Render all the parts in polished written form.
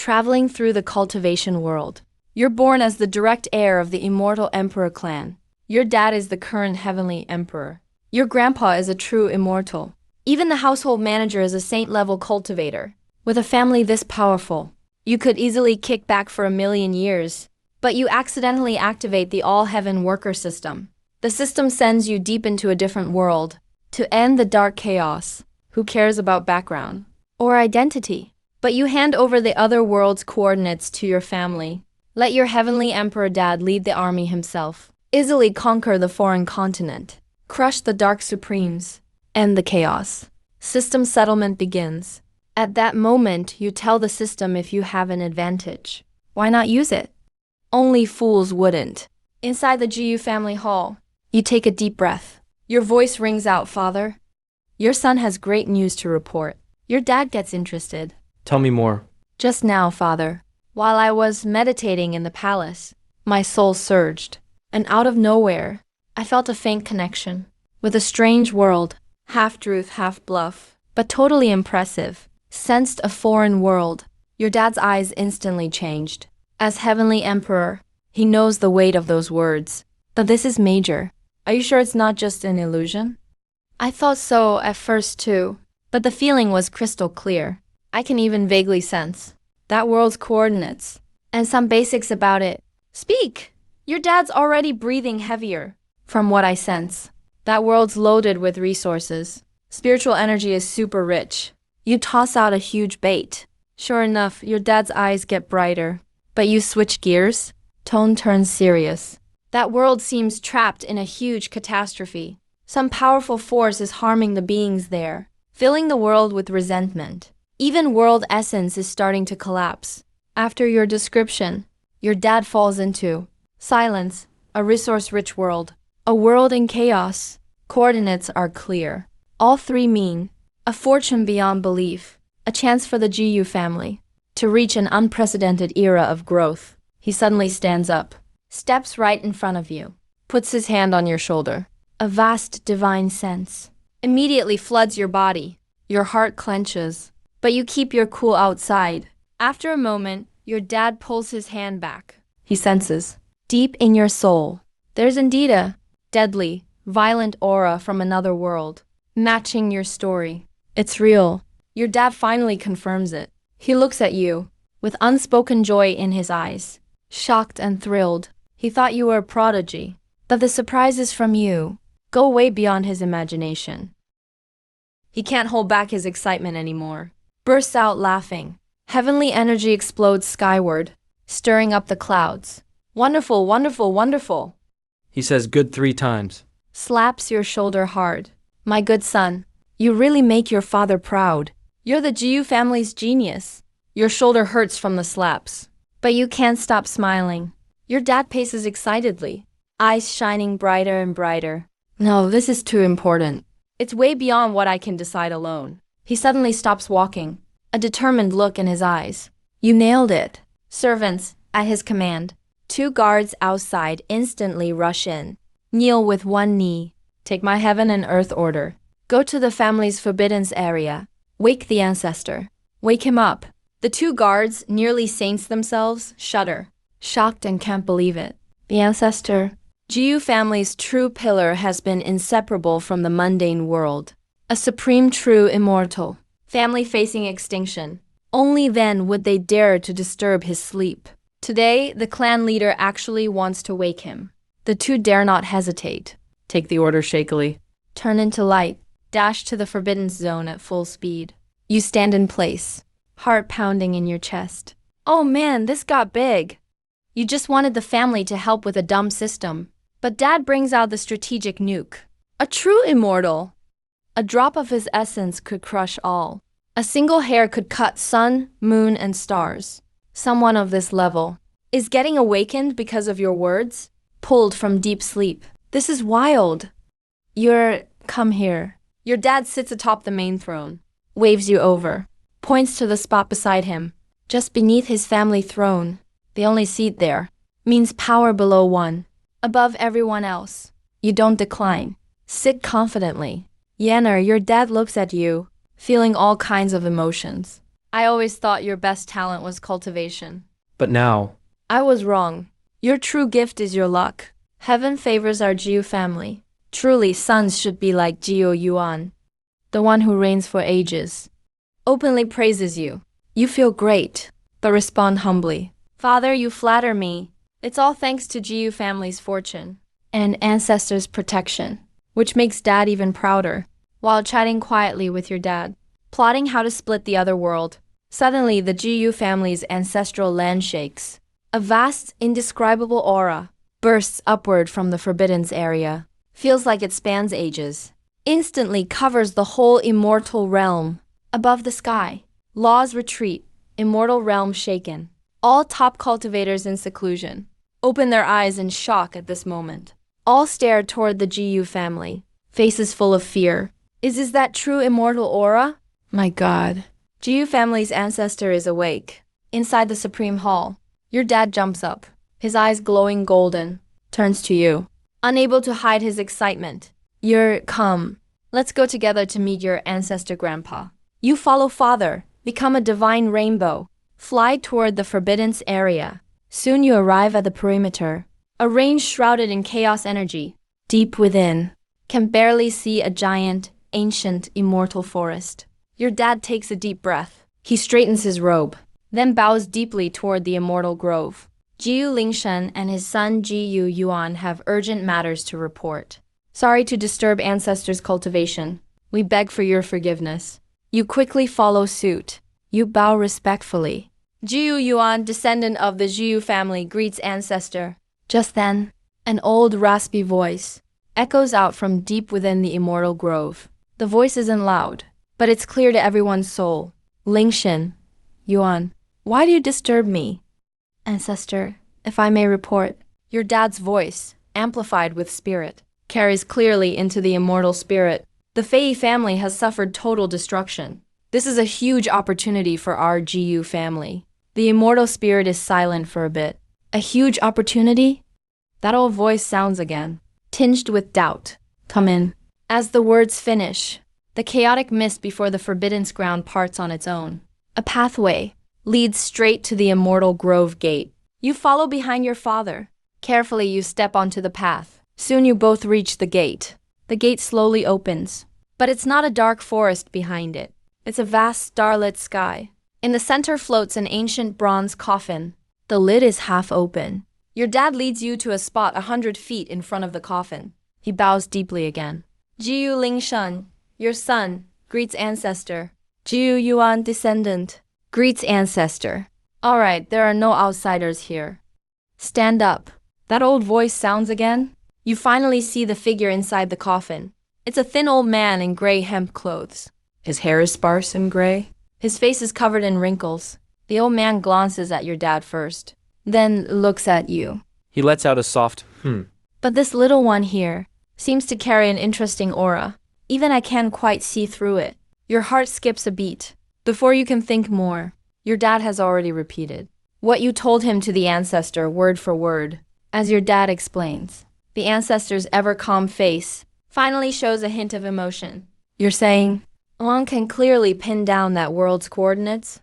traveling through the cultivation world. You're born as the direct heir of the immortal emperor clan. Your dad is the current heavenly emperor. Your grandpa is a true immortal. Even the household manager is a saint-level cultivator. With a family this powerful, you could easily kick back for 1,000,000 years. But you accidentally activate the all-heaven worker system. The system sends you deep into a different world. To end the dark chaos, who cares about background or identity? But you hand over the other world's coordinates to your family. Let your heavenly emperor dad lead the army himself. Easily conquer the foreign continent. Crush the dark supremes. End the chaos. System settlement begins. At that moment, you tell the system if you have an advantage. Why not use it? Only fools wouldn't. Inside the GU family hall, you take a deep breath. Your voice rings out, Father. Your son has great news to report. Your dad gets interested. Tell me more. Just now, Father, while I was meditating in the palace, my soul surged, and out of nowhere, I felt a faint connection with a strange world, half truth, half bluff, but totally impressive. Sensed a foreign world. Your dad's eyes instantly changed. As heavenly emperor, he knows the weight of those words. But this is major. Are you sure it's not just an illusion? I thought so at first too, but the feeling was crystal clear. I can even vaguely sense that world's coordinates and some basics about it. Speak! Your dad's already breathing heavier. From what I sense, that world's loaded with resources. Spiritual energy is super rich. You toss out a huge bait. Sure enough, your dad's eyes get brighter. But you switch gears, tone turns serious. That world seems trapped in a huge catastrophe. Some powerful force is harming the beings there, filling the world with resentment. Even world essence is starting to collapse. After your description, your dad falls into silence, a resource-rich world. A world in chaos. Coordinates are clear. All three mean a fortune beyond belief, a chance for the GU family to reach an unprecedented era of growth. He suddenly stands up, steps right in front of you, puts his hand on your shoulder. A vast divine sense immediately floods your body. Your heart clenches, but you keep your cool outside. After a moment, your dad pulls his hand back. He senses, deep in your soul, there's indeed a deadly, violent aura from another world, matching your story. It's real. Your dad finally confirms it. He looks at you, with unspoken joy in his eyes, shocked and thrilled. He thought you were a prodigy, but the surprises from you go way beyond his imagination. He can't hold back his excitement anymore. Bursts out laughing. Heavenly energy explodes skyward, stirring up the clouds. Wonderful, wonderful, wonderful. He says good 3 times. Slaps your shoulder hard. My good son, you really make your father proud. You're the GU family's genius. Your shoulder hurts from the slaps, but you can't stop smiling. Your dad paces excitedly, eyes shining brighter and brighter. No, this is too important. It's way beyond what I can decide alone. He suddenly stops walking, a determined look in his eyes. You nailed it. Servants, at his command. 2 guards outside instantly rush in. Kneel with one knee. Take my heaven and earth order. Go to the family's forbiddance area. Wake the ancestor. Wake him up. The 2 guards, nearly saints themselves, shudder, shocked and can't believe it. The ancestor, GU family's true pillar, has been inseparable from the mundane world. A supreme true immortal. Family facing extinction. Only then would they dare to disturb his sleep. Today, the clan leader actually wants to wake him. The 2 dare not hesitate. Take the order shakily. Turn into light. Dash to the forbidden zone at full speed. You stand in place, heart pounding in your chest. Oh man, this got big. You just wanted the family to help with a dumb system. But Dad brings out the strategic nuke. A true immortal. A drop of his essence could crush all. A single hair could cut sun, moon, and stars. Someone of this level is getting awakened because of your words, pulled from deep sleep. This is wild. Come here. Your dad sits atop the main throne, waves you over, points to the spot beside him, just beneath his family throne. The only seat there means power below one, above everyone else. You don't decline. Sit confidently. Yenner, your dad looks at you, feeling all kinds of emotions. I always thought your best talent was cultivation. But now, I was wrong. Your true gift is your luck. Heaven favors our Jiu family. Truly, sons should be like Jiu Yuan, the one who reigns for ages. Openly praises you. You feel great, but respond humbly. Father, you flatter me. It's all thanks to Jiu family's fortune and ancestors' protection, which makes Dad even prouder. While chatting quietly with your dad, plotting how to split the other world, suddenly the Jiu family's ancestral land shakes. A vast, indescribable aura bursts upward from the Forbidden's area. Feels like it spans ages. Instantly covers the whole immortal realm. Above the sky, laws retreat, immortal realm shaken. All top cultivators in seclusion open their eyes in shock at this moment. All stare toward the Jiu family, faces full of fear. Is that true immortal aura? My God. Jiu family's ancestor is awake. Inside the Supreme Hall, your dad jumps up, his eyes glowing golden, turns to you, unable to hide his excitement. Come. Let's go together to meet your ancestor grandpa. You follow father, become a divine rainbow, fly toward the Forbidden's area. Soon you arrive at the perimeter, a range shrouded in chaos energy. Deep within, can barely see a giant, ancient, immortal forest. Your dad takes a deep breath. He straightens his robe, then bows deeply toward the immortal grove. Jiu Lingshen and his son Jiu Yuan have urgent matters to report. Sorry to disturb ancestors' cultivation. We beg for your forgiveness. You quickly follow suit. You bow respectfully. Jiu Yuan, descendant of the Jiu family, greets ancestor. Just then, an old raspy voice echoes out from deep within the immortal grove. The voice isn't loud, but it's clear to everyone's soul. Lingshen, Yuan, why do you disturb me? Ancestor, if I may report, your dad's voice, amplified with spirit, carries clearly into the immortal spirit. The Fei family has suffered total destruction. This is a huge opportunity for our Jiu family. The immortal spirit is silent for a bit. A huge opportunity? That old voice sounds again, tinged with doubt. Come in. As the words finish, the chaotic mist before the Forbidden's ground parts on its own. A pathway leads straight to the immortal grove gate. You follow behind your father. Carefully you step onto the path. Soon you both reach the gate. The gate slowly opens, but it's not a dark forest behind it. It's a vast starlit sky. In the center floats an ancient bronze coffin. The lid is half open. Your dad leads you to a spot 100 feet in front of the coffin. He bows deeply again. Jiu Lingshan, your son, greets ancestor. Jiu Yuan, descendant, greets ancestor. All right, there are no outsiders here. Stand up. That old voice sounds again. You finally see the figure inside the coffin. It's a thin old man in gray hemp clothes. His hair is sparse and gray. His face is covered in wrinkles. The old man glances at your dad first, then looks at you. he lets out a soft, But this little one here seems to carry an interesting aura. Even I can't quite see through it. Your heart skips a beat. Before you can think more, your dad has already repeated what you told him to the ancestor word for word. As your dad explains, the ancestor's ever-calm face finally shows a hint of emotion. You're saying, one can clearly pin down that world's coordinates?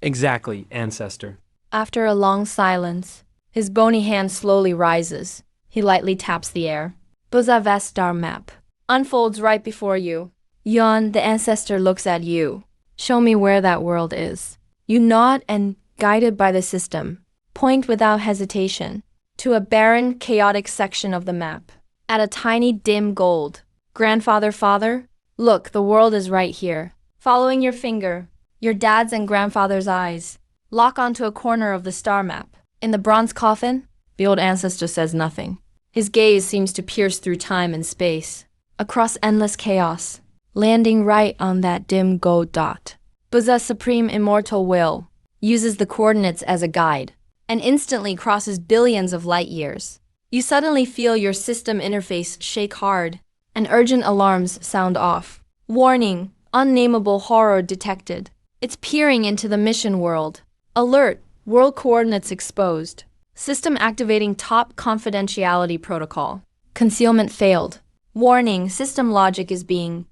Exactly, ancestor. After a long silence, his bony hand slowly rises. He lightly taps the air. Buza star map unfolds right before you. Yuan, the ancestor, looks at you. Show me where that world is. You nod and, guided by the system, point without hesitation to a barren, chaotic section of the map. At a tiny, dim gold. Grandfather, father? Look, the world is right here. Following your finger, your dad's and grandfather's eyes lock onto a corner of the star map. In the bronze coffin, the old ancestor says nothing. His gaze seems to pierce through time and space, across endless chaos, landing right on that dim gold dot. Buza's supreme immortal will uses the coordinates as a guide and instantly crosses billions of light years. You suddenly feel your system interface shake hard, and urgent alarms sound off. Warning, unnameable horror detected. It's peering into the mission world. Alert, world coordinates exposed. System activating top confidentiality protocol. Concealment failed. Warning, system logic is being.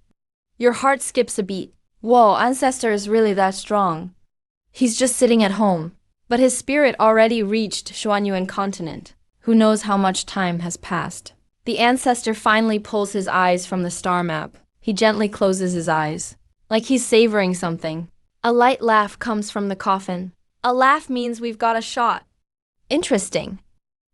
Your heart skips a beat. Whoa, ancestor is really that strong. He's just sitting at home. But his spirit already reached Xuanyuan continent. Who knows how much time has passed? The ancestor finally pulls his eyes from the star map. He gently closes his eyes, like he's savoring something. A light laugh comes from the coffin. A laugh means we've got a shot. Interesting.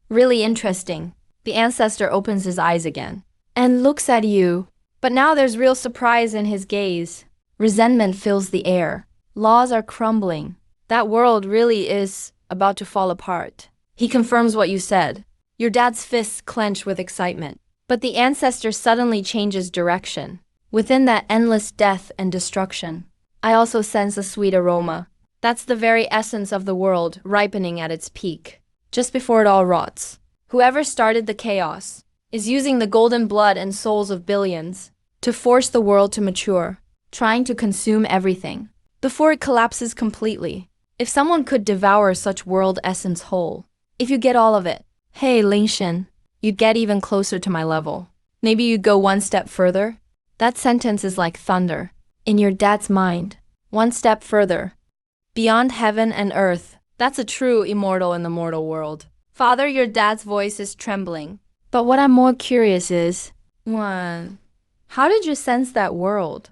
Really interesting. The ancestor opens his eyes again and looks at you. But now there's real surprise in his gaze. Resentment fills the air. Laws are crumbling. That world really is about to fall apart. He confirms what you said. Your dad's fists clench with excitement. But the ancestor suddenly changes direction. Within that endless death and destruction, I also sense a sweet aroma. That's the very essence of the world ripening at its peak. Just before it all rots. Whoever started the chaos is using the golden blood and souls of billions to force the world to mature, trying to consume everything before it collapses completely. If someone could devour such world essence whole, if you get all of it, hey Lingshin, you'd get even closer to my level. Maybe you'd go one step further. That sentence is like thunder in your dad's mind. One step further. Beyond heaven and earth, that's a true immortal in the mortal world. Father, your dad's voice is trembling. But what I'm more curious is, one, how did you sense that world?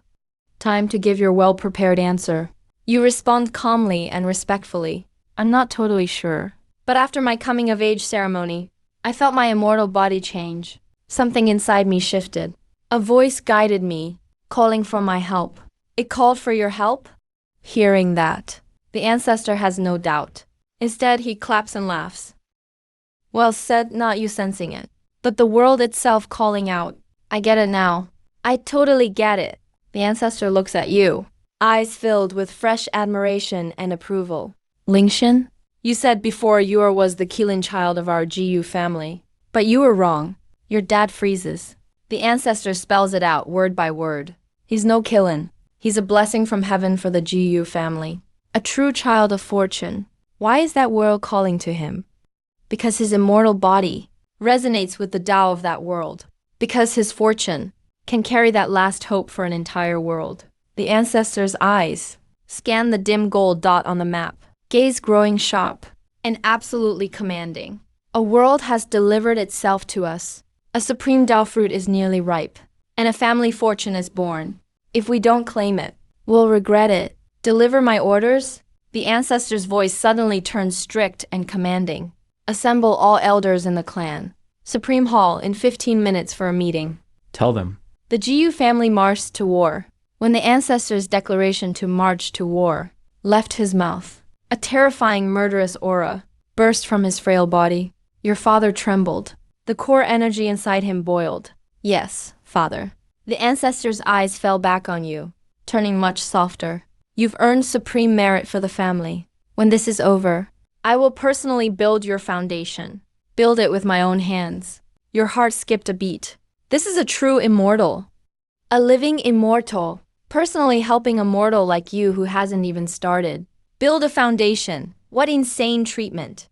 Time to give your well-prepared answer. You respond calmly and respectfully. I'm not totally sure. But after my coming-of-age ceremony, I felt my immortal body change. Something inside me shifted. A voice guided me, calling for my help. It called for your help? Hearing that, the ancestor has no doubt. Instead, he claps and laughs. Well said, not you sensing it, but the world itself calling out. I get it now. I totally get it. The ancestor looks at you, eyes filled with fresh admiration and approval. Lingshin, you said before you was the killing child of our GU family. But you were wrong. Your dad freezes. The ancestor spells it out word by word. He's no killin'. He's a blessing from heaven for the GU family. A true child of fortune. Why is that world calling to him? Because his immortal body resonates with the Tao of that world. Because his fortune can carry that last hope for an entire world. The ancestor's eyes scan the dim gold dot on the map, gaze growing sharp and absolutely commanding. A world has delivered itself to us. A supreme Tao fruit is nearly ripe, and a family fortune is born. If we don't claim it, we'll regret it. Deliver my orders? The ancestor's voice suddenly turns strict and commanding. Assemble all elders in the clan. Supreme Hall in 15 minutes for a meeting. Tell them. The GU family marched to war. When the ancestor's declaration to march to war left his mouth, a terrifying murderous aura burst from his frail body. Your father trembled. The core energy inside him boiled. Yes, father. The ancestor's eyes fell back on you, turning much softer. You've earned supreme merit for the family. When this is over, I will personally build your foundation. Build it with my own hands. Your heart skipped a beat. This is a true immortal. A living immortal. Personally helping a mortal like you who hasn't even started. Build a foundation. What insane treatment.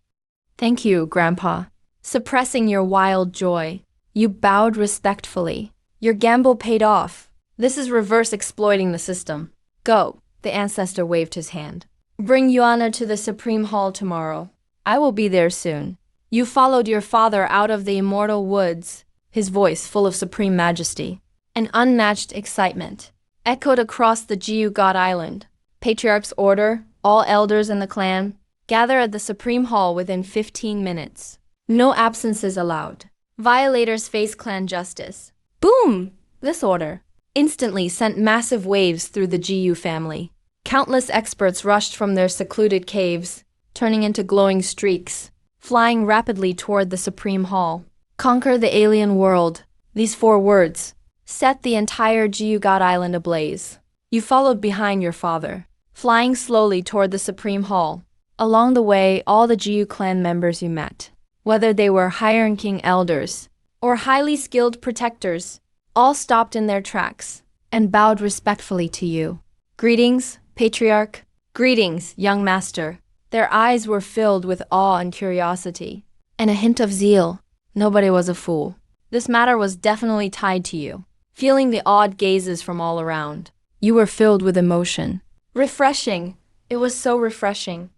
Thank you, Grandpa. Suppressing your wild joy, you bowed respectfully. Your gamble paid off. This is reverse exploiting the system. Go. The ancestor waved his hand. Bring Yuana to the Supreme Hall tomorrow. I will be there soon. You followed your father out of the immortal woods. His voice full of supreme majesty and unmatched excitement echoed across the GU God Island. Patriarch's order, all elders in the clan, gather at the Supreme Hall within 15 minutes. No absences allowed. Violators face clan justice. Boom! This order instantly sent massive waves through the GU family. Countless experts rushed from their secluded caves, turning into glowing streaks, flying rapidly toward the Supreme Hall. Conquer the alien world. These 4 words set the entire GU God Island ablaze. You followed behind your father, flying slowly toward the Supreme Hall. Along the way, all the GU clan members you met, whether they were high-ranking elders or highly skilled protectors, all stopped in their tracks and bowed respectfully to you. Greetings, Patriarch. Greetings, young master. Their eyes were filled with awe and curiosity, and a hint of zeal. Nobody was a fool. This matter was definitely tied to you. Feeling the awed gazes from all around, you were filled with emotion. Refreshing. It was so refreshing.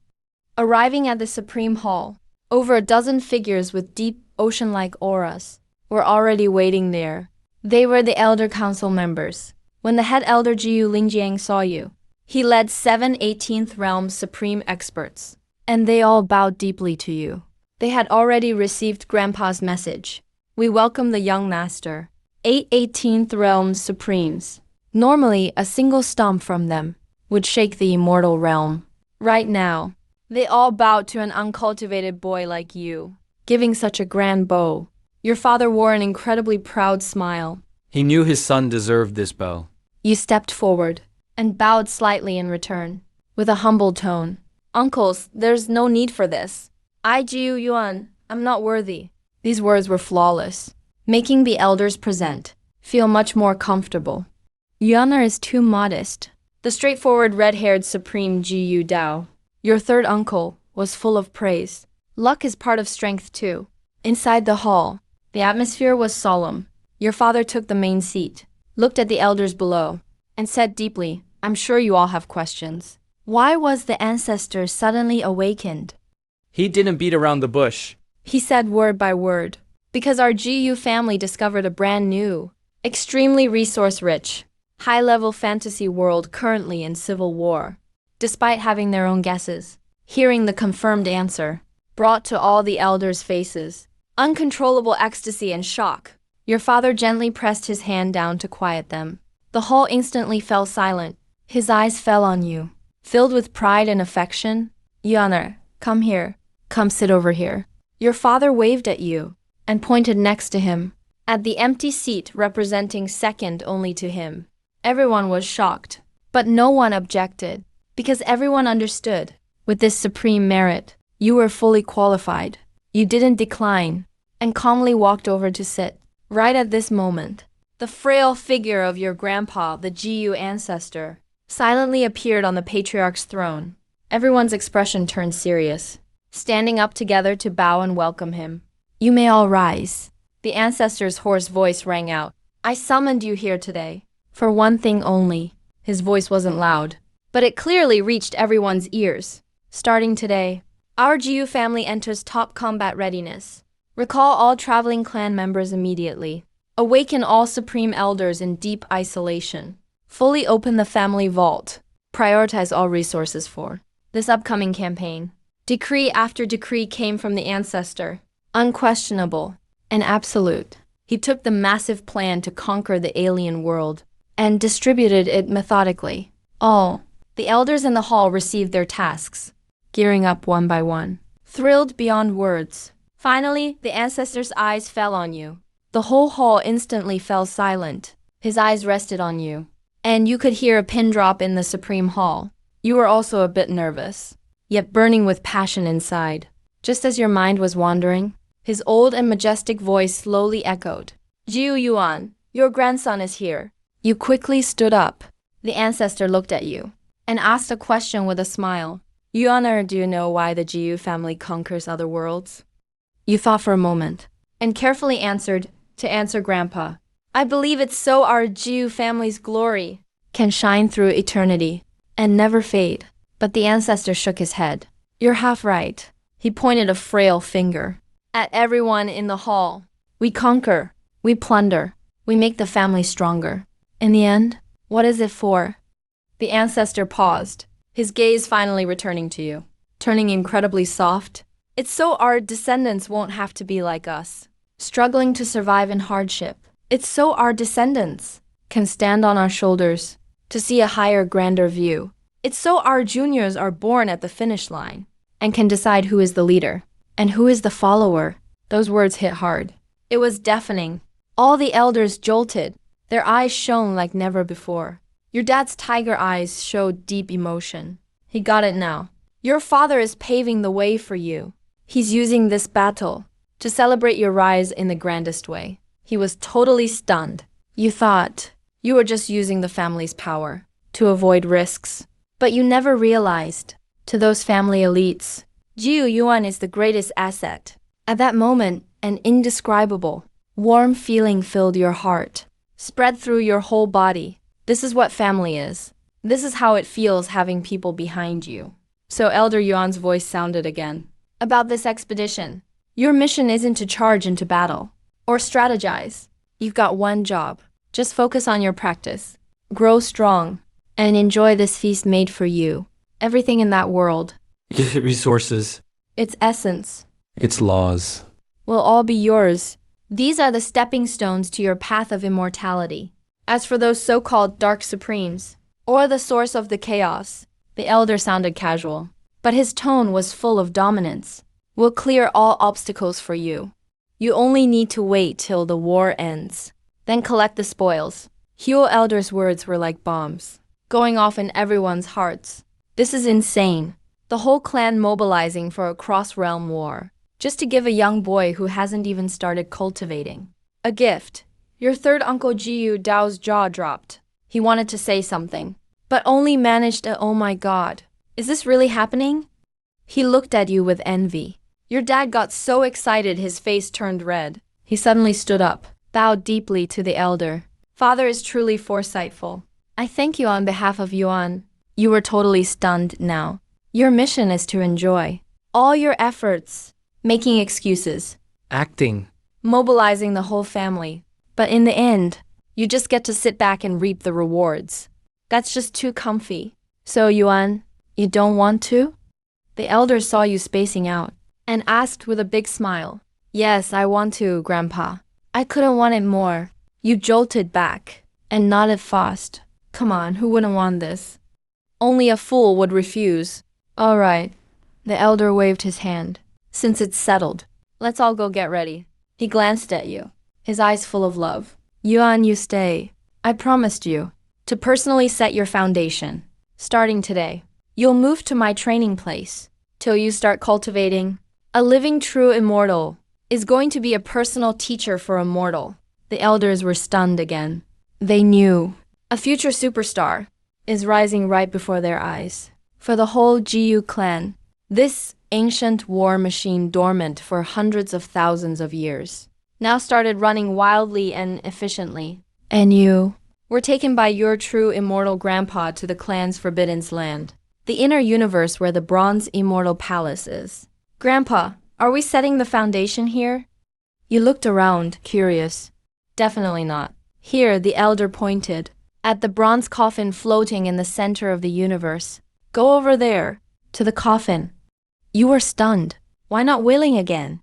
Arriving at the Supreme Hall, over a dozen figures with deep, ocean-like auras were already waiting there. They were the Elder Council members. When the head elder Jiu Lingjiang saw you, he led 7 18th Realm Supreme experts, and they all bowed deeply to you. They had already received Grandpa's message. We welcome the young master. 8 18th Realm Supremes. Normally, a single stomp from them would shake the immortal realm. Right now, they all bowed to an uncultivated boy like you, giving such a grand bow. Your father wore an incredibly proud smile. He knew his son deserved this bow. You stepped forward and bowed slightly in return, with a humble tone. Uncles, there's no need for this. I, Jiu Yuan, am not worthy. These words were flawless, making the elders present feel much more comfortable. Yuaner is too modest. The straightforward red-haired Supreme Jiu Dao, your third uncle, was full of praise. Luck is part of strength too. Inside the hall, the atmosphere was solemn. Your father took the main seat, looked at the elders below, and said deeply, I'm sure you all have questions. Why was the ancestor suddenly awakened? He didn't beat around the bush. He said word by word. Because our GU family discovered a brand new, extremely resource-rich, high-level fantasy world currently in civil war. Despite having their own guesses, hearing the confirmed answer brought to all the elders' faces uncontrollable ecstasy and shock. Your father gently pressed his hand down to quiet them. The hall instantly fell silent. His eyes fell on you, filled with pride and affection. Yuaner, come here. Come sit over here. Your father waved at you and pointed next to him, at the empty seat representing second only to him. Everyone was shocked, but no one objected, because everyone understood. With this supreme merit, you were fully qualified. You didn't decline, and calmly walked over to sit. Right at this moment, the frail figure of your grandpa, the GU ancestor, silently appeared on the patriarch's throne. Everyone's expression turned serious, standing up together to bow and welcome him. You may all rise. The ancestor's hoarse voice rang out. I summoned you here today, for one thing only. His voice wasn't loud, but it clearly reached everyone's ears. Starting today, our GU family enters top combat readiness. Recall all traveling clan members immediately. Awaken all supreme elders in deep isolation. Fully open the family vault. Prioritize all resources for this upcoming campaign. Decree after decree came from the ancestor. Unquestionable and absolute. He took the massive plan to conquer the alien world and distributed it methodically. All the elders in the hall received their tasks, gearing up one by one, thrilled beyond words. Finally, the ancestor's eyes fell on you. The whole hall instantly fell silent. His eyes rested on you, and you could hear a pin drop in the Supreme Hall. You were also a bit nervous, yet burning with passion inside. Just as your mind was wandering, his old and majestic voice slowly echoed. Jiu Yuan, your grandson is here. You quickly stood up. The ancestor looked at you and asked a question with a smile. Yuaner, do you know why the Jiu family conquers other worlds? You thought for a moment and carefully answered to answer Grandpa. I believe it's so our Jiu family's glory can shine through eternity and never fade. But the ancestor shook his head. You're half right. He pointed a frail finger at everyone in the hall. We conquer, we plunder, we make the family stronger. In the end, what is it for? The ancestor paused, his gaze finally returning to you, turning incredibly soft. It's so our descendants won't have to be like us, struggling to survive in hardship. It's so our descendants can stand on our shoulders to see a higher, grander view. It's so our juniors are born at the finish line and can decide who is the leader and who is the follower. Those words hit hard. It was deafening. All the elders jolted. Their eyes shone like never before. Your dad's tiger eyes showed deep emotion. He got it now. Your father is paving the way for you. He's using this battle to celebrate your rise in the grandest way. He was totally stunned. You thought you were just using the family's power to avoid risks. But you never realized, to those family elites, Jiu Yuan is the greatest asset. At that moment, an indescribable, warm feeling filled your heart, spread through your whole body. This is what family is. This is how it feels having people behind you. So Elder Yuan's voice sounded again. About this expedition. Your mission isn't to charge into battle or strategize. You've got one job. Just focus on your practice. Grow strong and enjoy this feast made for you. Everything in that world, Resources. its essence, Its laws. will all be yours. These are the stepping stones to your path of immortality. As for those so-called dark supremes, or the source of the chaos, the elder sounded casual, but his tone was full of dominance. We'll clear all obstacles for you. You only need to wait till the war ends. Then collect the spoils. Huo Elder's words were like bombs, going off in everyone's hearts. This is insane. The whole clan mobilizing for a cross-realm war, just to give a young boy who hasn't even started cultivating a gift. Your third Uncle Jiyu Dao's jaw dropped. He wanted to say something, but only managed a "oh my god. Is this really happening?" He looked at you with envy. Your dad got so excited his face turned red. He suddenly stood up, bowed deeply to the elder. Father is truly foresightful. I thank you on behalf of Yuan. You were totally stunned now. Your mission is to enjoy all your efforts, making excuses, Acting. mobilizing the whole family. But in the end, you just get to sit back and reap the rewards. That's just too comfy. So Yuan, you don't want to? The elder saw you spacing out and asked with a big smile. Yes, I want to, Grandpa. I couldn't want it more. You jolted back and nodded fast. Come on, who wouldn't want this? Only a fool would refuse. All right. The elder waved his hand. Since it's settled, let's all go get ready. He glanced at you, his eyes full of love. Yuan, you stay. I promised you to personally set your foundation. Starting today, you'll move to my training place till you start cultivating. A living true immortal is going to be a personal teacher for a mortal. The elders were stunned again. They knew a future superstar is rising right before their eyes. For the whole Jiyu clan, this ancient war machine dormant for hundreds of thousands of years now started running wildly and efficiently. And you were taken by your true immortal grandpa to the clan's forbidden land, the inner universe where the bronze immortal palace is. Grandpa, are we setting the foundation here? You looked around, curious. Definitely not. Here, the elder pointed at the bronze coffin floating in the center of the universe. Go over there, to the coffin. You were stunned. Why not willing again?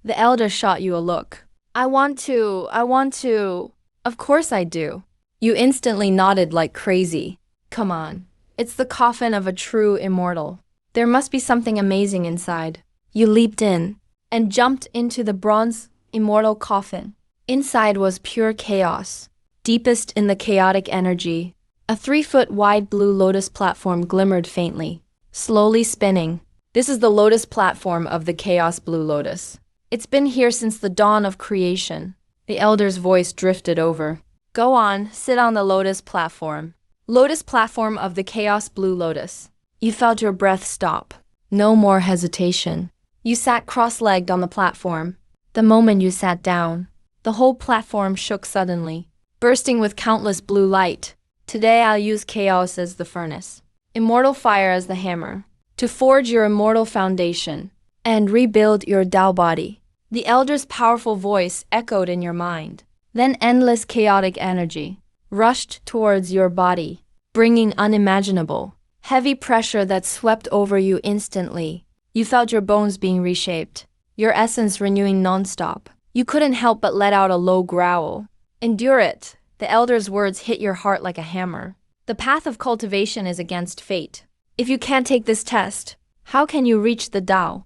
The elder shot you a look. I want to. Of course I do. You instantly nodded like crazy. Come on. It's the coffin of a true immortal. There must be something amazing inside. You leaped in and jumped into the bronze immortal coffin. Inside was pure chaos, deepest in the chaotic energy. A 3-foot wide blue lotus platform glimmered faintly, slowly spinning. This is the lotus platform of the chaos blue lotus. It's been here since the dawn of creation. The elder's voice drifted over. Go on, sit on the lotus platform. Lotus platform of the chaos blue lotus. You felt your breath stop. No more hesitation. You sat cross-legged on the platform. The moment you sat down, the whole platform shook suddenly, bursting with countless blue light. Today I'll use chaos as the furnace, immortal fire as the hammer, to forge your immortal foundation and rebuild your Dao body. The elder's powerful voice echoed in your mind. Then endless chaotic energy rushed towards your body, bringing unimaginable, heavy pressure that swept over you instantly. You felt your bones being reshaped, your essence renewing nonstop. You couldn't help but let out a low growl. Endure it. The elder's words hit your heart like a hammer. The path of cultivation is against fate. If you can't take this test, how can you reach the Tao?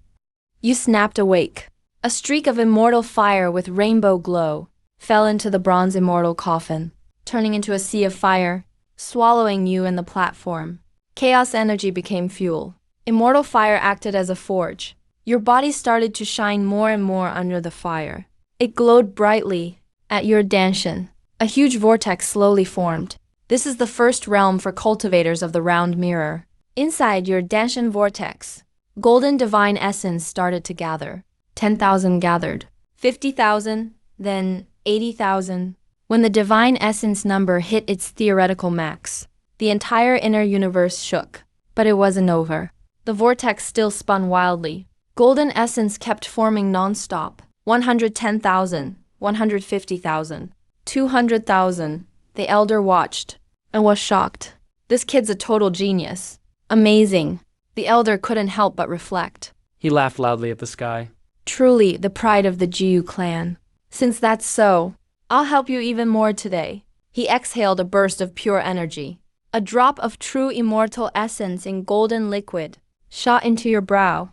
You snapped awake. A streak of immortal fire with rainbow glow fell into the bronze immortal coffin, turning into a sea of fire, swallowing you in the platform. Chaos energy became fuel. Immortal fire acted as a forge. Your body started to shine more and more under the fire. It glowed brightly at your danshan. A huge vortex slowly formed. This is the first realm for cultivators of the round mirror. Inside your danshan vortex, golden divine essence started to gather. 10,000 gathered. 50,000, then 80,000. When the divine essence number hit its theoretical max, The entire inner universe shook. But it wasn't over. The vortex still spun wildly. Golden essence kept forming non-stop. 110,000, 150,000, 200,000. The elder watched and was shocked. This kid's a total genius. Amazing. The elder couldn't help but reflect. He laughed loudly at the sky. Truly the pride of the Jiu clan. Since that's so, I'll help you even more today. He exhaled a burst of pure energy. A drop of true immortal essence in golden liquid shot into your brow.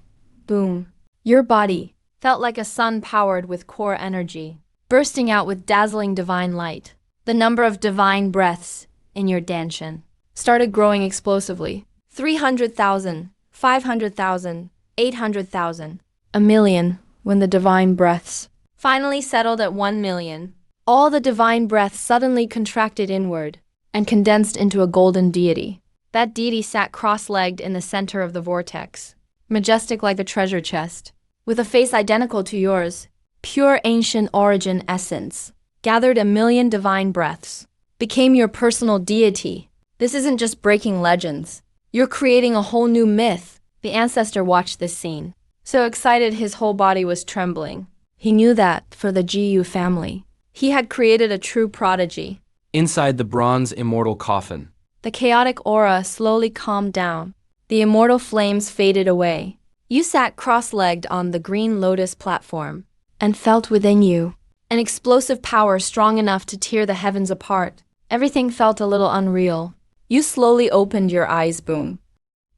Boom. Your body felt like a sun powered with core energy, bursting out with dazzling divine light. The number of divine breaths in your danshan started growing explosively. 300,000, 500,000, 800,000, a million when the divine breaths finally settled at 1 million. All the divine breaths suddenly contracted inward and condensed into a golden deity. That deity sat cross-legged in the center of the vortex, majestic like a treasure chest, with a face identical to yours. Pure ancient origin essence gathered 1 million divine breaths, became your personal deity. This isn't just breaking legends. You're creating a whole new myth. The ancestor watched this scene, so excited his whole body was trembling. He knew that, for the Jiu family, he had created a true prodigy. Inside the bronze immortal coffin, The chaotic aura slowly calmed down. The immortal flames faded away. You sat cross-legged on the green lotus platform and felt within you an explosive power strong enough to tear the heavens apart. Everything felt a little unreal. You slowly opened your eyes. Boom.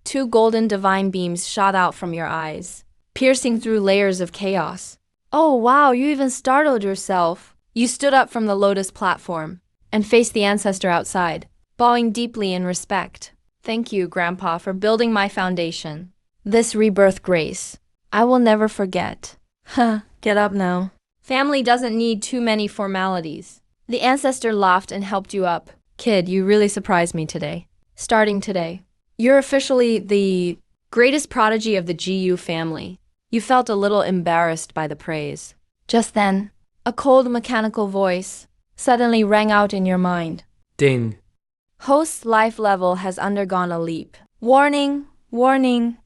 2 golden divine beams shot out from your eyes, piercing through layers of chaos. Oh wow, you even startled yourself. You stood up from the lotus platform and faced the ancestor outside, bowing deeply in respect. Thank you, Grandpa, for building my foundation. This rebirth grace, I will never forget. Huh, get up now. Family doesn't need too many formalities. The ancestor laughed and helped you up. Kid, you really surprised me today. Starting today, you're officially the greatest prodigy of the Jiu family. You felt a little embarrassed by the praise. Just then, a cold mechanical voice suddenly rang out in your mind. ding. Host's life level has undergone a leap. Warning, warning.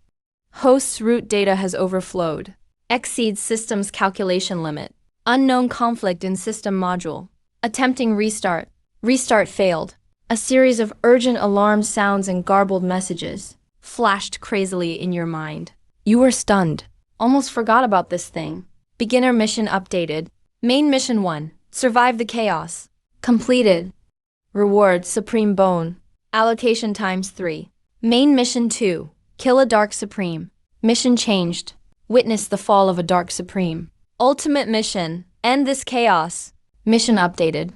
Host's root data has overflowed. Exceeds system's calculation limit. Unknown conflict in system module. Attempting restart. Restart failed. A series of urgent alarm sounds and garbled messages flashed crazily in your mind. You were stunned. Almost forgot about this thing. Beginner mission updated. Main mission 1. Survive the chaos. Completed. Reward Supreme Bone. Allocation ×3. Main mission 2. Kill a Dark Supreme. Mission changed. Witness the fall of a Dark Supreme. Ultimate mission. End this chaos. Mission updated.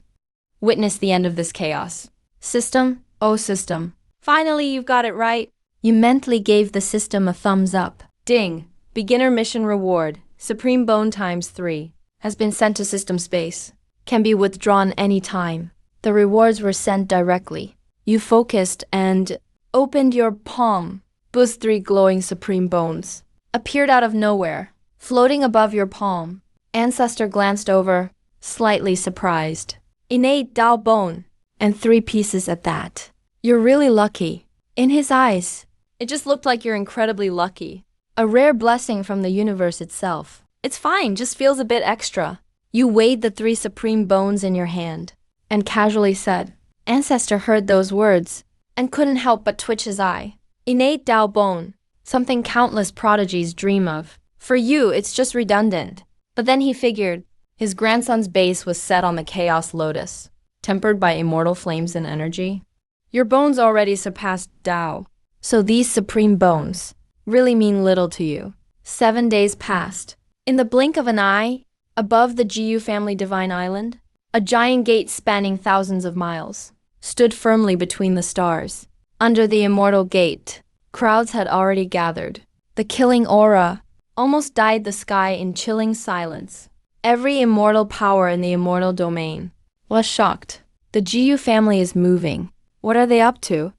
Witness the end of this chaos. System, oh system. Finally, you've got it right. You mentally gave the system a thumbs up. Ding. Beginner mission reward. Supreme Bone ×3. Has been sent to system space. Can be withdrawn anytime. The rewards were sent directly. You focused and opened your palm. Boost 3 glowing supreme bones appeared out of nowhere, floating above your palm. Ancestor glanced over, slightly surprised. Innate Dao bone, and 3 pieces at that. You're really lucky. In his eyes, it just looked like you're incredibly lucky. A rare blessing from the universe itself. It's fine, just feels a bit extra. You weighed the 3 supreme bones in your hand and casually said. Ancestor heard those words and couldn't help but twitch his eye. Innate Dao bone, something countless prodigies dream of. For you, it's just redundant. But then he figured his grandson's base was set on the Chaos Lotus, tempered by immortal flames and energy. Your bones already surpassed Dao, so these supreme bones really mean little to you. 7 days passed. In the blink of an eye, above the Jiu family divine island, a giant gate spanning thousands of miles stood firmly between the stars. Under the immortal gate, crowds had already gathered. The killing aura almost dyed the sky in chilling silence. Every immortal power in the immortal domain was shocked. The Jiu family is moving. What are they up to?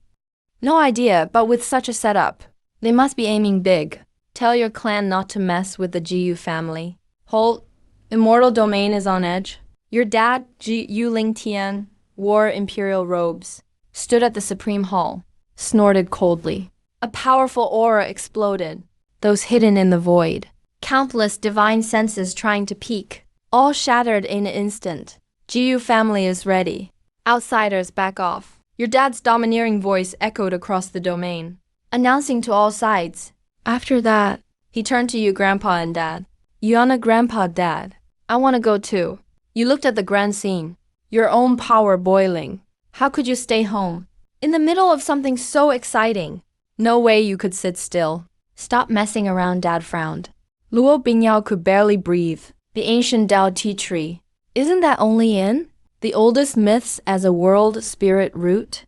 No idea, but with such a setup, they must be aiming big. Tell your clan not to mess with the Jiu family. Halt. Immortal domain is on edge. Your dad, Yu Ling Tian, wore imperial robes. stood at the Supreme Hall, snorted coldly. A powerful aura exploded, those hidden in the void. Countless divine senses trying to peek, all shattered in an instant. Jiyu family is ready. Outsiders back off. Your dad's domineering voice echoed across the domain, announcing to all sides. After that, he turned to you, Grandpa and Dad. Yana, Grandpa, Dad. I want to go too. You looked at the grand scene, your own power boiling. How could you stay home? In the middle of something so exciting. No way you could sit still. Stop messing around, Dad frowned. Luo Bingyao could barely breathe. The ancient Dao tea tree. Isn't that only in the oldest myths as a world spirit root?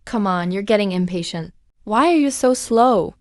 Come on, you're getting impatient. Why are you so slow?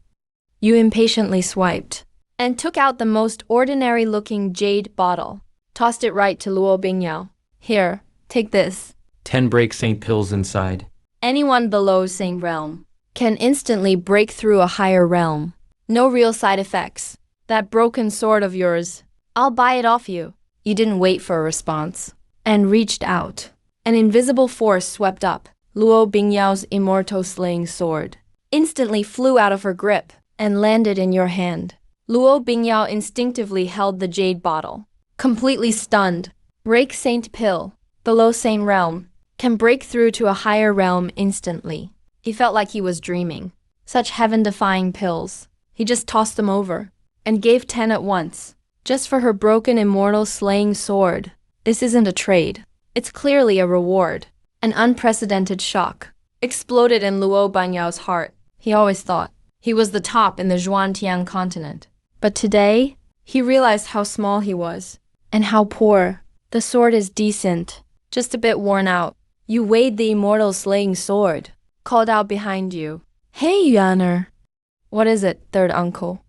You impatiently swiped and took out the most ordinary-looking jade bottle. Tossed it right to Luo Bingyao. Here, take this. 10 break Saint pills inside. Anyone below same realm can instantly break through a higher realm. No real side effects. That broken sword of yours, I'll buy it off you. You didn't wait for a response and reached out. An invisible force swept up. Luo Bingyao's immortal slaying sword instantly flew out of her grip and landed in your hand. Luo Bingyao instinctively held the jade bottle, completely stunned. Break Saint pill, below same realm, can break through to a higher realm instantly. He felt like he was dreaming. Such heaven-defying pills. He just tossed them over and gave 10 at once, just for her broken immortal slaying sword. This isn't a trade. It's clearly a reward. An unprecedented shock exploded in Luo Banyao's heart. He always thought he was the top in the Zhuantian continent. But today, he realized how small he was and how poor. The sword is decent, just a bit worn out. You weighed the immortal slaying sword, called out behind you. Hey, Yaner. What is it, third uncle?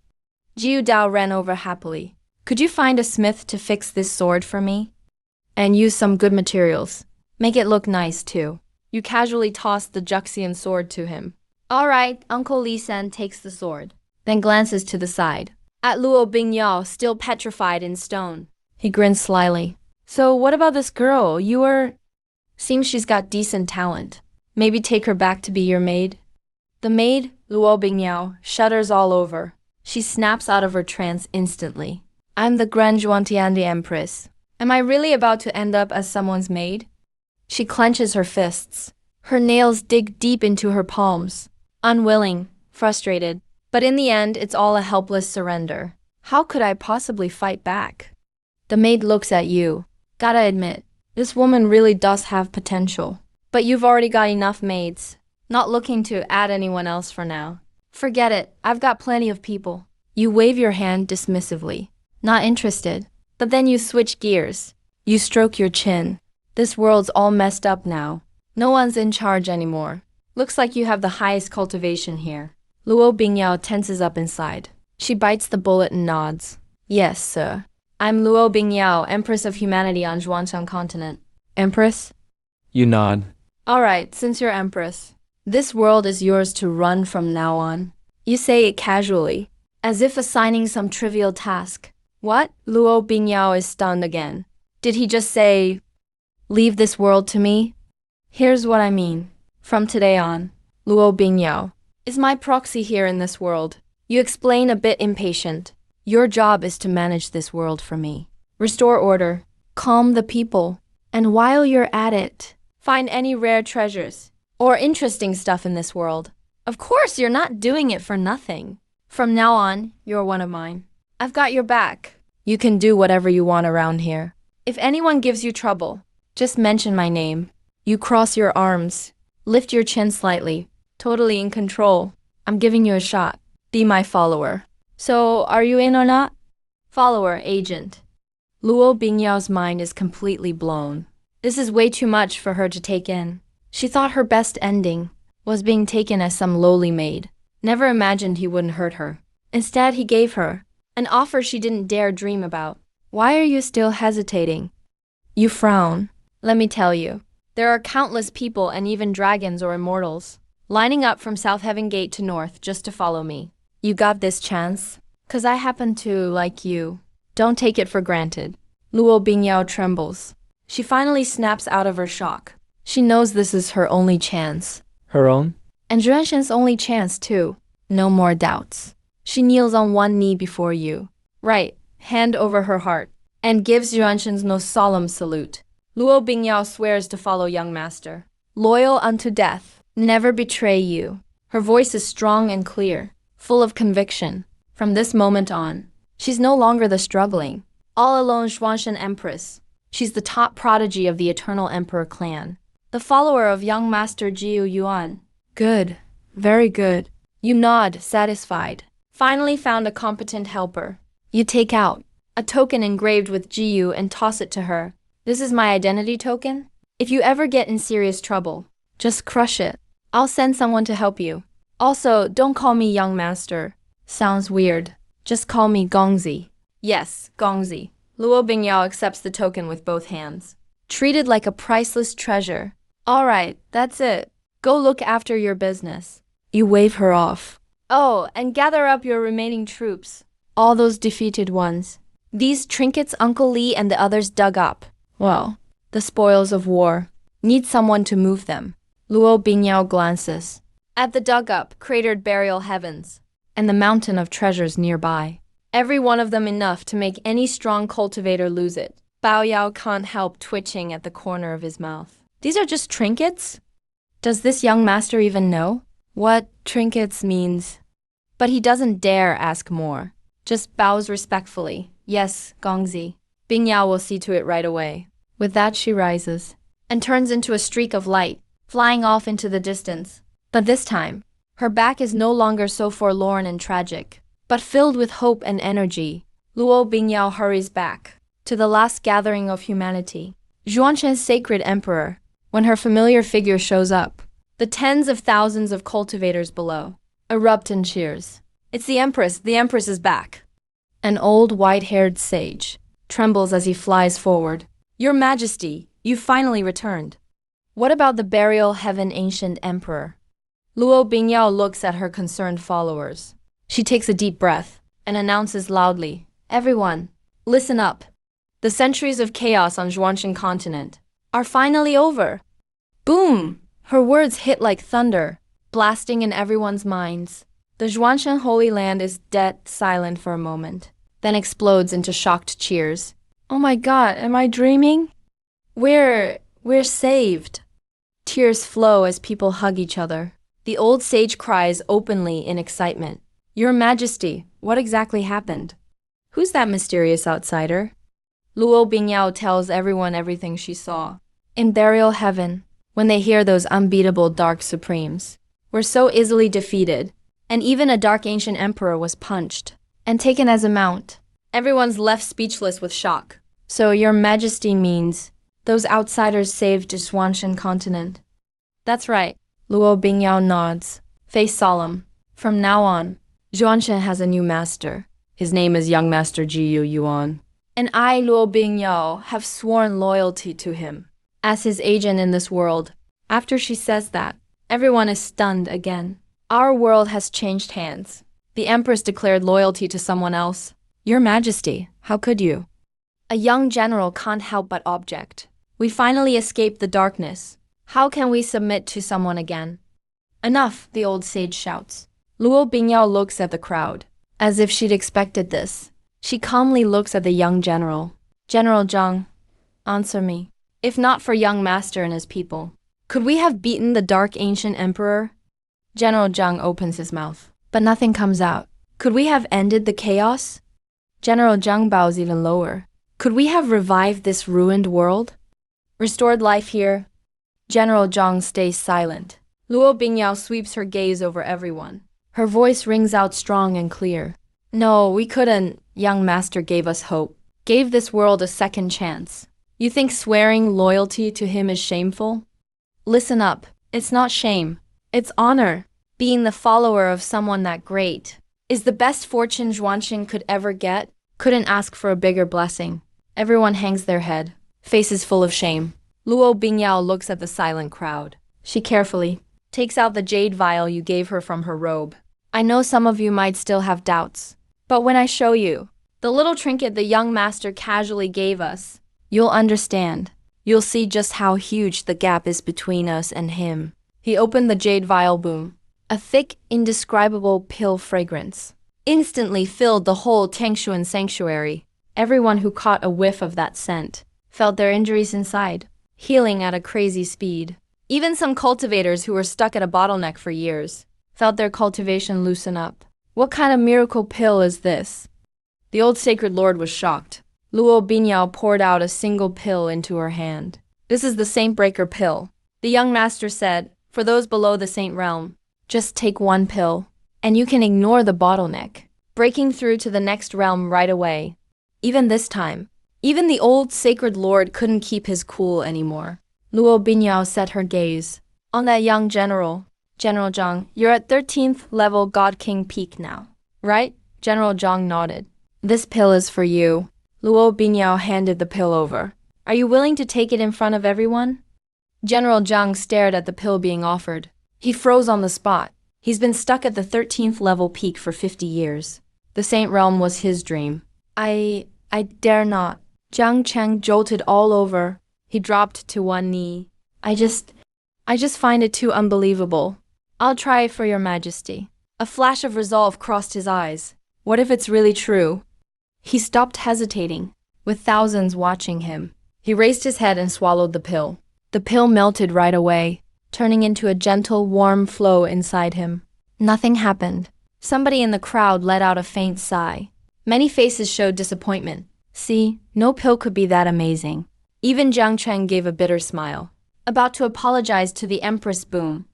Jiu Dao ran over happily. Could you find a smith to fix this sword for me? And use some good materials. Make it look nice, too. You casually tossed the Juxian sword to him. All right, Uncle Li San takes the sword, then glances to the side. At Luo Bingyao, still petrified in stone. He grinned slyly. So what about this girl? Seems she's got decent talent. Maybe take her back to be your maid? The maid, Luo Bingyao, shudders all over. She snaps out of her trance instantly. I'm the Grand Zhuantiandi Empress. Am I really about to end up as someone's maid? She clenches her fists. Her nails dig deep into her palms. Unwilling, frustrated. But in the end, it's all a helpless surrender. How could I possibly fight back? The maid looks at you. Gotta admit, this woman really does have potential. But you've already got enough maids. Not looking to add anyone else for now. Forget it, I've got plenty of people. You wave your hand dismissively. Not interested. But then you switch gears. You stroke your chin. This world's all messed up now. No one's in charge anymore. Looks like you have the highest cultivation here. Luo Bingyao tenses up inside. She bites the bullet and nods. Yes, sir. I'm Luo Bingyao, Empress of Humanity on Zhuangchang Continent. Empress? You nod. All right, since you're Empress. This world is yours to run from now on. You say it casually, as if assigning some trivial task. What? Luo Bingyao is stunned again. Did he just say, leave this world to me? Here's what I mean. From today on, Luo Bingyao is my proxy here in this world. You explain a bit impatient. Your job is to manage this world for me. Restore order, calm the people, and while you're at it, find any rare treasures or interesting stuff in this world. Of course, you're not doing it for nothing. From now on, you're one of mine. I've got your back. You can do whatever you want around here. If anyone gives you trouble, just mention my name. You cross your arms, lift your chin slightly, totally in control. I'm giving you a shot. Be my follower. So, are you in or not? Follower, agent. Luo Bingyao's mind is completely blown. This is way too much for her to take in. She thought her best ending was being taken as some lowly maid. Never imagined he wouldn't hurt her. Instead, he gave her an offer she didn't dare dream about. Why are you still hesitating? You frown. Let me tell you, there are countless people and even dragons or immortals lining up from South Heaven Gate to North just to follow me. You got this chance, 'cause I happen to like you. Don't take it for granted. Luo Bingyao trembles. She finally snaps out of her shock. She knows this is her only chance. Her own? And Yuanshan's only chance, too. No more doubts. She kneels on one knee before you. Right, hand over her heart, and gives Yuanshan's most solemn salute. Luo Bingyao swears to follow young master. Loyal unto death, never betray you. Her voice is strong and clear, full of conviction. From this moment on, she's no longer the struggling, all-alone Xuanshan Empress. She's the top prodigy of the Eternal Emperor clan, the follower of young master Jiu Yuan. Good, very good. You nod, satisfied. Finally found a competent helper. You take out a token engraved with Jiu and toss it to her. This is my identity token. If you ever get in serious trouble, just crush it. I'll send someone to help you. Also, don't call me young master. Sounds weird. Just call me Gongzi. Yes, Gongzi. Luo Bingyao accepts the token with both hands. Treated like a priceless treasure. All right, that's it. Go look after your business. You wave her off. Oh, and gather up your remaining troops. All those defeated ones. These trinkets Uncle Li and the others dug up. Well, the spoils of war. Need someone to move them. Luo Bingyao glances at the dug-up, cratered burial heavens, and the mountain of treasures nearby. Every one of them enough to make any strong cultivator lose it. Bao Yao can't help twitching at the corner of his mouth. These are just trinkets? Does this young master even know what trinkets means? But he doesn't dare ask more. Just bows respectfully. Yes, Gongzi. Bingyao will see to it right away. With that, she rises and turns into a streak of light, flying off into the distance. But this time, her back is no longer so forlorn and tragic, but filled with hope and energy. Luo Bingyao hurries back to the last gathering of humanity. Xuanshan's sacred emperor. When her familiar figure shows up, the tens of thousands of cultivators below erupt in cheers. It's the Empress is back. An old white-haired sage trembles as he flies forward. Your Majesty, you finally returned. What about the burial heaven ancient emperor? Luo Bingyao looks at her concerned followers. She takes a deep breath and announces loudly, everyone, listen up. The centuries of chaos on Xuanshan continent are finally over. Boom! Her words hit like thunder, blasting in everyone's minds. The Xuanshan Holy Land is dead silent for a moment, then explodes into shocked cheers. Oh my god, am I dreaming? We're saved. Tears flow as people hug each other. The old sage cries openly in excitement. Your Majesty, what exactly happened? Who's that mysterious outsider? Luo Bingyao tells everyone everything she saw. In burial heaven, when they hear those unbeatable dark supremes, were so easily defeated, and even a dark ancient emperor was punched and taken as a mount. Everyone's left speechless with shock. So your Majesty means those outsiders saved Xuanshan continent. That's right. Luo Bingyao nods, face solemn. From now on, Xuanshan has a new master. His name is young master Jiu Yuan. And I, Luo Bingyao, have sworn loyalty to him as his agent in this world. After she says that, everyone is stunned again. Our world has changed hands. The Empress declared loyalty to someone else. Your Majesty, how could you? A young general can't help but object. We finally escaped the darkness. How can we submit to someone again? Enough, the old sage shouts. Luo Bingyao looks at the crowd, as if she'd expected this. She calmly looks at the young general. General Zhang, answer me. If not for young master and his people, could we have beaten the dark ancient emperor? General Zhang opens his mouth, but nothing comes out. Could we have ended the chaos? General Zhang bows even lower. Could we have revived this ruined world? Restored life here? General Zhang stays silent. Luo Bingyao sweeps her gaze over everyone. Her voice rings out strong and clear. No, we couldn't. Young master gave us hope. Gave this world a second chance. You think swearing loyalty to him is shameful? Listen up. It's not shame. It's honor. Being the follower of someone that great is the best fortune Xuanshan could ever get. Couldn't ask for a bigger blessing. Everyone hangs their head, faces full of shame. Luo Bingyao looks at the silent crowd. She carefully takes out the jade vial you gave her from her robe. I know some of you might still have doubts, but when I show you the little trinket the young master casually gave us, you'll understand. You'll see just how huge the gap is between us and him. He opened the jade vial boom. A thick, indescribable pill fragrance instantly filled the whole Tangshuan sanctuary. Everyone who caught a whiff of that scent felt their injuries inside, healing at a crazy speed. Even some cultivators who were stuck at a bottleneck for years felt their cultivation loosen up. What kind of miracle pill is this? The old sacred lord was shocked. Luo Binyao poured out a single pill into her hand. This is the Saint Breaker pill. The young master said, for those below the Saint realm, just take one pill, and you can ignore the bottleneck, breaking through to the next realm right away. Even this time, even the old sacred lord couldn't keep his cool anymore. Luo Binyao set her gaze on that young general. General Zhang, you're at 13th level God King peak now, right? General Zhang nodded. This pill is for you. Luo Binyao handed the pill over. Are you willing to take it in front of everyone? General Zhang stared at the pill being offered. He froze on the spot. He's been stuck at the 13th level peak for 50 years. The Saint Realm was his dream. I dare not. Jiang Cheng jolted all over. He dropped to one knee. I just find it too unbelievable. I'll try it for your majesty. A flash of resolve crossed his eyes. What if it's really true? He stopped hesitating, with thousands watching him. He raised his head and swallowed the pill. The pill melted right away, turning into a gentle, warm flow inside him. Nothing happened. Somebody in the crowd let out a faint sigh. Many faces showed disappointment. See, no pill could be that amazing. Even Jiang Cheng gave a bitter smile, about to apologize to the Empress Boom.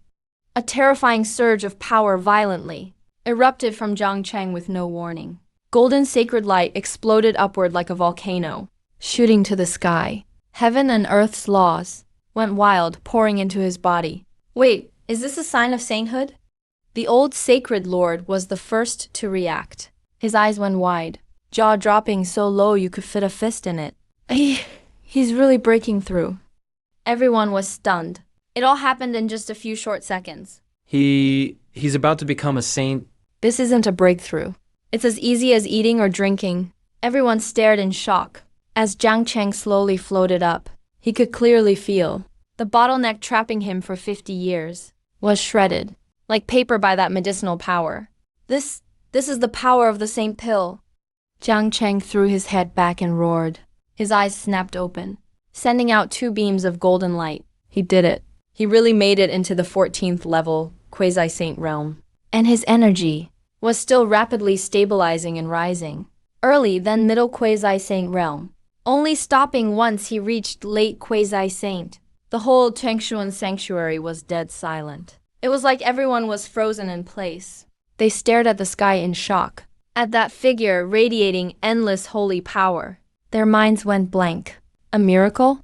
A terrifying surge of power violently erupted from Jiang Cheng with no warning. Golden sacred light exploded upward like a volcano, shooting to the sky. Heaven and earth's laws went wild, pouring into his body. Wait, is this a sign of sainthood? The old sacred lord was the first to react. His eyes went wide, jaw dropping so low you could fit a fist in it. He's really breaking through. Everyone was stunned. It all happened in just a few short seconds. He's about to become a saint. This isn't a breakthrough. It's as easy as eating or drinking. Everyone stared in shock. As Jiang Cheng slowly floated up, he could clearly feel the bottleneck trapping him for 50 years was shredded, like paper by that medicinal power. This is the power of the Saint Pill. Jiang Cheng threw his head back and roared. His eyes snapped open, sending out 2 beams of golden light. He did it. He really made it into the 14th level quasi-saint realm. And his energy was still rapidly stabilizing and rising. Early, then middle quasi-saint realm, only stopping once he reached late quasi-saint. The whole Tangshuan sanctuary was dead silent. It was like everyone was frozen in place. They stared at the sky in shock, at that figure radiating endless holy power. Their minds went blank. A miracle?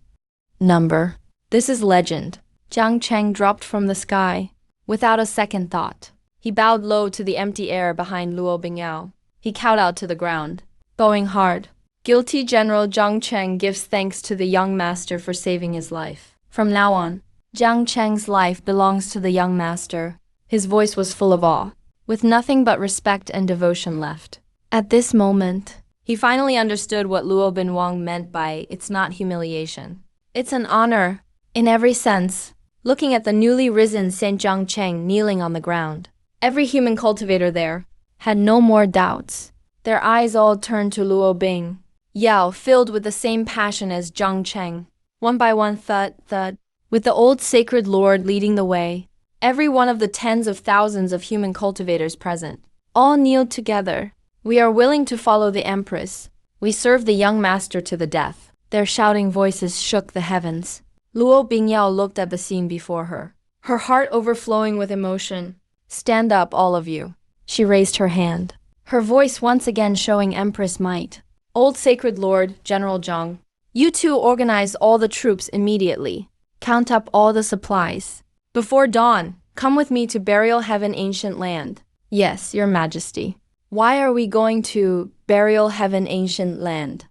Number. This is legend. Jiang Cheng dropped from the sky, without a second thought. He bowed low to the empty air behind Luo Bingyao. He kowtowed to the ground, bowing hard. Guilty General Jiang Cheng gives thanks to the young master for saving his life. From now on, Jiang Cheng's life belongs to the young master. His voice was full of awe, with nothing but respect and devotion left. At this moment, he finally understood what Luo Binwang meant by "it's not humiliation. It's an honor, in every sense." Looking at the newly risen Saint Jiang Cheng kneeling on the ground, every human cultivator there had no more doubts. Their eyes all turned to Luo Bing, Yao filled with the same passion as Jiang Cheng. One by one, thud, thud, with the old sacred lord leading the way, every one of the tens of thousands of human cultivators present all kneeled together. We are willing to follow the Empress. We serve the young master to the death. Their shouting voices shook the heavens. Luo Bingyao looked at the scene before her, her heart overflowing with emotion. Stand up, all of you. She raised her hand, her voice once again showing Empress might. Old Sacred Lord, General Zhang, you two organize all the troops immediately. Count up all the supplies. Before dawn, come with me to Burial Heaven Ancient Land. Yes, Your Majesty. Why are we going to Burial Heaven Ancient Land?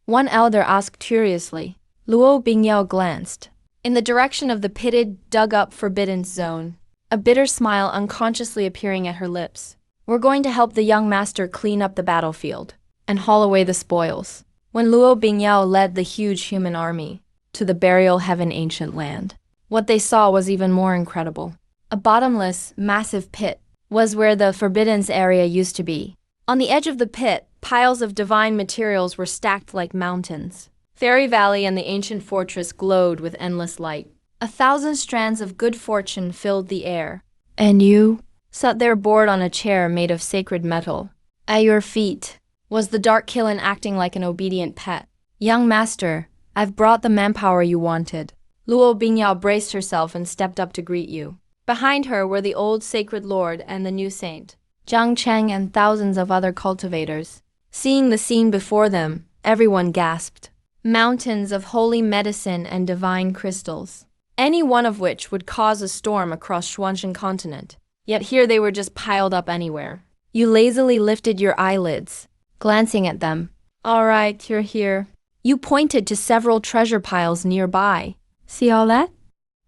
One elder asked curiously. Luo Bingyao glanced in the direction of the pitted, dug-up forbidden zone, a bitter smile unconsciously appearing at her lips. We're going to help the young master clean up the battlefield and haul away the spoils. When Luo Bingyao led the huge human army to the Burial Heaven Ancient Land, What they saw was even more incredible. A bottomless, massive pit was where the Forbiddance area used to be. On the edge of the pit, piles of divine materials were stacked like mountains. Fairy Valley and the ancient fortress glowed with endless light. 1,000 strands of good fortune filled the air. And you sat there bored on a chair made of sacred metal. At your feet was the Dark Kiln acting like an obedient pet. Young master, I've brought the manpower you wanted. Luo Bingyao braced herself and stepped up to greet you. Behind her were the old sacred lord and the new saint, Zhang Cheng, and thousands of other cultivators. Seeing the scene before them, everyone gasped. Mountains of holy medicine and divine crystals, any one of which would cause a storm across Xuanshan continent. Yet here they were just piled up anywhere. You lazily lifted your eyelids, glancing at them. All right, you're here. You pointed to several treasure piles nearby. See all that?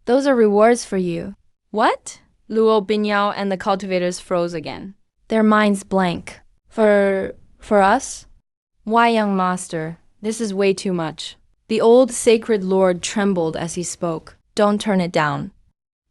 Those are rewards for you. What? Luo Binyao and the cultivators froze again, their minds blank. For us? Why, young master? This is way too much. The old sacred lord trembled as he spoke. Don't turn it down.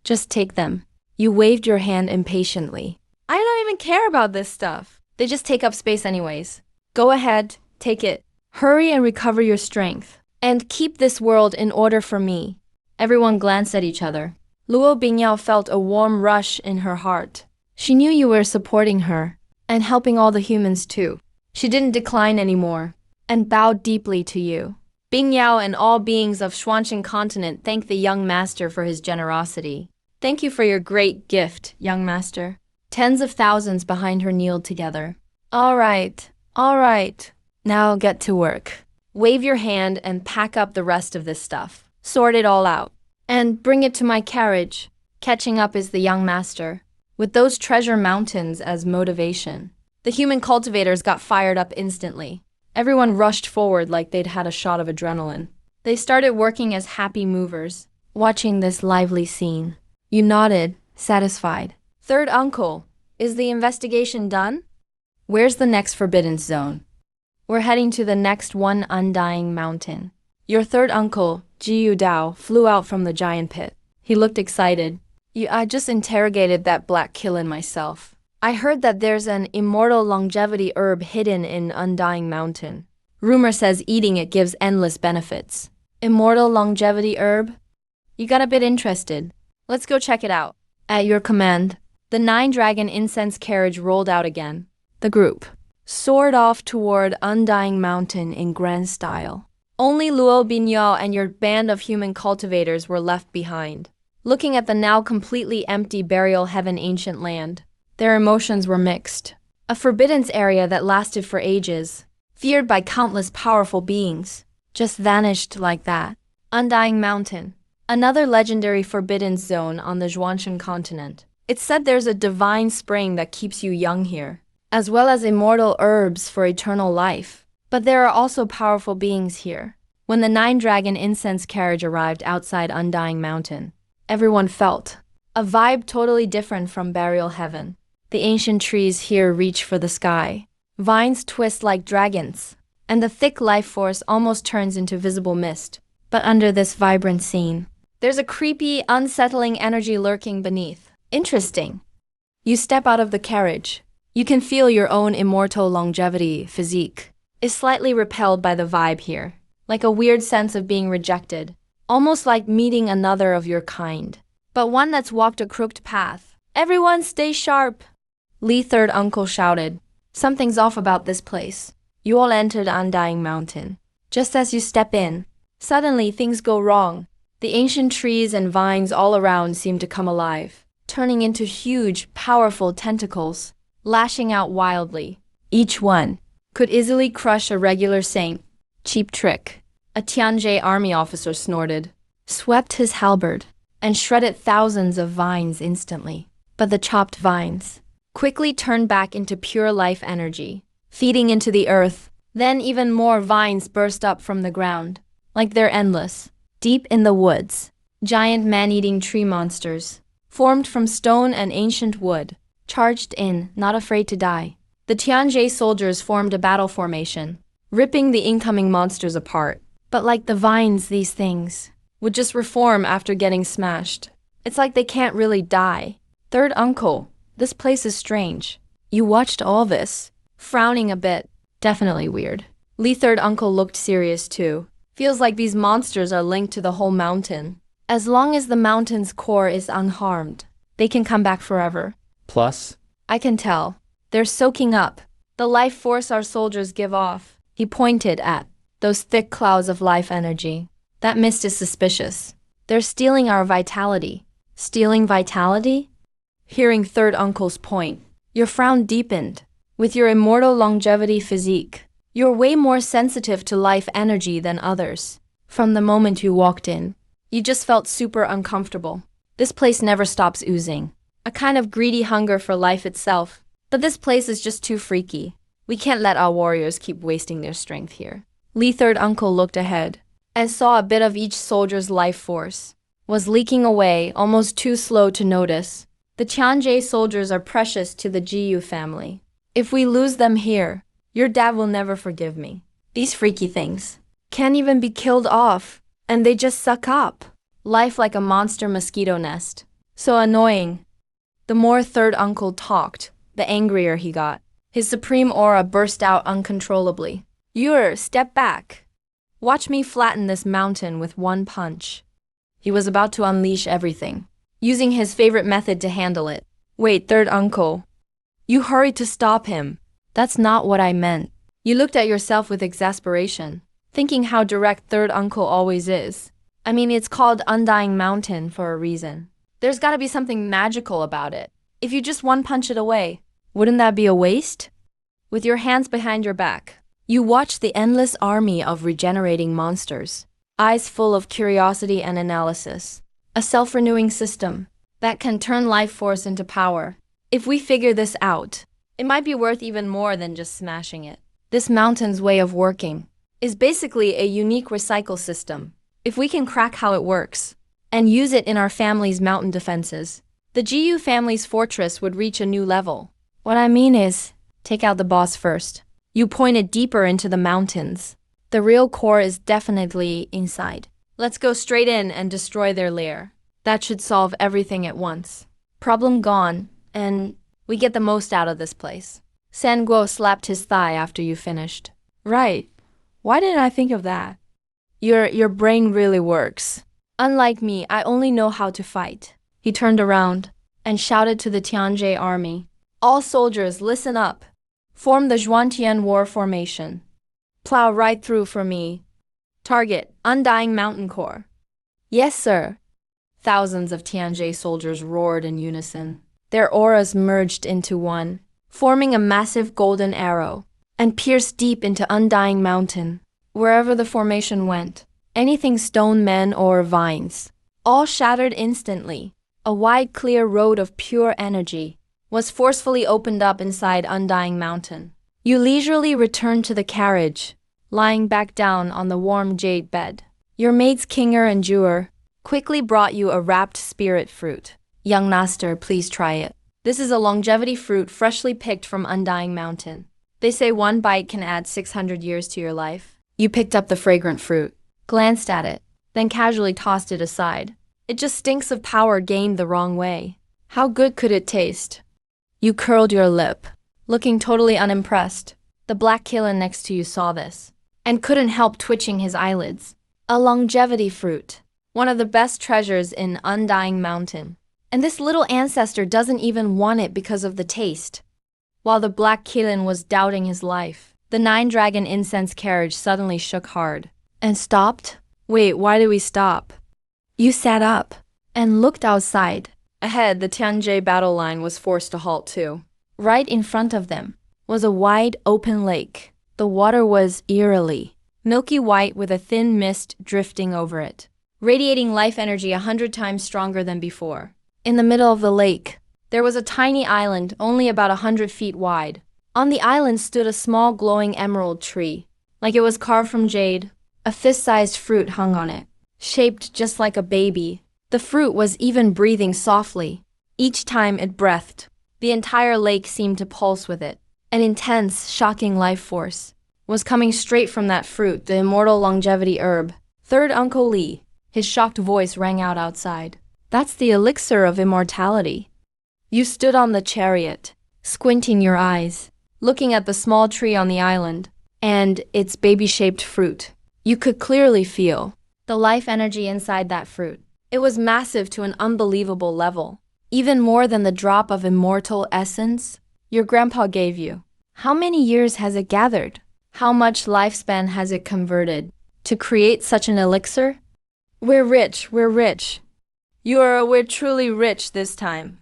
Just take them. You waved your hand impatiently. I don't even care about this stuff. They just take up space anyways. Go ahead, take it. Hurry and recover your strength. And keep this world in order for me. Everyone glanced at each other. Luo Bingyao felt a warm rush in her heart. She knew you were supporting her, and helping all the humans too. She didn't decline anymore, and bowed deeply to you. Bingyao and all beings of Xuanshan continent thanked the young master for his generosity. Thank you for your great gift, young master. Tens of thousands behind her kneeled together. All right. Now get to work. Wave your hand and pack up the rest of this stuff. Sort it all out. And bring it to my carriage. Catching up is the young master, with those treasure mountains as motivation. The human cultivators got fired up instantly. Everyone rushed forward like they'd had a shot of adrenaline. They started working as happy movers, watching this lively scene. You nodded, satisfied. Third uncle, is the investigation done? Where's the next forbidden zone? We're heading to the next one undying mountain. Your third uncle, Jiyu Dao, flew out from the giant pit. He looked excited. I just interrogated that black kiln myself. I heard that there's an immortal longevity herb hidden in Undying Mountain. Rumor says eating it gives endless benefits. Immortal longevity herb? You got a bit interested. Let's go check it out. At your command, the 9-dragon incense carriage rolled out again. The group soared off toward Undying Mountain in grand style. Only Luo Binyao and your band of human cultivators were left behind, looking at the now completely empty Burial Heaven ancient land. Their emotions were mixed. A forbiddance area that lasted for ages, feared by countless powerful beings, just vanished like that. Undying Mountain, another legendary forbidden zone on the Xuanshan continent. It's said there's a divine spring that keeps you young here, as well as immortal herbs for eternal life. But there are also powerful beings here. When the 9-dragon incense carriage arrived outside Undying Mountain, everyone felt a vibe totally different from Burial Heaven. The ancient trees here reach for the sky. Vines twist like dragons, and the thick life force almost turns into visible mist. But under this vibrant scene, there's a creepy, unsettling energy lurking beneath. Interesting. You step out of the carriage. You can feel your own immortal longevity physique is slightly repelled by the vibe here, like a weird sense of being rejected, almost like meeting another of your kind, but one that's walked a crooked path. Everyone stay sharp, Li Third Uncle shouted. Something's off about this place. You all entered Undying Mountain. Just as you step in, suddenly things go wrong. The ancient trees and vines all around seem to come alive, turning into huge, powerful tentacles, lashing out wildly. Each one could easily crush a regular saint. Cheap trick, a Tianjie army officer snorted, swept his halberd, and shredded thousands of vines instantly. But the chopped vines quickly turned back into pure life energy, feeding into the earth. Then even more vines burst up from the ground, like they're endless. Deep in the woods, giant man-eating tree monsters, formed from stone and ancient wood, charged in, not afraid to die. The Tianjie soldiers formed a battle formation, ripping the incoming monsters apart. But like the vines, these things would just reform after getting smashed. It's like they can't really die. Third uncle, this place is strange. You watched all this. Frowning a bit. Definitely weird. Lee third uncle looked serious too. Feels like these monsters are linked to the whole mountain. As long as the mountain's core is unharmed, they can come back forever. Plus, I can tell. They're soaking up the life force our soldiers give off. He pointed at those thick clouds of life energy. That mist is suspicious. They're stealing our vitality. Stealing vitality? Hearing third uncle's point, your frown deepened. With your immortal longevity physique, you're way more sensitive to life energy than others. From the moment you walked in, you just felt super uncomfortable. This place never stops oozing. A kind of greedy hunger for life itself. But this place is just too freaky. We can't let our warriors keep wasting their strength here. Lee third uncle looked ahead and saw a bit of each soldier's life force was leaking away, almost too slow to notice. The Tianjie soldiers are precious to the Jiyu family. If we lose them here, your dad will never forgive me. These freaky things can't even be killed off, and they just suck up. Life like a monster mosquito nest. So annoying. The more third uncle talked, the angrier he got. His supreme aura burst out uncontrollably. Step back. Watch me flatten this mountain with one punch. He was about to unleash everything, using his favorite method to handle it. Wait, third uncle. You hurried to stop him. That's not what I meant. You looked at yourself with exasperation, thinking how direct third uncle always is. I mean, it's called Undying Mountain for a reason. There's gotta be something magical about it. If you just one punch it away, wouldn't that be a waste? With your hands behind your back, you watch the endless army of regenerating monsters, eyes full of curiosity and analysis. A self-renewing system that can turn life force into power. If we figure this out, it might be worth even more than just smashing it. This mountain's way of working is basically a unique recycle system. If we can crack how it works and use it in our family's mountain defenses, the Jiyu family's fortress would reach a new level. What I mean is, take out the boss first. You pointed deeper into the mountains. The real core is definitely inside. Let's go straight in and destroy their lair. That should solve everything at once. Problem gone, and we get the most out of this place. San Guo slapped his thigh after you finished. Right. Why didn't I think of that? Your brain really works. Unlike me, I only know how to fight. He turned around and shouted to the Tianjie army. All soldiers, listen up. Form the Zhuantian War formation. Plow right through for me. Target, Undying Mountain Core. Yes, sir. Thousands of Tianjie soldiers roared in unison. Their auras merged into one, forming a massive golden arrow, and pierced deep into Undying Mountain. Wherever the formation went, anything stone men or vines, all shattered instantly. A wide clear road of pure energy was forcefully opened up inside Undying Mountain. You leisurely returned to the carriage, lying back down on the warm jade bed. Your maids Kinger and Jewer quickly brought you a wrapped spirit fruit. Young master, please try it. This is a longevity fruit freshly picked from Undying Mountain. They say one bite can add 600 years to your life. You picked up the fragrant fruit, glanced at it, then casually tossed it aside. It just stinks of power gained the wrong way. How good could it taste? You curled your lip, looking totally unimpressed. The black killen next to you saw this, and couldn't help twitching his eyelids. A longevity fruit, one of the best treasures in Undying Mountain. And this little ancestor doesn't even want it because of the taste. While the black killen was doubting his life, the nine-dragon incense carriage suddenly shook hard. And stopped? Wait, why did we stop? You sat up and looked outside. Ahead, the Tianjie battle line was forced to halt too. Right in front of them was a wide open lake. The water was eerily milky white with a thin mist drifting over it, radiating life energy 100 times stronger than before. In the middle of the lake, there was a tiny island only about 100 feet wide. On the island stood a small glowing emerald tree. Like it was carved from jade, a fist-sized fruit hung on it, shaped just like a baby. The fruit was even breathing softly. Each time it breathed, the entire lake seemed to pulse with it. An intense, shocking life force was coming straight from that fruit, the immortal longevity herb. Third Uncle Lee, His shocked voice rang out outside. That's the elixir of immortality. You stood on the chariot, squinting your eyes, looking at the small tree on the island, and its baby-shaped fruit. You could clearly feel the life energy inside that fruit. It was massive to an unbelievable level, even more than the drop of immortal essence your grandpa gave you. How many years has it gathered? How much lifespan has it converted to create such an elixir? We're rich, we're rich. We're truly rich this time.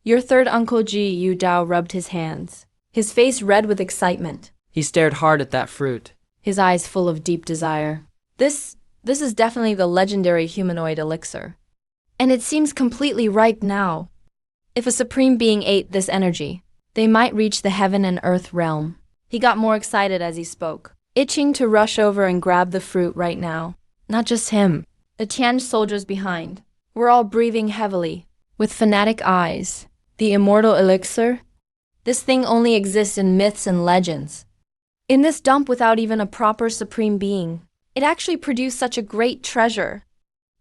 Your third uncle Yu Dao rubbed his hands, his face red with excitement. He stared hard at that fruit, his eyes full of deep desire. This is definitely the legendary humanoid elixir. And it seems completely ripe now. If a supreme being ate this energy, they might reach the heaven and earth realm. He got more excited as he spoke, itching to rush over and grab the fruit right now. Not just him. The Tian soldiers behind were all breathing heavily, with fanatic eyes. The immortal elixir? This thing only exists in myths and legends. In this dump without even a proper supreme being, it actually produced such a great treasure.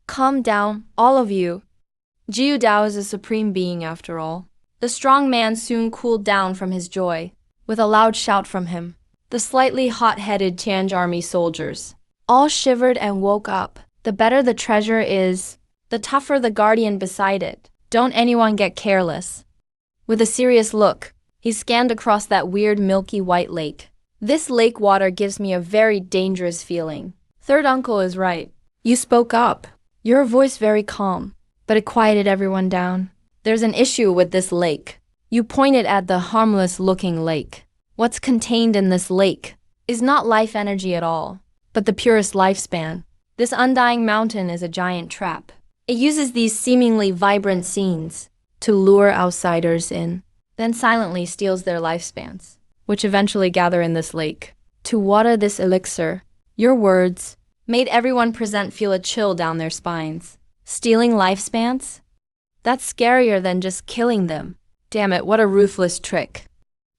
Calm down, all of you. Jiu Dao is a supreme being after all. The strong man soon cooled down from his joy, with a loud shout from him. The slightly hot-headed Tianj army soldiers all shivered and woke up. The better the treasure is, the tougher the guardian beside it. Don't anyone get careless. With a serious look, he scanned across that weird milky white lake. This lake water gives me a very dangerous feeling. Third uncle is right. You spoke up. Your voice very calm, but it quieted everyone down. There's an issue with this lake. You pointed at the harmless-looking lake. What's contained in this lake is not life energy at all, but the purest lifespan. This undying mountain is a giant trap. It uses these seemingly vibrant scenes to lure outsiders in, then silently steals their lifespans, which eventually gather in this lake. To water this elixir, your words made everyone present feel a chill down their spines. Stealing lifespans? That's scarier than just killing them. Damn it, what a ruthless trick.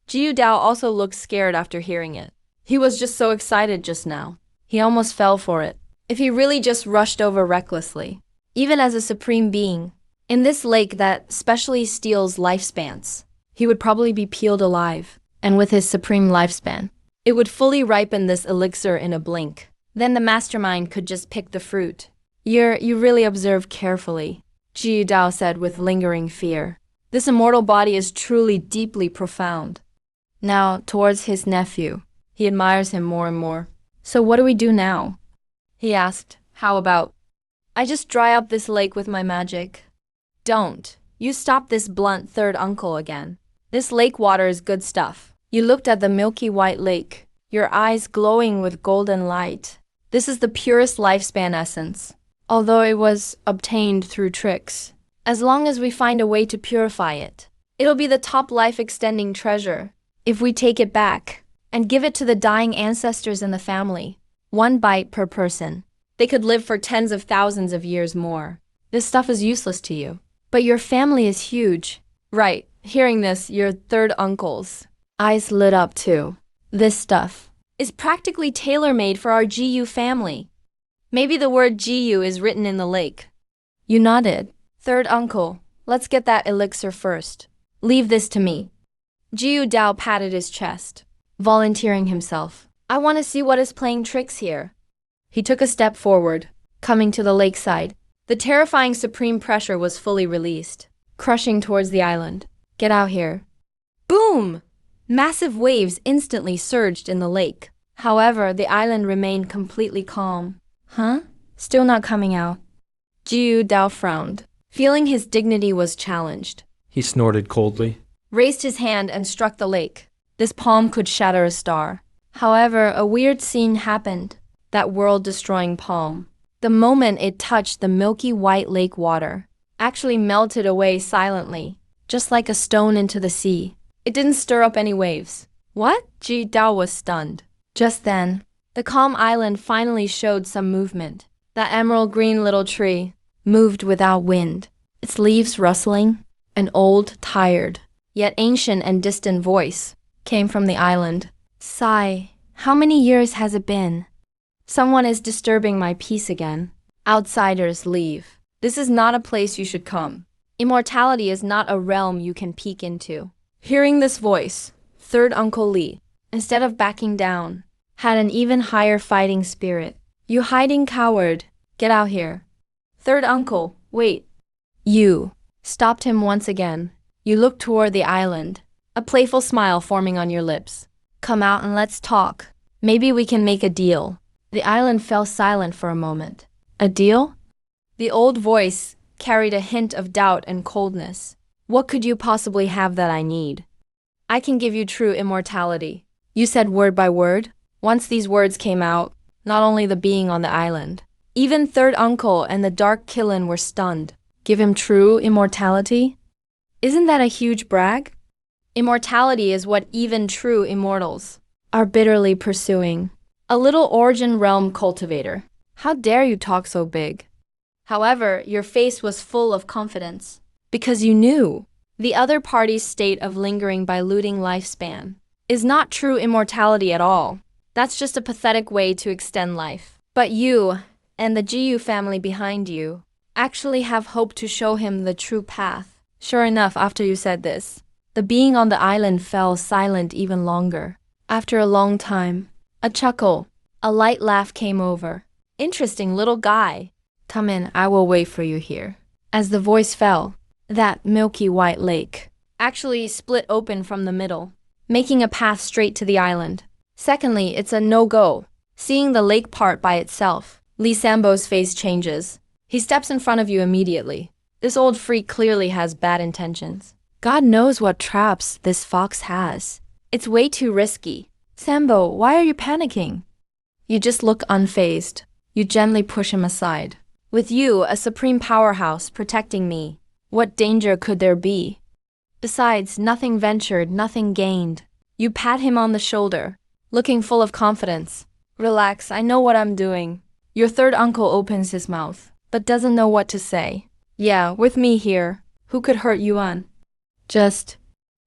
Jiu Dao also looked scared after hearing it. He was just so excited just now. He almost fell for it. If he really just rushed over recklessly, even as a supreme being, in this lake that specially steals lifespans, he would probably be peeled alive. And with his supreme lifespan, it would fully ripen this elixir in a blink. Then the mastermind could just pick the fruit. You really observe carefully, Jiu Dao said with lingering fear. This immortal body is truly deeply profound. Now, towards his nephew, he admires him more and more. So what do we do now? He asked. How about, I just dry up this lake with my magic? Don't. You stop this blunt third uncle again. This lake water is good stuff. You looked at the milky white lake, your eyes glowing with golden light. This is the purest lifespan essence, although it was obtained through tricks. As long as we find a way to purify it, it'll be the top life-extending treasure. If we take it back and give it to the dying ancestors in the family, 1 bite per person, they could live for tens of thousands of years more. This stuff is useless to you. But your family is huge. Right, hearing this, your third uncle's eyes lit up too. This stuff is practically tailor-made for our GU family. Maybe the word GU is written in the lake. You nodded. Third uncle, let's get that elixir first. Leave this to me. Jiu Dao patted his chest, volunteering himself. I want to see what is playing tricks here. He took a step forward, coming to the lakeside. The terrifying supreme pressure was fully released, crushing towards the island. Get out here. Boom! Massive waves instantly surged in the lake. However, the island remained completely calm. Huh? Still not coming out. Jiu Dao frowned, feeling his dignity was challenged. He snorted coldly, Raised his hand and struck the lake. This palm could shatter a star. However, a weird scene happened. That world-destroying palm, the moment it touched the milky white lake water, actually melted away silently, just like a stone into the sea. It didn't stir up any waves. What? Ji Dao was stunned. Just then, the calm island finally showed some movement. That emerald green little tree moved without wind, its leaves rustling. An old, tired, yet ancient and distant voice came from the island. Sigh, how many years has it been? Someone is disturbing my peace again. Outsiders leave. This is not a place you should come. Immortality is not a realm you can peek into. Hearing this voice, third Uncle Lee, instead of backing down, had an even higher fighting spirit. You hiding coward, get out here. Third uncle, wait. You stopped him once again. You looked toward the island, a playful smile forming on your lips. Come out and let's talk. Maybe we can make a deal. The island fell silent for a moment. A deal? The old voice carried a hint of doubt and coldness. What could you possibly have that I need? I can give you true immortality. You said word by word. Once these words came out, not only the being on the island, even third uncle and the dark Killin were stunned. Give him true immortality? Isn't that a huge brag? Immortality is what even true immortals are bitterly pursuing. A little origin realm cultivator. How dare you talk so big? However, your face was full of confidence, because you knew the other party's state of lingering by looting lifespan is not true immortality at all. That's just a pathetic way to extend life. But you, and the Jiyu family behind you, actually have hope to show him the true path. Sure enough, after you said this, the being on the island fell silent even longer. After a long time, a chuckle, a light laugh came over. Interesting little guy. Come in, I will wait for you here. As the voice fell, that milky white lake actually split open from the middle, making a path straight to the island. Secondly, it's a no-go. Seeing the lake part by itself, Lee Sambo's face changes. He steps in front of you immediately. This old freak clearly has bad intentions. God knows what traps this fox has. It's way too risky. Sambo, why are you panicking? You just look unfazed. You gently push him aside. With you, a supreme powerhouse protecting me, what danger could there be? Besides, nothing ventured, nothing gained. You pat him on the shoulder, looking full of confidence. Relax, I know what I'm doing. Your third uncle opens his mouth, but doesn't know what to say. Yeah, with me here. Who could hurt Yuan? Just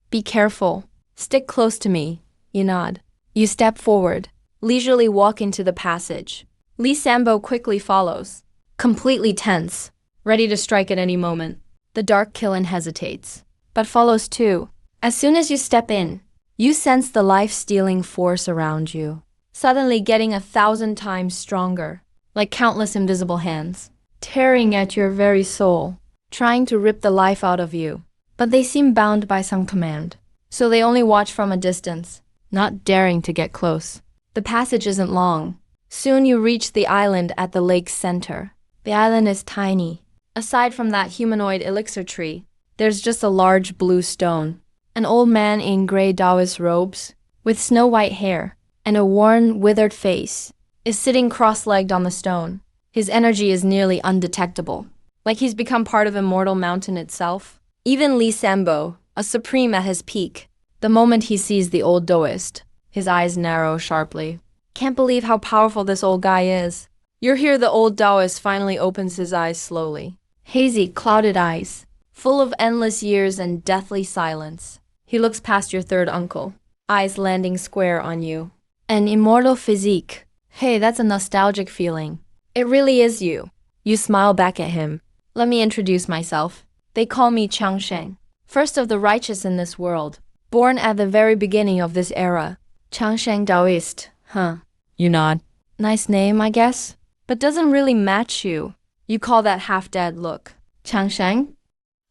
be careful. Stick close to me. You nod. You step forward, leisurely walk into the passage. Lee Sambo quickly follows, completely tense, ready to strike at any moment. The dark Killin hesitates, but follows too. As soon as you step in, you sense the life-stealing force around you, suddenly getting 1,000 times stronger, like countless invisible hands, tearing at your very soul, trying to rip the life out of you. But they seem bound by some command, so they only watch from a distance, not daring to get close. The passage isn't long. Soon you reach the island at the lake's center. The island is tiny. Aside from that humanoid elixir tree, there's just a large blue stone. An old man in gray Taoist robes, with snow-white hair and a worn, withered face, is sitting cross-legged on the stone. His energy is nearly undetectable, like he's become part of Immortal Mountain itself. Even Lee Sambo, a supreme at his peak, the moment he sees the old Taoist, his eyes narrow sharply. Can't believe how powerful this old guy is. You're here, the old Taoist finally opens his eyes slowly. Hazy, clouded eyes, full of endless years and deathly silence. He looks past your third uncle, eyes landing square on you. An immortal physique. Hey, that's a nostalgic feeling. It really is you. You smile back at him. Let me introduce myself. They call me Changsheng, first of the righteous in this world, born at the very beginning of this era. Changsheng Taoist, huh? You nod. Nice name, I guess, but doesn't really match you. You call that half-dead look. Changsheng?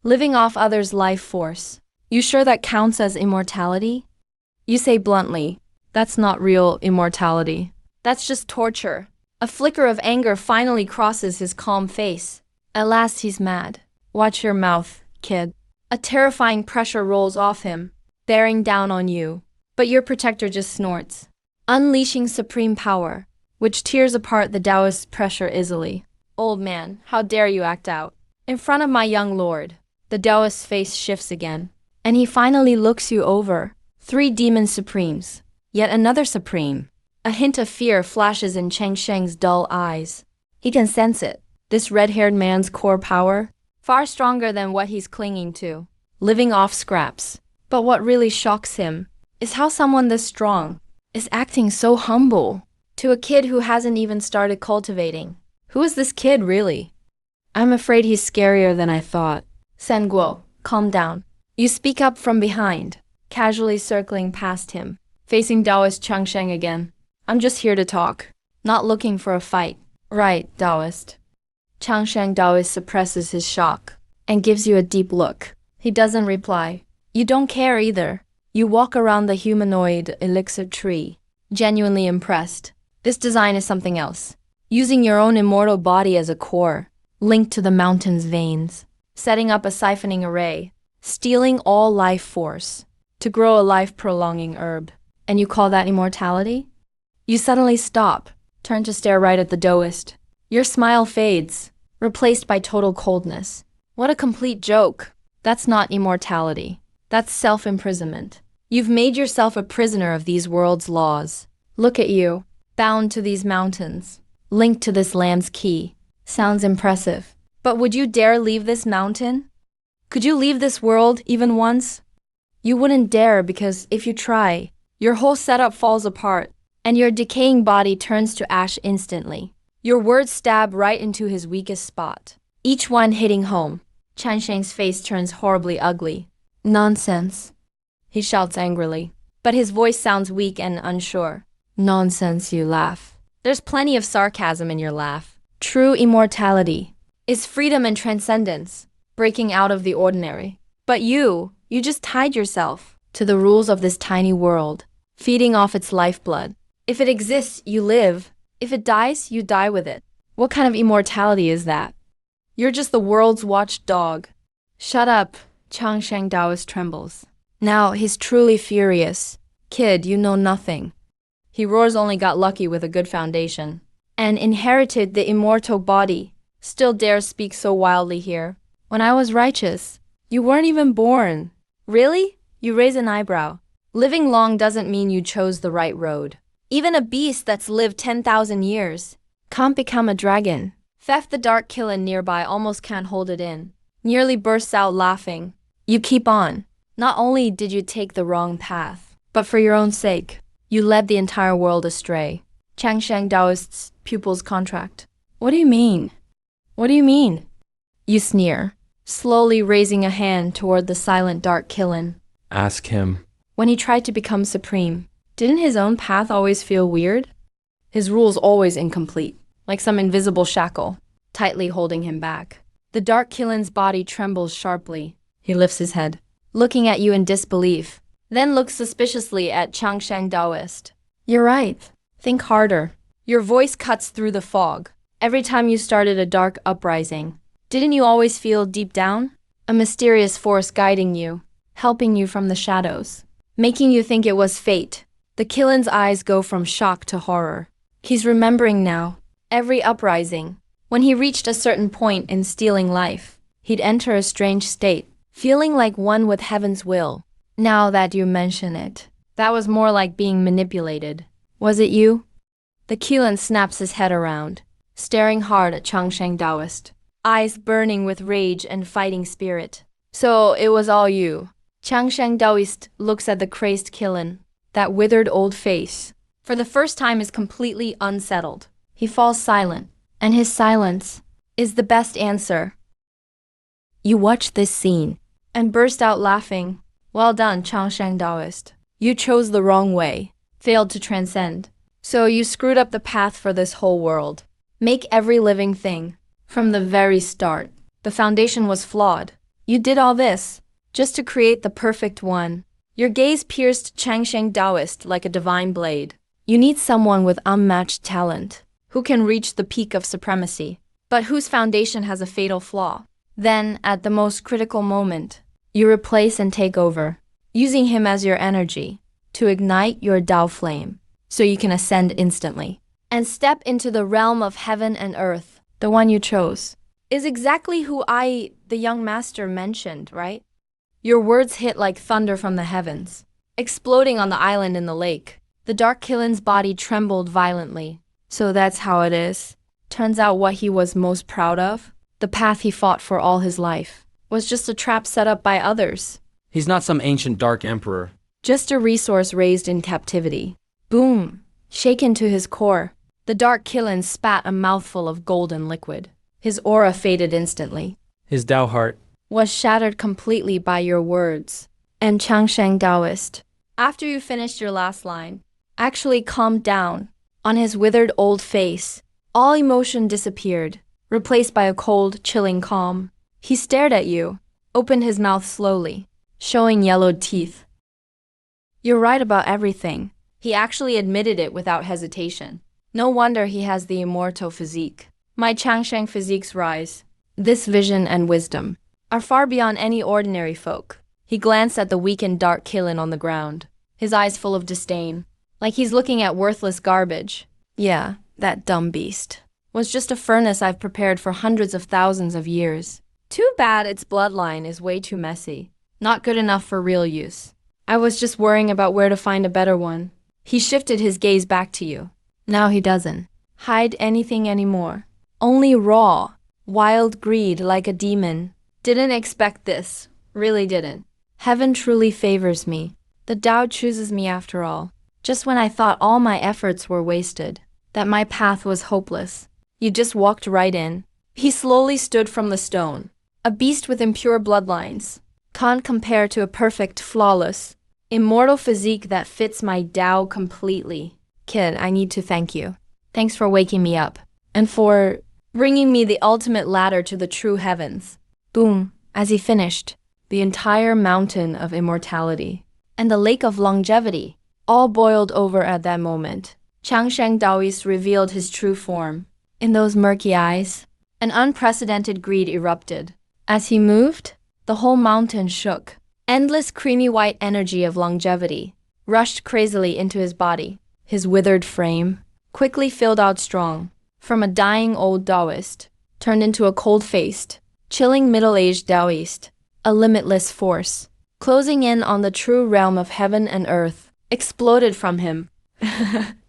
Living off others' life force. You sure that counts as immortality? You say bluntly, that's not real immortality. That's just torture. A flicker of anger finally crosses his calm face. At last he's mad. Watch your mouth, kid. A terrifying pressure rolls off him, bearing down on you. But your protector just snorts, unleashing supreme power, which tears apart the Taoist's pressure easily. Old man, how dare you act out? In front of my young lord. The Taoist's face shifts again, and he finally looks you over. 3 demon supremes. Yet another supreme. A hint of fear flashes in Changsheng's dull eyes. He can sense it. This red-haired man's core power, far stronger than what he's clinging to, living off scraps. But what really shocks him is how someone this strong is acting so humble to a kid who hasn't even started cultivating, Who is this kid, really? I'm afraid he's scarier than I thought. Sys Quells, calm down. You speak up from behind, casually circling past him, facing Taoist Changsheng again. I'm just here to talk, not looking for a fight. Right, Taoist. Changsheng Taoist suppresses his shock and gives you a deep look. He doesn't reply. You don't care either. You walk around the humanoid elixir tree, genuinely impressed. This design is something else. Using your own immortal body as a core, linked to the mountain's veins, setting up a siphoning array, stealing all life force to grow a life-prolonging herb. And you call that immortality? You suddenly stop, turn to stare right at the Taoist. Your smile fades, replaced by total coldness. What a complete joke. That's not immortality. That's self-imprisonment. You've made yourself a prisoner of these world's laws. Look at you, bound to these mountains, linked to this lamb's key. Sounds impressive. But would you dare leave this mountain? Could you leave this world even once? You wouldn't dare because if you try, your whole setup falls apart and your decaying body turns to ash instantly. Your words stab right into his weakest spot, each one hitting home. Changsheng's face turns horribly ugly. Nonsense, he shouts angrily, but his voice sounds weak and unsure. Nonsense, you laugh. There's plenty of sarcasm in your laugh. True immortality is freedom and transcendence, breaking out of the ordinary. But you just tied yourself to the rules of this tiny world, feeding off its lifeblood. If it exists, you live. If it dies, you die with it. What kind of immortality is that? You're just the world's watchdog. Shut up, Changsheng Taoist trembles. Now he's truly furious. Kid, you know nothing. He roars only got lucky with a good foundation and inherited the immortal body. Still dares speak so wildly here. When I was righteous, you weren't even born. Really? You raise an eyebrow. Living long doesn't mean you chose the right road. Even a beast that's lived 10,000 years can't become a dragon. Theft the dark Kilin nearby almost can't hold it in. Nearly bursts out laughing. You keep on. Not only did you take the wrong path, but for your own sake, you led the entire world astray. Changsheng Taoist's pupils contract. What do you mean? What do you mean? You sneer, slowly raising a hand toward the silent dark Kilin. Ask him. When he tried to become supreme, didn't his own path always feel weird? His rules always incomplete, like some invisible shackle, tightly holding him back. The dark Kilin's body trembles sharply. He lifts his head, looking at you in disbelief, then looks suspiciously at Changsheng Taoist. You're right. Think harder. Your voice cuts through the fog. Every time you started a dark uprising, didn't you always feel deep down a mysterious force guiding you, helping you from the shadows, making you think it was fate? The Kilin's eyes go from shock to horror. He's remembering now. Every uprising, when he reached a certain point in stealing life, he'd enter a strange state, feeling like one with heaven's will. Now that you mention it, that was more like being manipulated. Was it you? The Kilin snaps his head around, staring hard at Changsheng Taoist, eyes burning with rage and fighting spirit. So it was all you. Changsheng Taoist looks at the crazed Kilin. That withered old face, for the first time, is completely unsettled. He falls silent, and his silence is the best answer. You watch this scene and burst out laughing. Well done, Changsheng Taoist. You chose the wrong way, failed to transcend. So you screwed up the path for this whole world. Make every living thing. From the very start, the foundation was flawed. You did all this just to create the perfect one. Your gaze pierced Changsheng Taoist like a divine blade. You need someone with unmatched talent, who can reach the peak of supremacy, but whose foundation has a fatal flaw. Then, at the most critical moment, you replace and take over, using him as your energy to ignite your Tao flame, so you can ascend instantly and step into the realm of heaven and earth. The one you chose is exactly who the young master, mentioned, right? Your words hit like thunder from the heavens, exploding on the island in the lake. The dark Kilin's body trembled violently. So that's how it is. Turns out what he was most proud of, the path he fought for all his life, was just a trap set up by others. He's not some ancient dark emperor. Just a resource raised in captivity. Boom! Shaken to his core. The dark Qilin spat a mouthful of golden liquid. His aura faded instantly. His Tao heart. Was shattered completely by your words. And Changsheng Taoist, after you finished your last line, actually calmed down. On his withered old face, all emotion disappeared, replaced by a cold, chilling calm. He stared at you, opened his mouth slowly, showing yellowed teeth. You're right about everything. He actually admitted it without hesitation. No wonder he has the immortal physique. My Changsheng physique's rise, this vision and wisdom, are far beyond any ordinary folk. He glanced at the weakened dark Qilin on the ground, his eyes full of disdain, like he's looking at worthless garbage. Yeah, that dumb beast was just a furnace I've prepared for hundreds of thousands of years. Too bad its bloodline is way too messy. Not good enough for real use. I was just worrying about where to find a better one. He shifted his gaze back to you. Now he doesn't hide anything anymore. Only raw, wild greed like a demon. Didn't expect this. Really didn't. Heaven truly favors me. The Tao chooses me after all. Just when I thought all my efforts were wasted, that my path was hopeless, you just walked right in. He slowly stood from the stone. A beast with impure bloodlines. Can't compare to a perfect, flawless, immortal physique that fits my Tao completely. Kid, I need to thank you. Thanks for waking me up. And for bringing me the ultimate ladder to the true heavens. Boom. As he finished, the entire mountain of immortality and the lake of longevity all boiled over at that moment. Changsheng Taoist revealed his true form. In those murky eyes, an unprecedented greed erupted. As he moved, the whole mountain shook. Endless creamy white energy of longevity rushed crazily into his body. His withered frame quickly filled out strong. From a dying old Taoist, turned into a cold-faced, chilling middle-aged Taoist. A limitless force, closing in on the true realm of heaven and earth, exploded from him.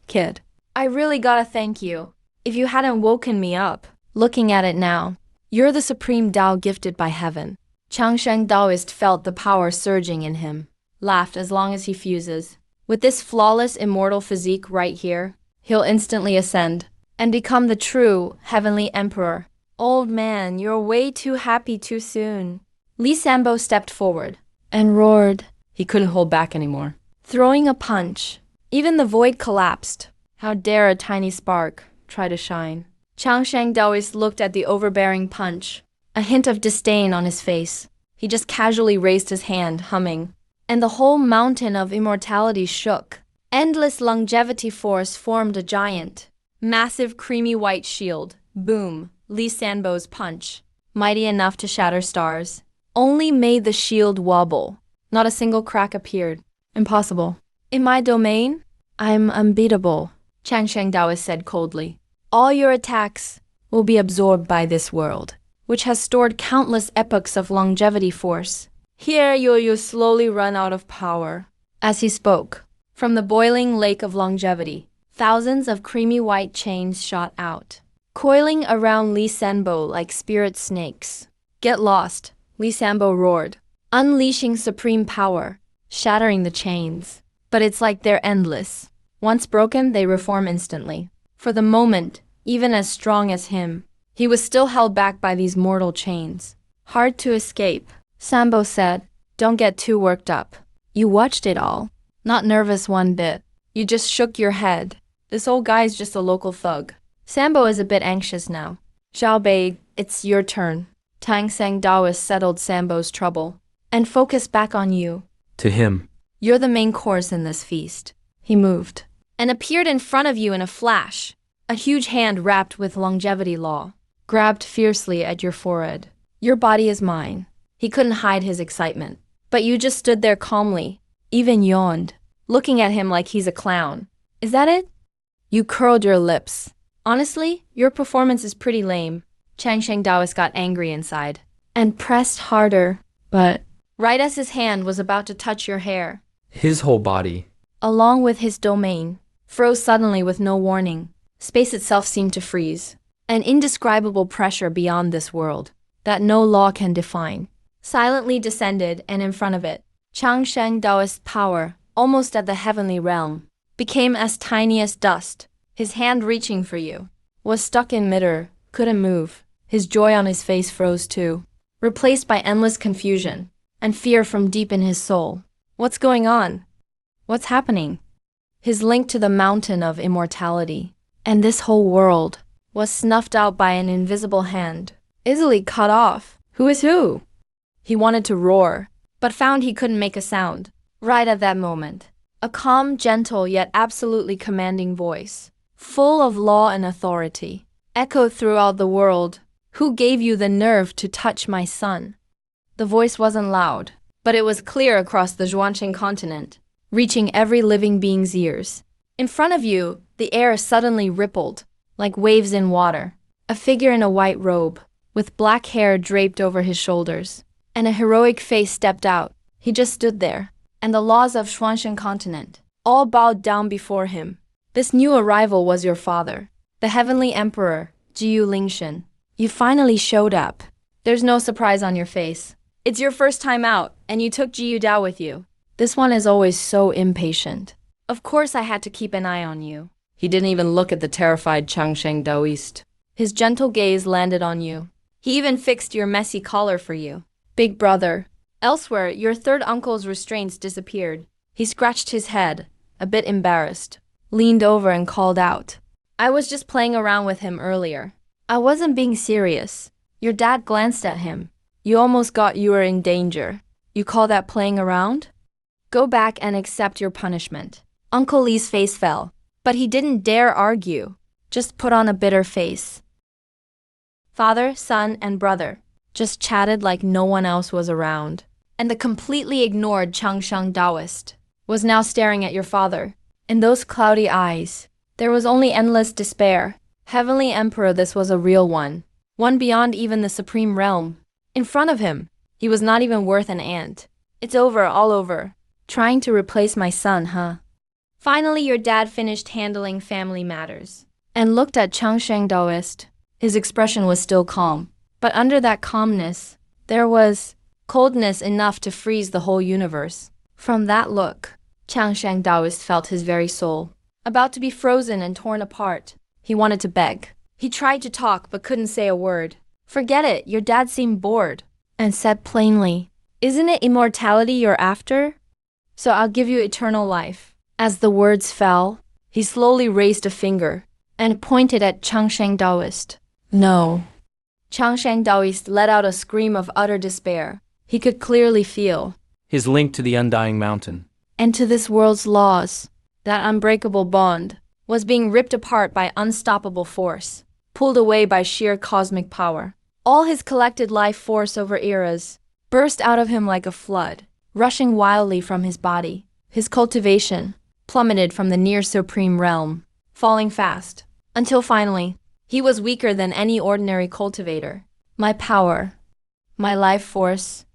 Kid, I really gotta thank you. If you hadn't woken me up, looking at it now, you're the supreme Tao gifted by heaven. Changsheng Taoist felt the power surging in him, laughed as long as he fuses. With this flawless immortal physique right here, he'll instantly ascend and become the true heavenly emperor. Old man, you're way too happy too soon. Li Sanbo stepped forward and roared. He couldn't hold back anymore, throwing a punch. Even the void collapsed. How dare a tiny spark try to shine? Changsheng Taoist looked at the overbearing punch, a hint of disdain on his face. He just casually raised his hand, humming, and the whole mountain of immortality shook. Endless longevity force formed a giant, massive creamy white shield. Boom, Li Sanbo's punch, mighty enough to shatter stars, only made the shield wobble. Not a single crack appeared. Impossible. In my domain, I'm unbeatable, Changsheng Taoist said coldly. All your attacks will be absorbed by this world, which has stored countless epochs of longevity force. Here you'll slowly run out of power. As he spoke, from the boiling lake of longevity, thousands of creamy white chains shot out, coiling around Li Sanbo like spirit snakes. Get lost, Li Sanbo roared, unleashing supreme power, shattering the chains. But it's like they're endless. Once broken, they reform instantly. For the moment, even as strong as him, he was still held back by these mortal chains. Hard to escape, Sanbo said. Don't get too worked up. You watched it all. Not nervous one bit. You just shook your head. This old guy's just a local thug. Sanbo is a bit anxious now. Xiao Bei, it's your turn. Tang Seng Taoist settled Sambo's trouble and focused back on you. To him. You're the main course in this feast. He moved and appeared in front of you in a flash. A huge hand wrapped with longevity law grabbed fiercely at your forehead. Your body is mine. He couldn't hide his excitement. But you just stood there calmly, even yawned, looking at him like he's a clown. Is that it? You curled your lips. Honestly, your performance is pretty lame. Changsheng Taoist got angry inside and pressed harder, but right as his hand was about to touch your hair, His whole body, along with his domain, froze suddenly with no warning. Space itself seemed to freeze. An indescribable pressure beyond this world that no law can define silently descended, and in front of it, Changsheng Taoist power, almost at the heavenly realm, became as tiny as dust. his hand reaching for you, was stuck in midair, couldn't move. His joy on his face froze too, replaced by endless confusion and fear from deep in his soul. What's going on? What's happening? His link to the mountain of immortality, and this whole world, was snuffed out by an invisible hand, easily cut off. Who is who? He wanted to roar, but found he couldn't make a sound. Right at that moment, a calm, gentle, yet absolutely commanding voice, full of law and authority, echoed throughout the world. Who gave you the nerve to touch my son? The voice wasn't loud, but it was clear across the Zhuangsheng continent, reaching every living being's ears. In front of you, the air suddenly rippled, like waves in water. A figure in a white robe, with black hair draped over his shoulders, and a heroic face stepped out. He just stood there, and the laws of Zhuangsheng continent all bowed down before him. This new arrival was your father, the heavenly emperor, Jiyu Lingshen. You finally showed up. There's no surprise on your face. It's your first time out, and you took Jiyu Dao with you. This one is always so impatient. Of course I had to keep an eye on you. He didn't even look at the terrified Changsheng Daoist. His gentle gaze landed on you. He even fixed your messy collar for you. Big brother. Elsewhere, your third uncle's restraints disappeared. He scratched his head, a bit embarrassed, leaned over and called out. I was just playing around with him earlier. I wasn't being serious. Your dad glanced at him. You almost got you were in danger. You call that playing around? Go back and accept your punishment. Uncle Li's face fell, but he didn't dare argue, just put on a bitter face. Father, son, and brother just chatted like no one else was around, and the completely ignored Changsheng Daoist was now staring at your father. In those cloudy eyes, there was only endless despair. Heavenly Emperor, this was a real one beyond even the supreme realm. In front of him, he was not even worth an ant. It's over, all over. Trying to replace my son, huh? Finally, your dad finished handling family matters and looked at Changsheng Daoist. His expression was still calm, but under that calmness, there was coldness enough to freeze the whole universe. From that look, Changsheng Daoist felt his very soul about to be frozen and torn apart. He wanted to beg. He tried to talk but couldn't say a word. Forget it, your dad seemed bored, and said plainly, Isn't it immortality you're after? So I'll give you eternal life. As the words fell, he slowly raised a finger and pointed at Changsheng Daoist. No. Changsheng Daoist let out a scream of utter despair. He could clearly feel his link to the undying mountain, and to this world's laws, that unbreakable bond, was being ripped apart by unstoppable force, pulled away by sheer cosmic power. All his collected life force over eras burst out of him like a flood, rushing wildly from his body. His cultivation plummeted from the near supreme realm, falling fast, until finally, he was weaker than any ordinary cultivator. My power, my life force.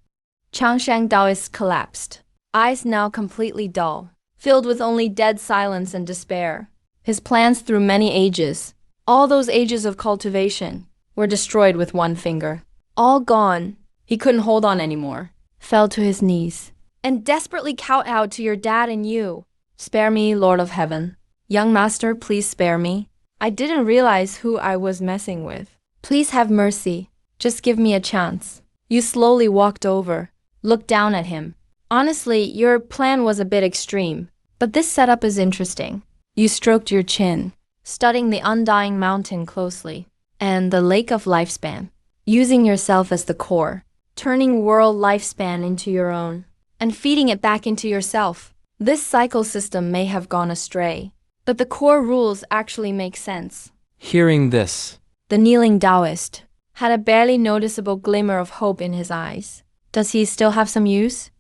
Changsheng Daoist collapsed, eyes now completely dull, filled with only dead silence and despair. His plans through many ages, all those ages of cultivation, were destroyed with one finger. All gone. He couldn't hold on anymore, fell to his knees, and desperately kowtowed to your dad and you. Spare me, Lord of Heaven. Young master, please spare me. I didn't realize who I was messing with. Please have mercy. Just give me a chance. You slowly walked over, looked down at him. Honestly, your plan was a bit extreme, but this setup is interesting. You stroked your chin, studying the undying mountain closely, and the lake of lifespan, using yourself as the core, turning world lifespan into your own, and feeding it back into yourself. This cycle system may have gone astray, but the core rules actually make sense. Hearing this, the kneeling Taoist had a barely noticeable glimmer of hope in his eyes. Does he still have some use?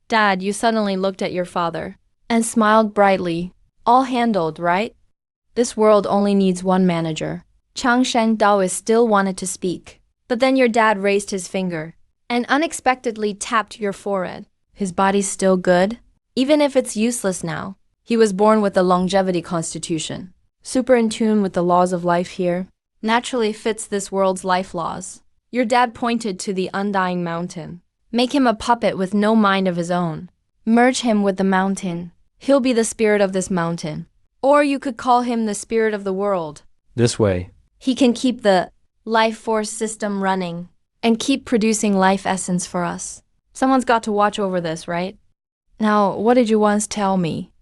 Dad, you suddenly looked at your father and smiled brightly. All handled, right? This world only needs one manager. Changsheng Daoist still wanted to speak, but then your dad raised his finger and unexpectedly tapped your forehead. His body's still good, even if it's useless now. He was born with a longevity constitution, super in tune with the laws of life here, naturally fits this world's life laws. Your dad pointed to the undying mountain. Make him a puppet with no mind of his own. Merge him with the mountain. He'll be the spirit of this mountain. Or you could call him the spirit of the world. This way. He can keep the life force system running and keep producing life essence for us. Someone's got to watch over this, right? Now, what did you once tell me?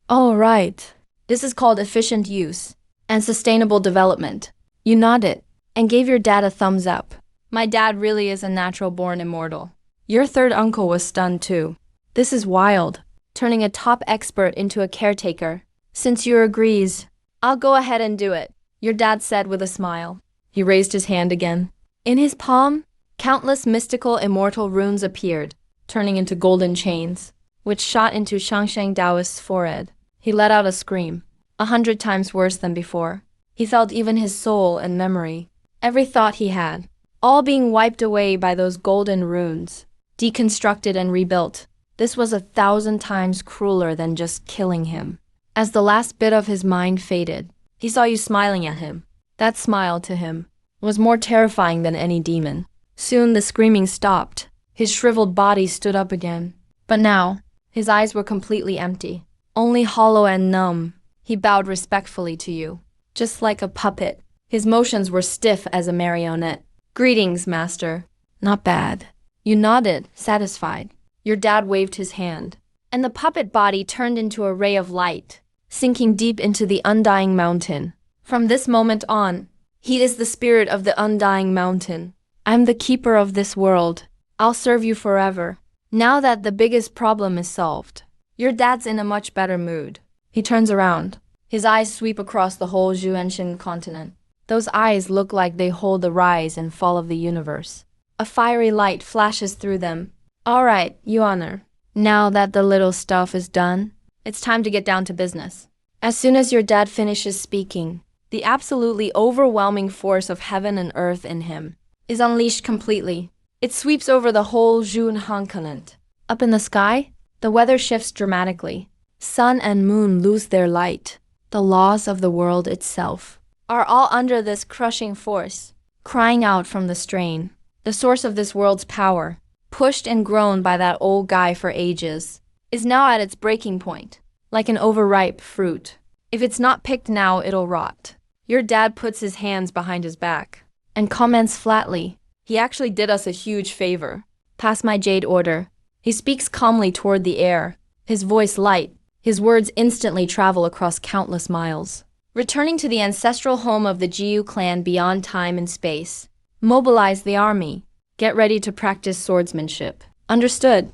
Oh, right. This is called efficient use and sustainable development. You nodded and gave your dad a thumbs up. My dad really is a natural-born immortal. Your third uncle was stunned too. This is wild, turning a top expert into a caretaker. Since you agrees, I'll go ahead and do it, your dad said with a smile. He raised his hand again. In his palm, countless mystical immortal runes appeared, turning into golden chains, which shot into Shangsheng Daoist's forehead. He let out a scream, 100 times worse than before. He felt even his soul and memory, every thought he had, all being wiped away by those golden runes, deconstructed and rebuilt. This was 1,000 times crueler than just killing him. As the last bit of his mind faded, he saw you smiling at him. That smile to him was more terrifying than any demon. Soon the screaming stopped. His shriveled body stood up again. But now, his eyes were completely empty, only hollow and numb. He bowed respectfully to you, just like a puppet. His motions were stiff as a marionette. Greetings, master. Not bad. You nodded, satisfied. Your dad waved his hand, and the puppet body turned into a ray of light, sinking deep into the undying mountain. From this moment on, he is the spirit of the undying mountain. I'm the keeper of this world. I'll serve you forever. Now that the biggest problem is solved, your dad's in a much better mood. He turns around. His eyes sweep across the whole Zhuanshan continent. Those eyes look like they hold the rise and fall of the universe. A fiery light flashes through them. All right, you honor. Now that the little stuff is done, it's time to get down to business. As soon as your dad finishes speaking, the absolutely overwhelming force of heaven and earth in him is unleashed completely. It sweeps over the whole Zhuanshan continent. Up in the sky, the weather shifts dramatically. Sun and moon lose their light. The laws of the world itself are all under this crushing force, crying out from the strain. The source of this world's power, pushed and grown by that old guy for ages, is now at its breaking point, like an overripe fruit. If it's not picked now, it'll rot. Your dad puts his hands behind his back and comments flatly, he actually did us a huge favor. Pass my jade order. He speaks calmly toward the air, his voice light. His words instantly travel across countless miles. Returning to the ancestral home of the Jiu clan beyond time and space. Mobilize the army. Get ready to practice swordsmanship. Understood.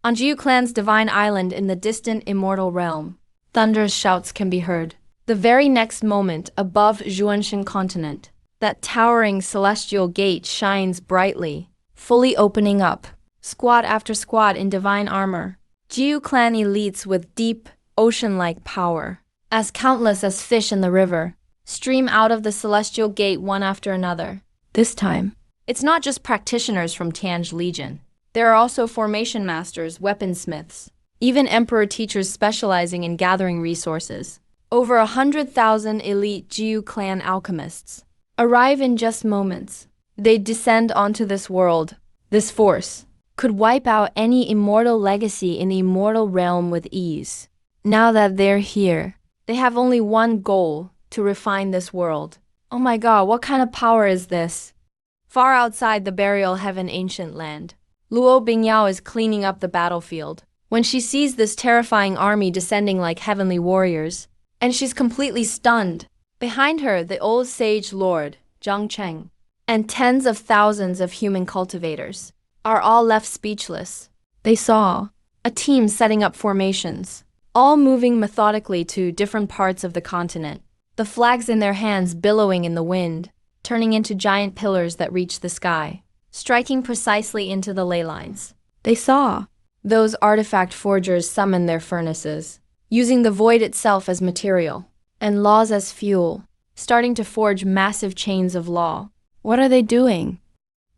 On Jiu clan's divine island in the distant immortal realm, thunderous shouts can be heard. The very next moment, above Zhuanshan continent, that towering celestial gate shines brightly, fully opening up. Squad after squad in divine armor. Jiu clan elites with deep, ocean-like power, as countless as fish in the river, stream out of the celestial gate one after another. This time, it's not just practitioners from Tianj Legion. There are also formation masters, weaponsmiths, even emperor teachers specializing in gathering resources. Over 100,000 elite Jiu clan alchemists arrive in just moments. They descend onto this world. This force could wipe out any immortal legacy in the immortal realm with ease. Now that they're here, they have only one goal, to refine this world. Oh my god, what kind of power is this? Far outside the burial heaven ancient land, Luo Bingyao is cleaning up the battlefield. When she sees this terrifying army descending like heavenly warriors, and she's completely stunned. Behind her, the old sage lord, Zhang Cheng, and tens of thousands of human cultivators are all left speechless. They saw a team setting up formations, all moving methodically to different parts of the continent, the flags in their hands billowing in the wind, turning into giant pillars that reach the sky, striking precisely into the ley lines. They saw those artifact forgers summon their furnaces, using the void itself as material, and laws as fuel, starting to forge massive chains of law. What are they doing?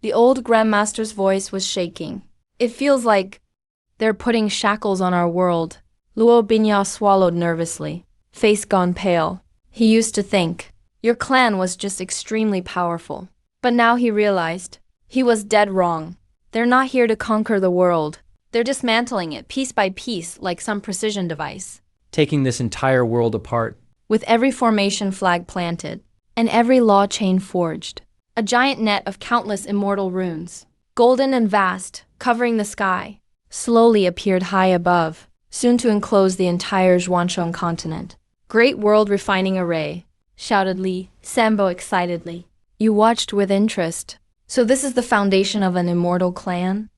The old Grandmaster's voice was shaking. It feels like they're putting shackles on our world. Luo Binyao swallowed nervously, face gone pale. He used to think, your clan was just extremely powerful. But now he realized, he was dead wrong. They're not here to conquer the world. They're dismantling it piece by piece like some precision device. taking this entire world apart. with every formation flag planted, and every law chain forged. A giant net of countless immortal runes, golden and vast, covering the sky, slowly appeared high above, soon to enclose the entire Zhuangsheng continent. Great world refining array, shouted Li Sambo excitedly. You watched with interest. So this is the foundation of an immortal clan?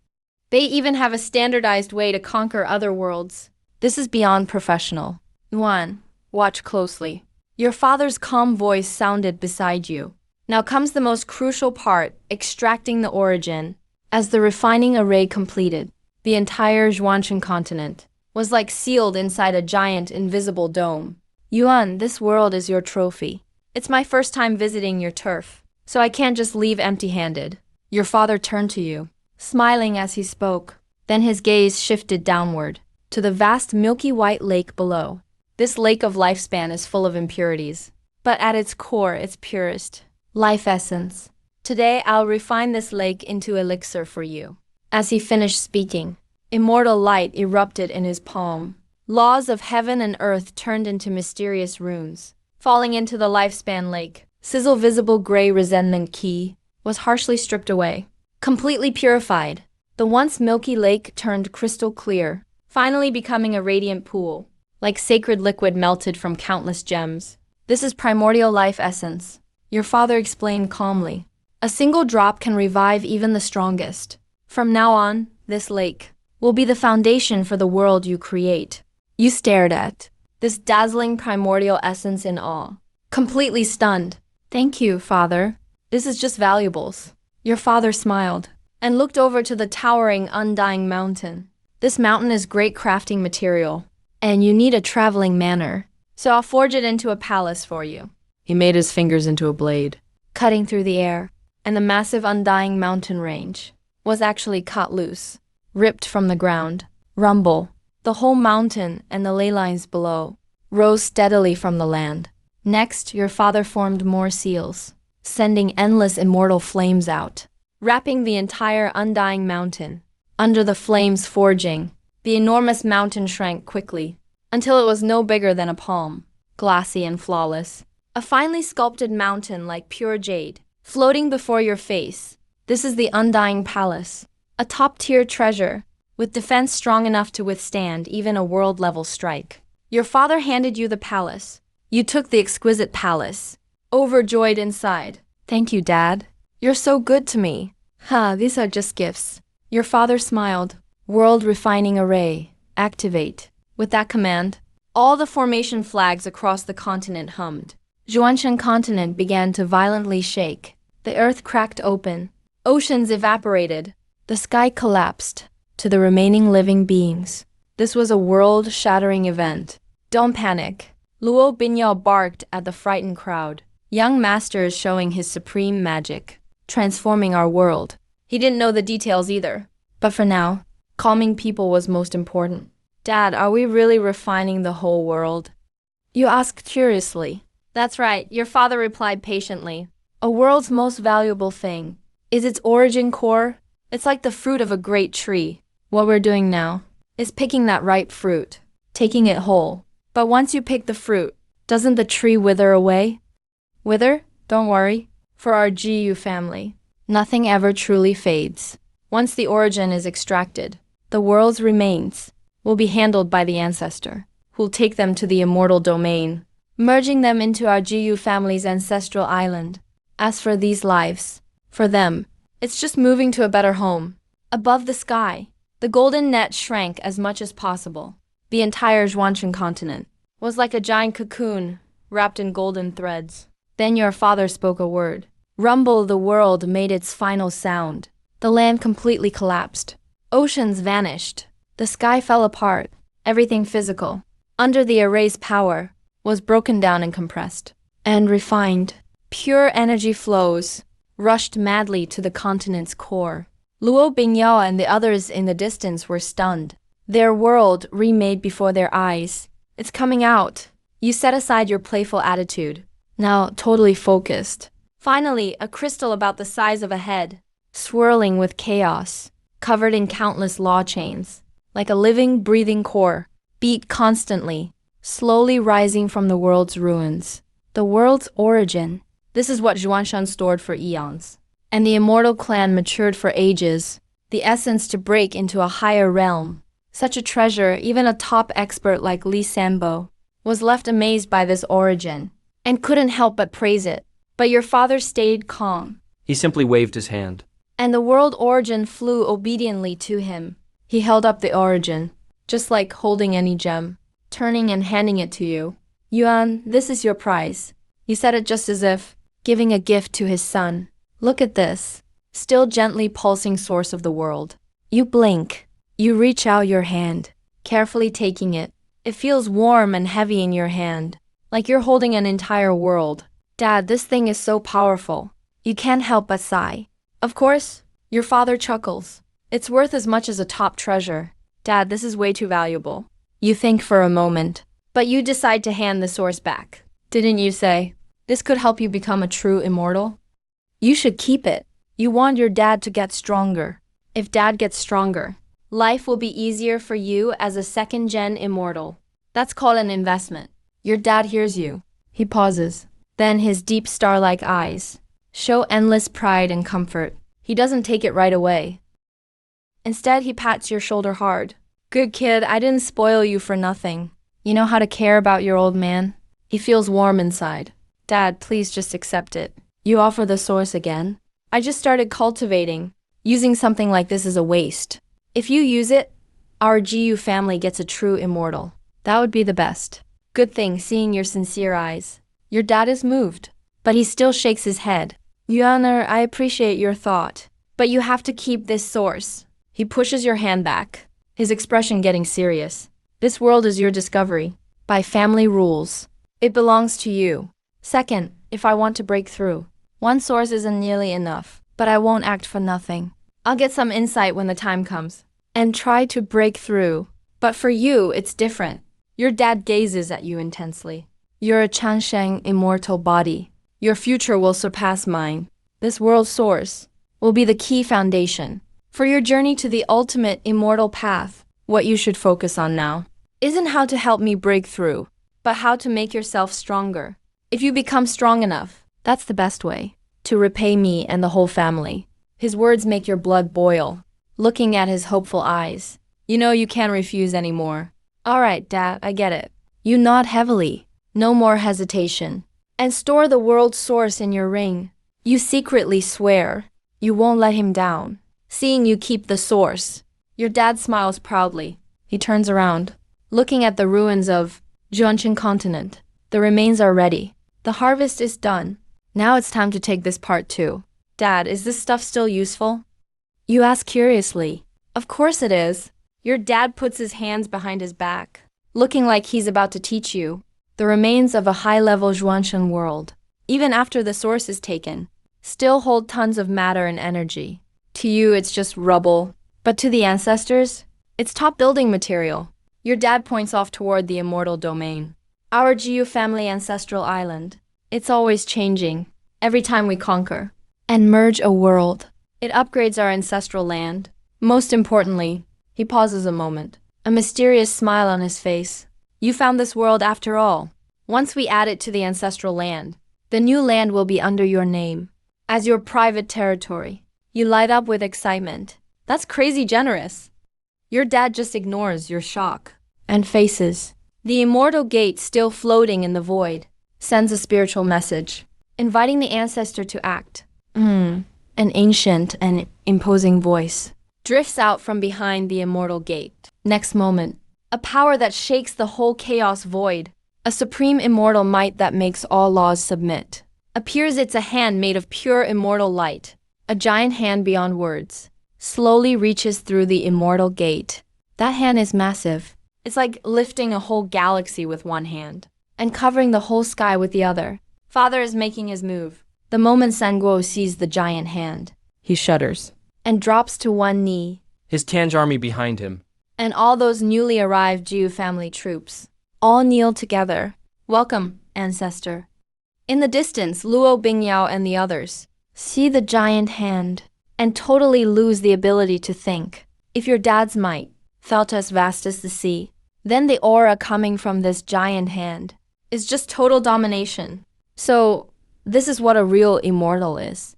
They even have a standardized way to conquer other worlds. This is beyond professional. Yuan, watch closely. Your father's calm voice sounded beside you. Now comes the most crucial part, extracting the origin. As the refining array completed, the entire Zhuangsheng continent was like sealed inside a giant invisible dome. Yuan, this world is your trophy. It's my first time visiting your turf, so I can't just leave empty-handed. Your father turned to you, smiling as he spoke. Then his gaze shifted downward, to the vast milky white lake below. This lake of lifespan is full of impurities, but at its core it's purest. Life essence. Today I'll refine this lake into elixir for you. As he finished speaking, immortal light erupted in his palm. Laws of heaven and earth turned into mysterious runes. Falling into the lifespan lake, sizzle visible gray resentment key was harshly stripped away. Completely purified, the once milky lake turned crystal clear, finally becoming a radiant pool, like sacred liquid melted from countless gems. This is primordial life essence. Your father explained calmly. A single drop can revive even the strongest. From now on, this lake will be the foundation for the world you create. You stared at this dazzling primordial essence in awe, completely stunned. Thank you, father. This is just valuables. Your father smiled and looked over to the towering, undying mountain. This mountain is great crafting material, and you need a traveling manor, so I'll forge it into a palace for you. He made his fingers into a blade, cutting through the air, and the massive undying mountain range was actually cut loose, ripped from the ground. Rumble. The whole mountain and the ley lines below rose steadily from the land. Next, your father formed more seals, sending endless immortal flames out, wrapping the entire undying mountain. Under the flames forging, the enormous mountain shrank quickly, until it was no bigger than a palm, glassy and flawless. A finely sculpted mountain like pure jade, floating before your face. This is the Undying Palace, a top-tier treasure, with defense strong enough to withstand even a world-level strike. Your father handed you the palace. You took the exquisite palace, overjoyed inside. Thank you, Dad. You're so good to me. These are just gifts. Your father smiled. World refining array, activate. With that command, all the formation flags across the continent hummed. Zhuangsheng continent began to violently shake. The earth cracked open. Oceans evaporated. The sky collapsed to the remaining living beings. This was a world-shattering event. Don't panic. Luo Binyao barked at the frightened crowd. Young master is showing his supreme magic, transforming our world. He didn't know the details either. But for now, calming people was most important. Dad, are we really refining the whole world? You asked curiously. That's right, your father replied patiently. A world's most valuable thing is its origin core. It's like the fruit of a great tree. What we're doing now is picking that ripe fruit, taking it whole. But once you pick the fruit, doesn't the tree wither away? Wither? Don't worry. For our GU family, nothing ever truly fades. Once the origin is extracted, the world's remains will be handled by the ancestor, who'll take them to the immortal domain, merging them into our GU family's ancestral island. As for these lives, for them, it's just moving to a better home. Above the sky, the golden net shrank as much as possible. The entire Zhuangsheng continent was like a giant cocoon wrapped in golden threads. Then your father spoke a word. Rumble, the world made its final sound. The land completely collapsed. Oceans vanished. The sky fell apart. Everything physical, under the array's power, was broken down and compressed, and refined. Pure energy flows rushed madly to the continent's core. Luo Bingyao and the others in the distance were stunned. Their world remade before their eyes. It's coming out. You set aside your playful attitude, now totally focused. Finally, a crystal about the size of a head, swirling with chaos, covered in countless law chains, like a living, breathing core, beat constantly, slowly rising from the world's ruins. The world's origin. This is what Zhuanshan stored for eons. And the immortal clan matured for ages, the essence to break into a higher realm. Such a treasure, even a top expert like Li Sanbo was left amazed by this origin and couldn't help but praise it. But your father stayed calm. He simply waved his hand. And the world origin flew obediently to him. He held up the origin, just like holding any gem, turning and handing it to you. Yuan, this is your prize. He said it just as if giving a gift to his son. Look at this, still gently pulsing source of the world. You blink. You reach out your hand, carefully taking it. It feels warm and heavy in your hand, like you're holding an entire world. Dad, this thing is so powerful. You can't help but sigh. Of course, your father chuckles. It's worth as much as a top treasure. Dad, this is way too valuable. You think for a moment, but you decide to hand the source back. Didn't you say, this could help you become a true immortal? You should keep it. You want your dad to get stronger. If dad gets stronger, life will be easier for you as a second-gen immortal. That's called an investment. Your dad hears you. He pauses. Then his deep star-like eyes show endless pride and comfort. He doesn't take it right away. Instead, he pats your shoulder hard. Good kid, I didn't spoil you for nothing. You know how to care about your old man? He feels warm inside. Dad, please just accept it. You offer the source again? I just started cultivating. Using something like this is a waste. If you use it, our GU family gets a true immortal. That would be the best. Good thing seeing your sincere eyes. Your dad is moved, but he still shakes his head. Yuaner, I appreciate your thought, but you have to keep this source. He pushes your hand back, his expression getting serious. This world is your discovery, by family rules. It belongs to you. Second, if I want to break through, one source isn't nearly enough, but I won't act for nothing. I'll get some insight when the time comes, and try to break through. But for you, it's different. Your dad gazes at you intensely. You're a Changsheng immortal body. Your future will surpass mine. This world source will be the key foundation for your journey to the ultimate immortal path. What you should focus on now isn't how to help me break through, but how to make yourself stronger. If you become strong enough, that's the best way to repay me and the whole family. His words make your blood boil, looking at his hopeful eyes. You know you can't refuse anymore. All right, Dad, I get it. You nod heavily. No more hesitation. And store the world source in your ring. You secretly swear you won't let him down. Seeing you keep the source. Your dad smiles proudly. He turns around, looking at the ruins of Zhuanshan continent. The remains are ready. The harvest is done. Now it's time to take this part too. Dad, is this stuff still useful? You ask curiously. Of course it is. Your dad puts his hands behind his back, looking like he's about to teach you the remains of a high-level Zhuanshan world, even after the source is taken, still hold tons of matter and energy. To you, it's just rubble, but to the ancestors, it's top building material. Your dad points off toward the immortal domain. Our GU family ancestral island. It's always changing, every time we conquer and merge a world. It upgrades our ancestral land. Most importantly, he pauses a moment, a mysterious smile on his face. You found this world after all. Once we add it to the ancestral land, the new land will be under your name, as your private territory. You light up with excitement. That's crazy generous. Your dad just ignores your shock and faces. The immortal gate, still floating in the void, sends a spiritual message, inviting the ancestor to act. An ancient and imposing voice drifts out from behind the immortal gate. Next moment, a power that shakes the whole chaos void, a supreme immortal might that makes all laws submit. Appears it's a hand made of pure immortal light, a giant hand beyond words, slowly reaches through the immortal gate. That hand is massive. It's like lifting a whole galaxy with one hand, and covering the whole sky with the other. Father is making his move. The moment Sanguo sees the giant hand, he shudders, and drops to one knee. His Tanj army behind him. And all those newly arrived Jiu family troops all kneel together. Welcome, ancestor. In the distance, Luo Bingyao and the others see the giant hand and totally lose the ability to think. If your dad's might felt as vast as the sea, Then the aura coming from this giant hand is just total domination. So, this is what a real immortal is.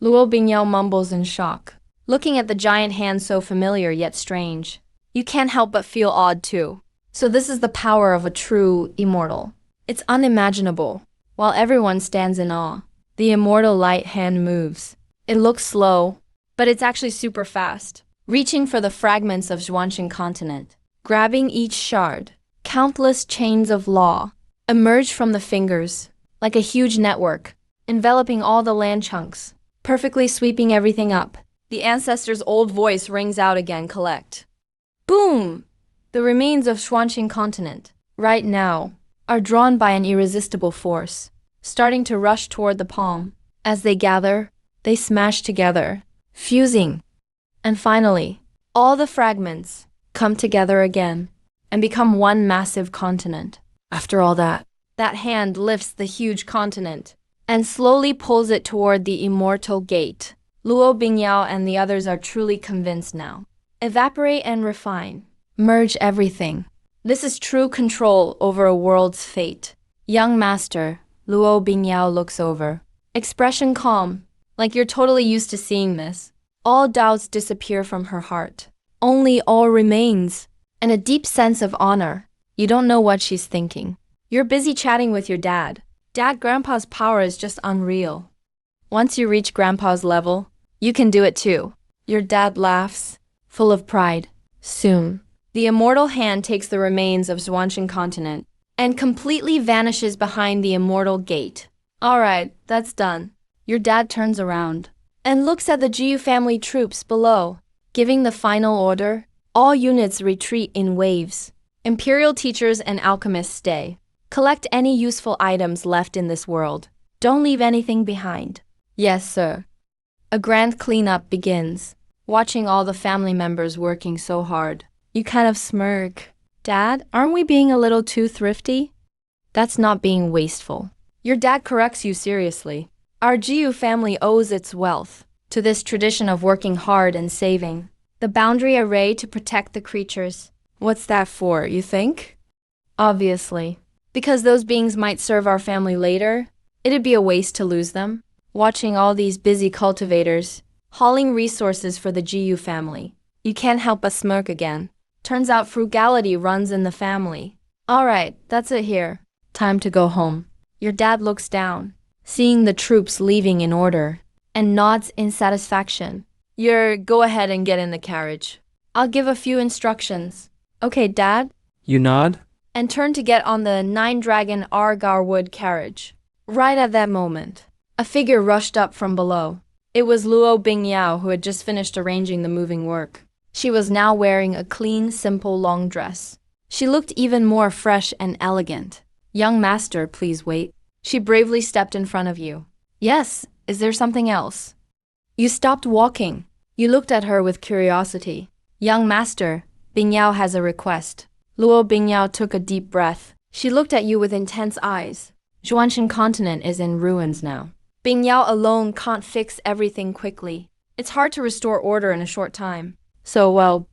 Luo Bingyao mumbles in shock, looking at the giant hand so familiar yet strange. You can't help but feel awed too. So this is the power of a true immortal. It's unimaginable. While everyone stands in awe, the immortal light hand moves. It looks slow, but it's actually super fast, reaching for the fragments of Zhuanxin continent. Grabbing each shard, countless chains of law emerge from the fingers, like a huge network, enveloping all the land chunks, perfectly sweeping everything up. The ancestor's old voice rings out again, collect. Boom! The remains of Zhuanxin continent, right now, are drawn by an irresistible force, starting to rush toward the palm. As they gather, they smash together, fusing. And finally, all the fragments come together again and become one massive continent. After all that hand lifts the huge continent and slowly pulls it toward the immortal gate. Luo Bingyao and the others are truly convinced now. Evaporate and refine. Merge everything. This is true control over a world's fate. Young master, Luo Bingyao looks over. Expression calm, like you're totally used to seeing this. All doubts disappear from her heart. Only all remains, and a deep sense of honor. You don't know what she's thinking. You're busy chatting with your dad. Grandpa's power is just unreal. Once you reach Grandpa's level, you can do it too. Your dad laughs, full of pride. Soon, the immortal hand takes the remains of Zhuanxin continent and completely vanishes behind the immortal gate. Alright, that's done. Your dad turns around and looks at the Jiyu family troops below, giving the final order. All units retreat in waves. Imperial teachers and alchemists stay. Collect any useful items left in this world. Don't leave anything behind. Yes, sir. A grand cleanup begins. Watching all the family members working so hard, you kind of smirk. Dad, aren't we being a little too thrifty? That's not being wasteful. Your dad corrects you seriously. Our Jiyu family owes its wealth to this tradition of working hard and saving. The boundary array to protect the creatures. What's that for, you think? Obviously. Because those beings might serve our family later, it'd be a waste to lose them. Watching all these busy cultivators, hauling resources for the Jiyu family. You can't help but smirk again. Turns out frugality runs in the family. Alright, that's it here. Time to go home. Your dad looks down, seeing the troops leaving in order, and nods in satisfaction. Go ahead and get in the carriage. I'll give a few instructions. Okay, Dad? You nod? And turn to get on the 9-dragon Argar wood carriage. Right at that moment, a figure rushed up from below. It was Luo Bingyao, who had just finished arranging the moving work. She was now wearing a clean, simple long dress. She looked even more fresh and elegant. Young master, please wait. She bravely stepped in front of you. Yes, is there something else? You stopped walking. You looked at her with curiosity. Young master, Bingyao has a request. Luo Bingyao took a deep breath. She looked at you with intense eyes. Zhuanxin continent is in ruins now. Bingyao alone can't fix everything quickly. It's hard to restore order in a short time. So,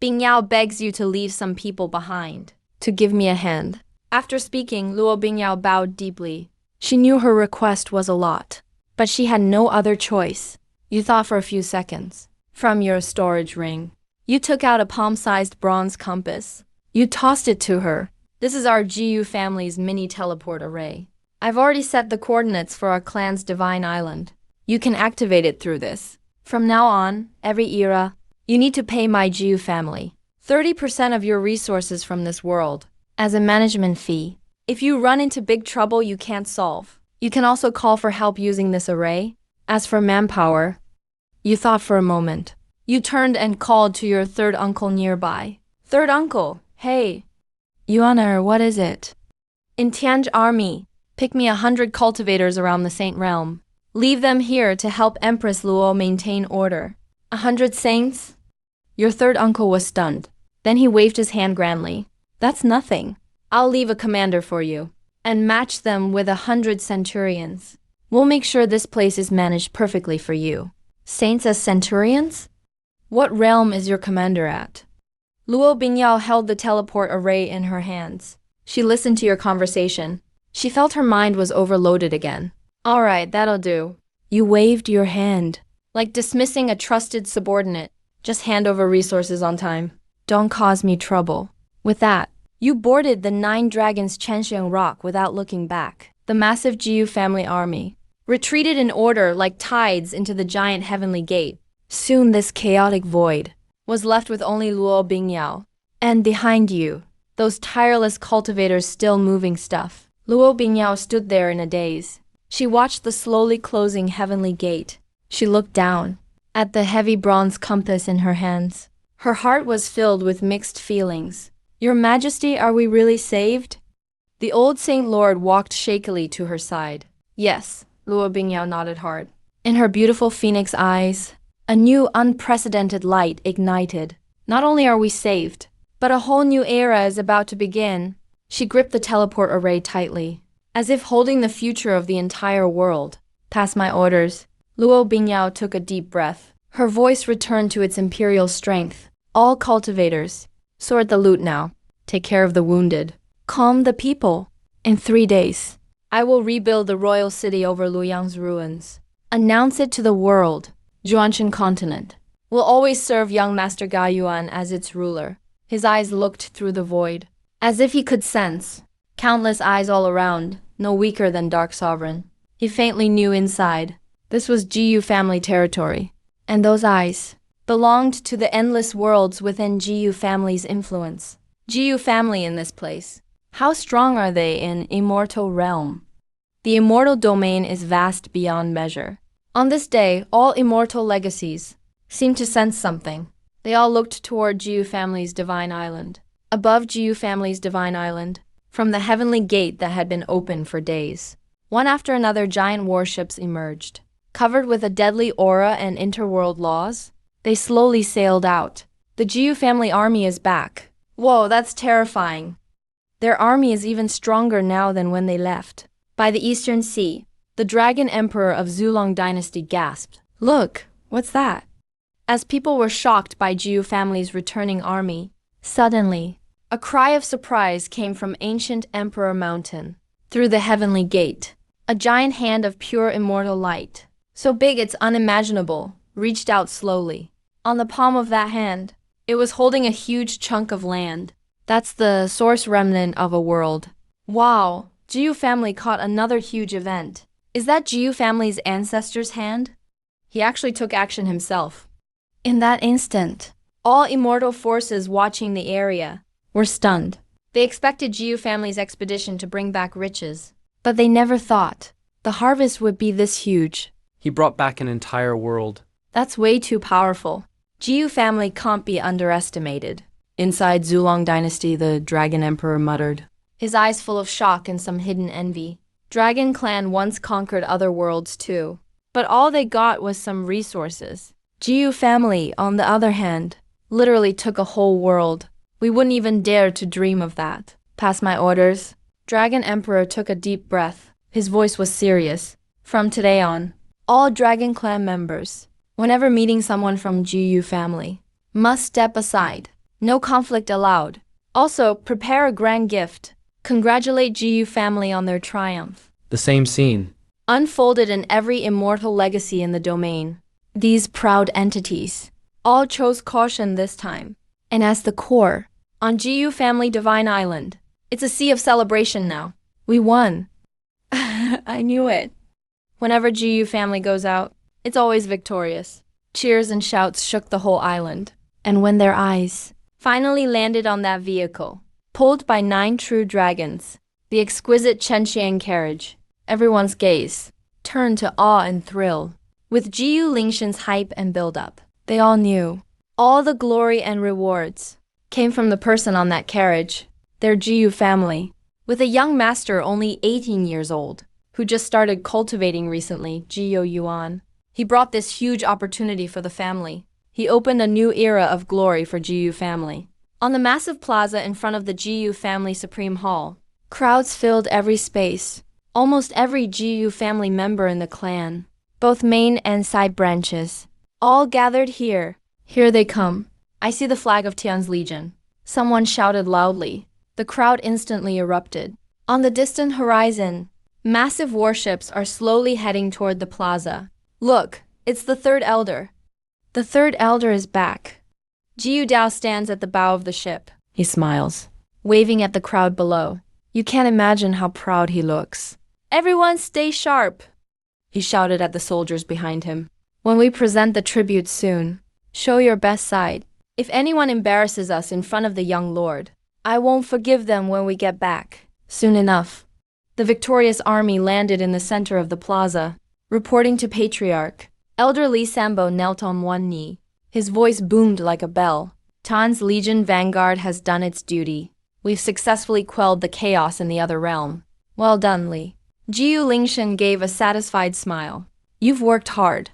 Bingyao begs you to leave some people behind, to give me a hand. After speaking, Luo Bingyao bowed deeply. She knew her request was a lot, but she had no other choice. You thought for a few seconds. From your storage ring, you took out a palm-sized bronze compass. You tossed it to her. This is our Jiyu family's mini teleport array. I've already set the coordinates for our clan's divine island. You can activate it through this. From now on, every era, you need to pay my Jiyu family 30% of your resources from this world as a management fee. If you run into big trouble you can't solve, you can also call for help using this array. As for manpower, you thought for a moment. You turned and called to your third uncle nearby. Third uncle, hey. Yuaner, what is it? In Tianj army, pick me 100 cultivators around the Saint Realm. Leave them here to help Empress Luo maintain order. 100 saints? Your third uncle was stunned. Then he waved his hand grandly. That's nothing. I'll leave a commander for you, and match them with 100 centurions. We'll make sure this place is managed perfectly for you. Saints as centurions? What realm is your commander at? Luo Bingyao held the teleport array in her hands. She listened to your conversation. She felt her mind was overloaded again. Alright, that'll do. You waved your hand, like dismissing a trusted subordinate. Just hand over resources on time. Don't cause me trouble. With that, you boarded the 9 Dragons Chenxiang Rock without looking back. The massive Jiyu family army retreated in order like tides into the giant heavenly gate. Soon this chaotic void was left with only Luo Bingyao. And behind you, those tireless cultivators still moving stuff. Luo Bingyao stood there in a daze. She watched the slowly closing heavenly gate. She looked down at the heavy bronze compass in her hands. Her heart was filled with mixed feelings. Your Majesty, are we really saved? The old Saint Lord walked shakily to her side. Yes, Luo Bingyao nodded hard. In her beautiful phoenix eyes, a new unprecedented light ignited. Not only are we saved, but a whole new era is about to begin. She gripped the teleport array tightly, as if holding the future of the entire world. Pass my orders. Luo Bingyao took a deep breath. Her voice returned to its imperial strength. All cultivators, sort the loot now. Take care of the wounded. Calm the people. In 3 days, I will rebuild the royal city over Luoyang's ruins. Announce it to the world. Zhuanshan continent will always serve young Master Ga Yuan as its ruler. His eyes looked through the void, as if he could sense countless eyes all around, no weaker than Dark Sovereign. He faintly knew inside this was Jiyu family territory, and those eyes belonged to the endless worlds within Jiyu family's influence. Jiyu family in this place. How strong are they in immortal realm? The immortal domain is vast beyond measure. On this day, all immortal legacies seemed to sense something. They all looked toward Jiyu family's divine island. Above Jiyu family's divine island, from the heavenly gate that had been open for days, one after another giant warships emerged. Covered with a deadly aura and interworld laws, they slowly sailed out. The Jiyu family army is back. Whoa, that's terrifying. Their army is even stronger now than when they left. By the Eastern Sea, the Dragon Emperor of Zulong Dynasty gasped. Look, what's that? As people were shocked by Jiyu family's returning army, suddenly, a cry of surprise came from ancient Emperor Mountain. Through the heavenly gate, a giant hand of pure immortal light, so big it's unimaginable, reached out slowly. On the palm of that hand, it was holding a huge chunk of land. That's the source remnant of a world. Wow, Jiyu family caught another huge event. Is that Jiyu family's ancestor's hand? He actually took action himself. In that instant, all immortal forces watching the area were stunned. They expected Jiyu family's expedition to bring back riches, but they never thought the harvest would be this huge. He brought back an entire world. That's way too powerful. Jiyu family can't be underestimated. Inside Zulong Dynasty, the Dragon Emperor muttered, his eyes full of shock and some hidden envy. Dragon Clan once conquered other worlds too, but all they got was some resources. Jiyu family, on the other hand, literally took a whole world. We wouldn't even dare to dream of that. Pass my orders. Dragon Emperor took a deep breath. His voice was serious. From today on, all Dragon Clan members, whenever meeting someone from Jiyu family, must step aside. No conflict allowed. Also, prepare a grand gift. Congratulate Jiyu family on their triumph. The same scene unfolded in every immortal legacy in the domain. These proud entities all chose caution this time. And as the core, on Jiyu family divine island, it's a sea of celebration now. We won. I knew it. Whenever Jiyu family goes out, it's always victorious. Cheers and shouts shook the whole island. And when their eyes finally landed on that vehicle, pulled by 9 true dragons, the exquisite Chenxiang carriage, everyone's gaze turned to awe and thrill. With Jiyu Lingshan's hype and build-up, they all knew all the glory and rewards came from the person on that carriage, their Jiyu family, with a young master only 18 years old, who just started cultivating recently, Jiyu Yuan. He brought this huge opportunity for the family. He opened a new era of glory for Jiyu family. On the massive plaza in front of the Jiyu family Supreme Hall, crowds filled every space. Almost every Jiyu family member in the clan, both main and side branches, all gathered here. Here they come. I see the flag of Tian's Legion. Someone shouted loudly. The crowd instantly erupted. On the distant horizon, massive warships are slowly heading toward the plaza. Look, it's the third elder. The third elder is back. Jiu Dao stands at the bow of the ship. He smiles, waving at the crowd below. You can't imagine how proud he looks. Everyone stay sharp, he shouted at the soldiers behind him. When we present the tribute soon, show your best side. If anyone embarrasses us in front of the young lord, I won't forgive them when we get back. Soon enough, the victorious army landed in the center of the plaza. Reporting to Patriarch, Elder Li Sambo knelt on one knee. His voice boomed like a bell. Tan's Legion Vanguard has done its duty. We've successfully quelled the chaos in the other realm. Well done, Li. Jiu Lingshan gave a satisfied smile. You've worked hard.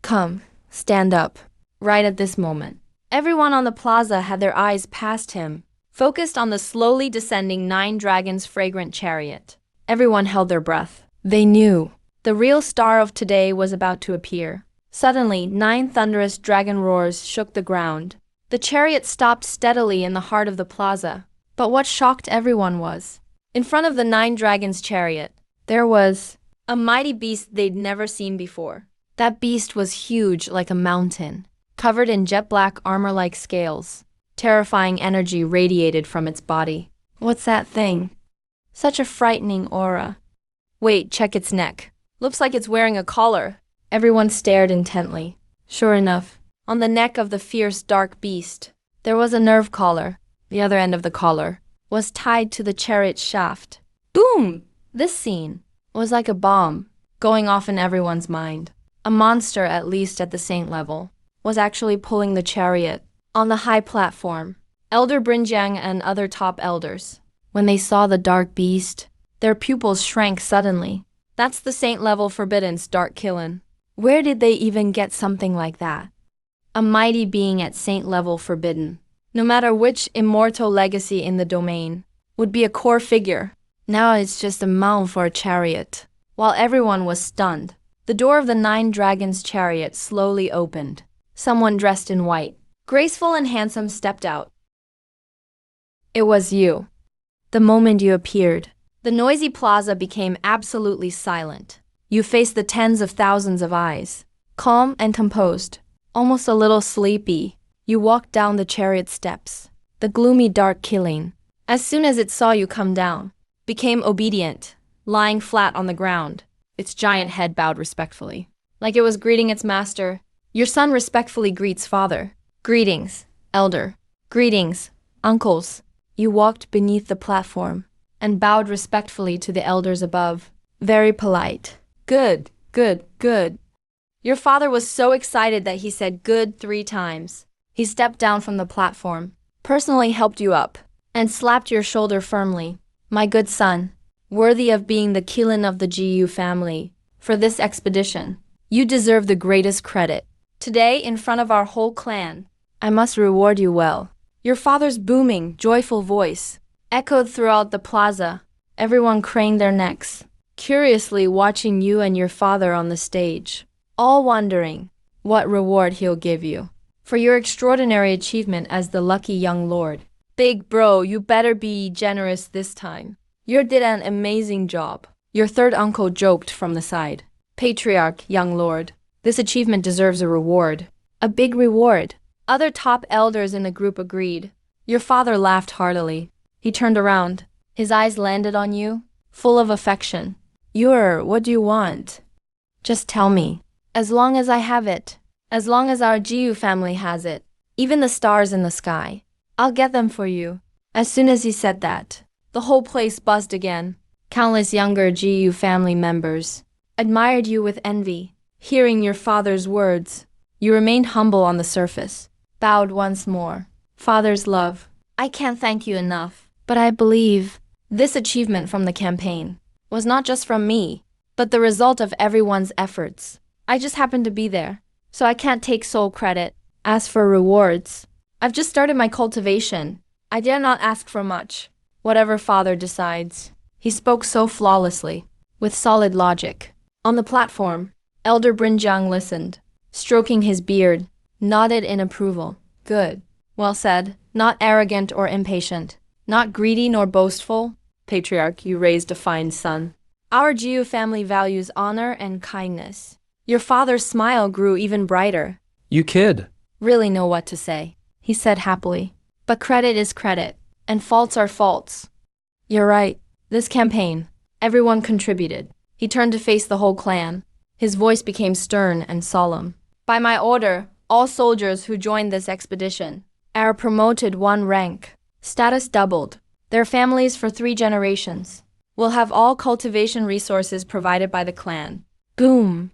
Come, stand up. Right at this moment. Everyone on the plaza had their eyes past him, focused on the slowly descending 9 dragons' fragrant chariot. Everyone held their breath. They knew the real star of today was about to appear. Suddenly, 9 thunderous dragon roars shook the ground. The chariot stopped steadily in the heart of the plaza. But what shocked everyone was, in front of the 9 dragons' chariot, there was a mighty beast they'd never seen before. That beast was huge like a mountain, covered in jet-black armor-like scales. Terrifying energy radiated from its body. What's that thing? Such a frightening aura. Wait, check its neck. Looks like it's wearing a collar. Everyone stared intently. Sure enough, on the neck of the fierce dark beast, there was a nerve collar. The other end of the collar was tied to the chariot shaft. Boom! This scene was like a bomb going off in everyone's mind. A monster, at least at the saint level, was actually pulling the chariot. On the high platform, Elder Brinjiang and other top elders, when they saw the dark beast, their pupils shrank suddenly. That's the saint-level forbidden's dark killin. Where did they even get something like that? A mighty being at saint-level forbidden, no matter which immortal legacy in the domain, would be a core figure. Now it's just a mount for a chariot. While everyone was stunned, the door of the 9 dragons' chariot slowly opened. Someone dressed in white, graceful and handsome, stepped out. It was you. The moment you appeared, the noisy plaza became absolutely silent. You faced the tens of thousands of eyes. Calm and composed, almost a little sleepy, you walked down the chariot steps. The gloomy dark killing, as soon as it saw you come down, became obedient, lying flat on the ground. Its giant head bowed respectfully, like it was greeting its master. Your son respectfully greets father. Greetings, elder. Greetings, uncles. You walked beneath the platform and bowed respectfully to the elders above. Very polite. Good, good, good. Your father was so excited that he said good 3 times. He stepped down from the platform, personally helped you up, and slapped your shoulder firmly. My good son, worthy of being the Kilin of the GU family, for this expedition, you deserve the greatest credit. Today, in front of our whole clan, I must reward you well. Your father's booming, joyful voice echoed throughout the plaza. Everyone craned their necks, curiously watching you and your father on the stage, all wondering what reward he'll give you for your extraordinary achievement as the lucky young lord. Big bro, you better be generous this time. You did an amazing job. Your third uncle joked from the side. Patriarch, young lord, this achievement deserves a reward. A big reward. Other top elders in the group agreed. Your father laughed heartily. He turned around. His eyes landed on you, full of affection. What do you want? Just tell me. As long as I have it, as long as our GU family has it, even the stars in the sky, I'll get them for you. As soon as he said that, the whole place buzzed again. Countless younger GU family members admired you with envy. Hearing your father's words, you remained humble on the surface, bowed once more. Father's love, I can't thank you enough, but I believe this achievement from the campaign was not just from me, but the result of everyone's efforts. I just happened to be there, so I can't take sole credit. As for rewards, I've just started my cultivation. I dare not ask for much. Whatever father decides. He spoke so flawlessly, with solid logic. On the platform, Elder Brinjiang listened, stroking his beard, nodded in approval. Good. Well said. not arrogant or impatient, not greedy nor boastful. Patriarch, you raised a fine son. Our Jiu family values honor and kindness. Your father's smile grew even brighter. You kid. Really know what to say, he said happily. But credit is credit, and faults are faults. You're right. This campaign, everyone contributed. He turned to face the whole clan. His voice became stern and solemn. By my order, all soldiers who joined this expedition are promoted one rank. Status doubled. Their families for 3 generations will have all cultivation resources provided by the clan. Boom!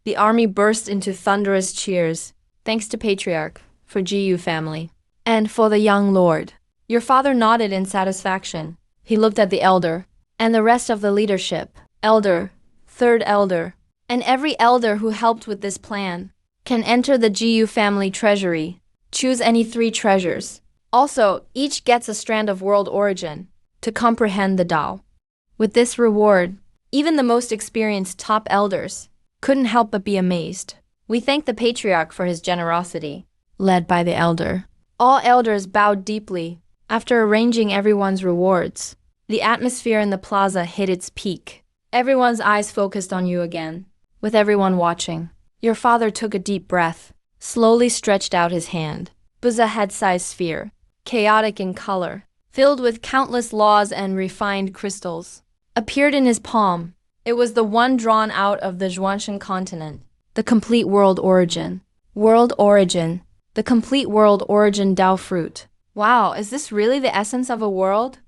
The army burst into thunderous cheers. Thanks to Patriarch, for GU family, and for the young lord. Your father nodded in satisfaction. He looked at the elder, and the rest of the leadership. Elder, third elder, and every elder who helped with this plan can enter the GU family treasury. Choose any 3 treasures. Also, each gets a strand of world origin to comprehend the Tao. With this reward, even the most experienced top elders couldn't help but be amazed. We thank the Patriarch for his generosity, led by the elder. All elders bowed deeply. After arranging everyone's rewards, the atmosphere in the plaza hit its peak. Everyone's eyes focused on you again. With everyone watching, your father took a deep breath, slowly stretched out his hand. It was a head-sized sphere, chaotic in color, filled with countless laws and refined crystals, appeared in his palm. It was the one drawn out of the Zhuanshan continent, the complete world origin. World origin, the complete world origin Tao fruit. Wow, is this really the essence of a world?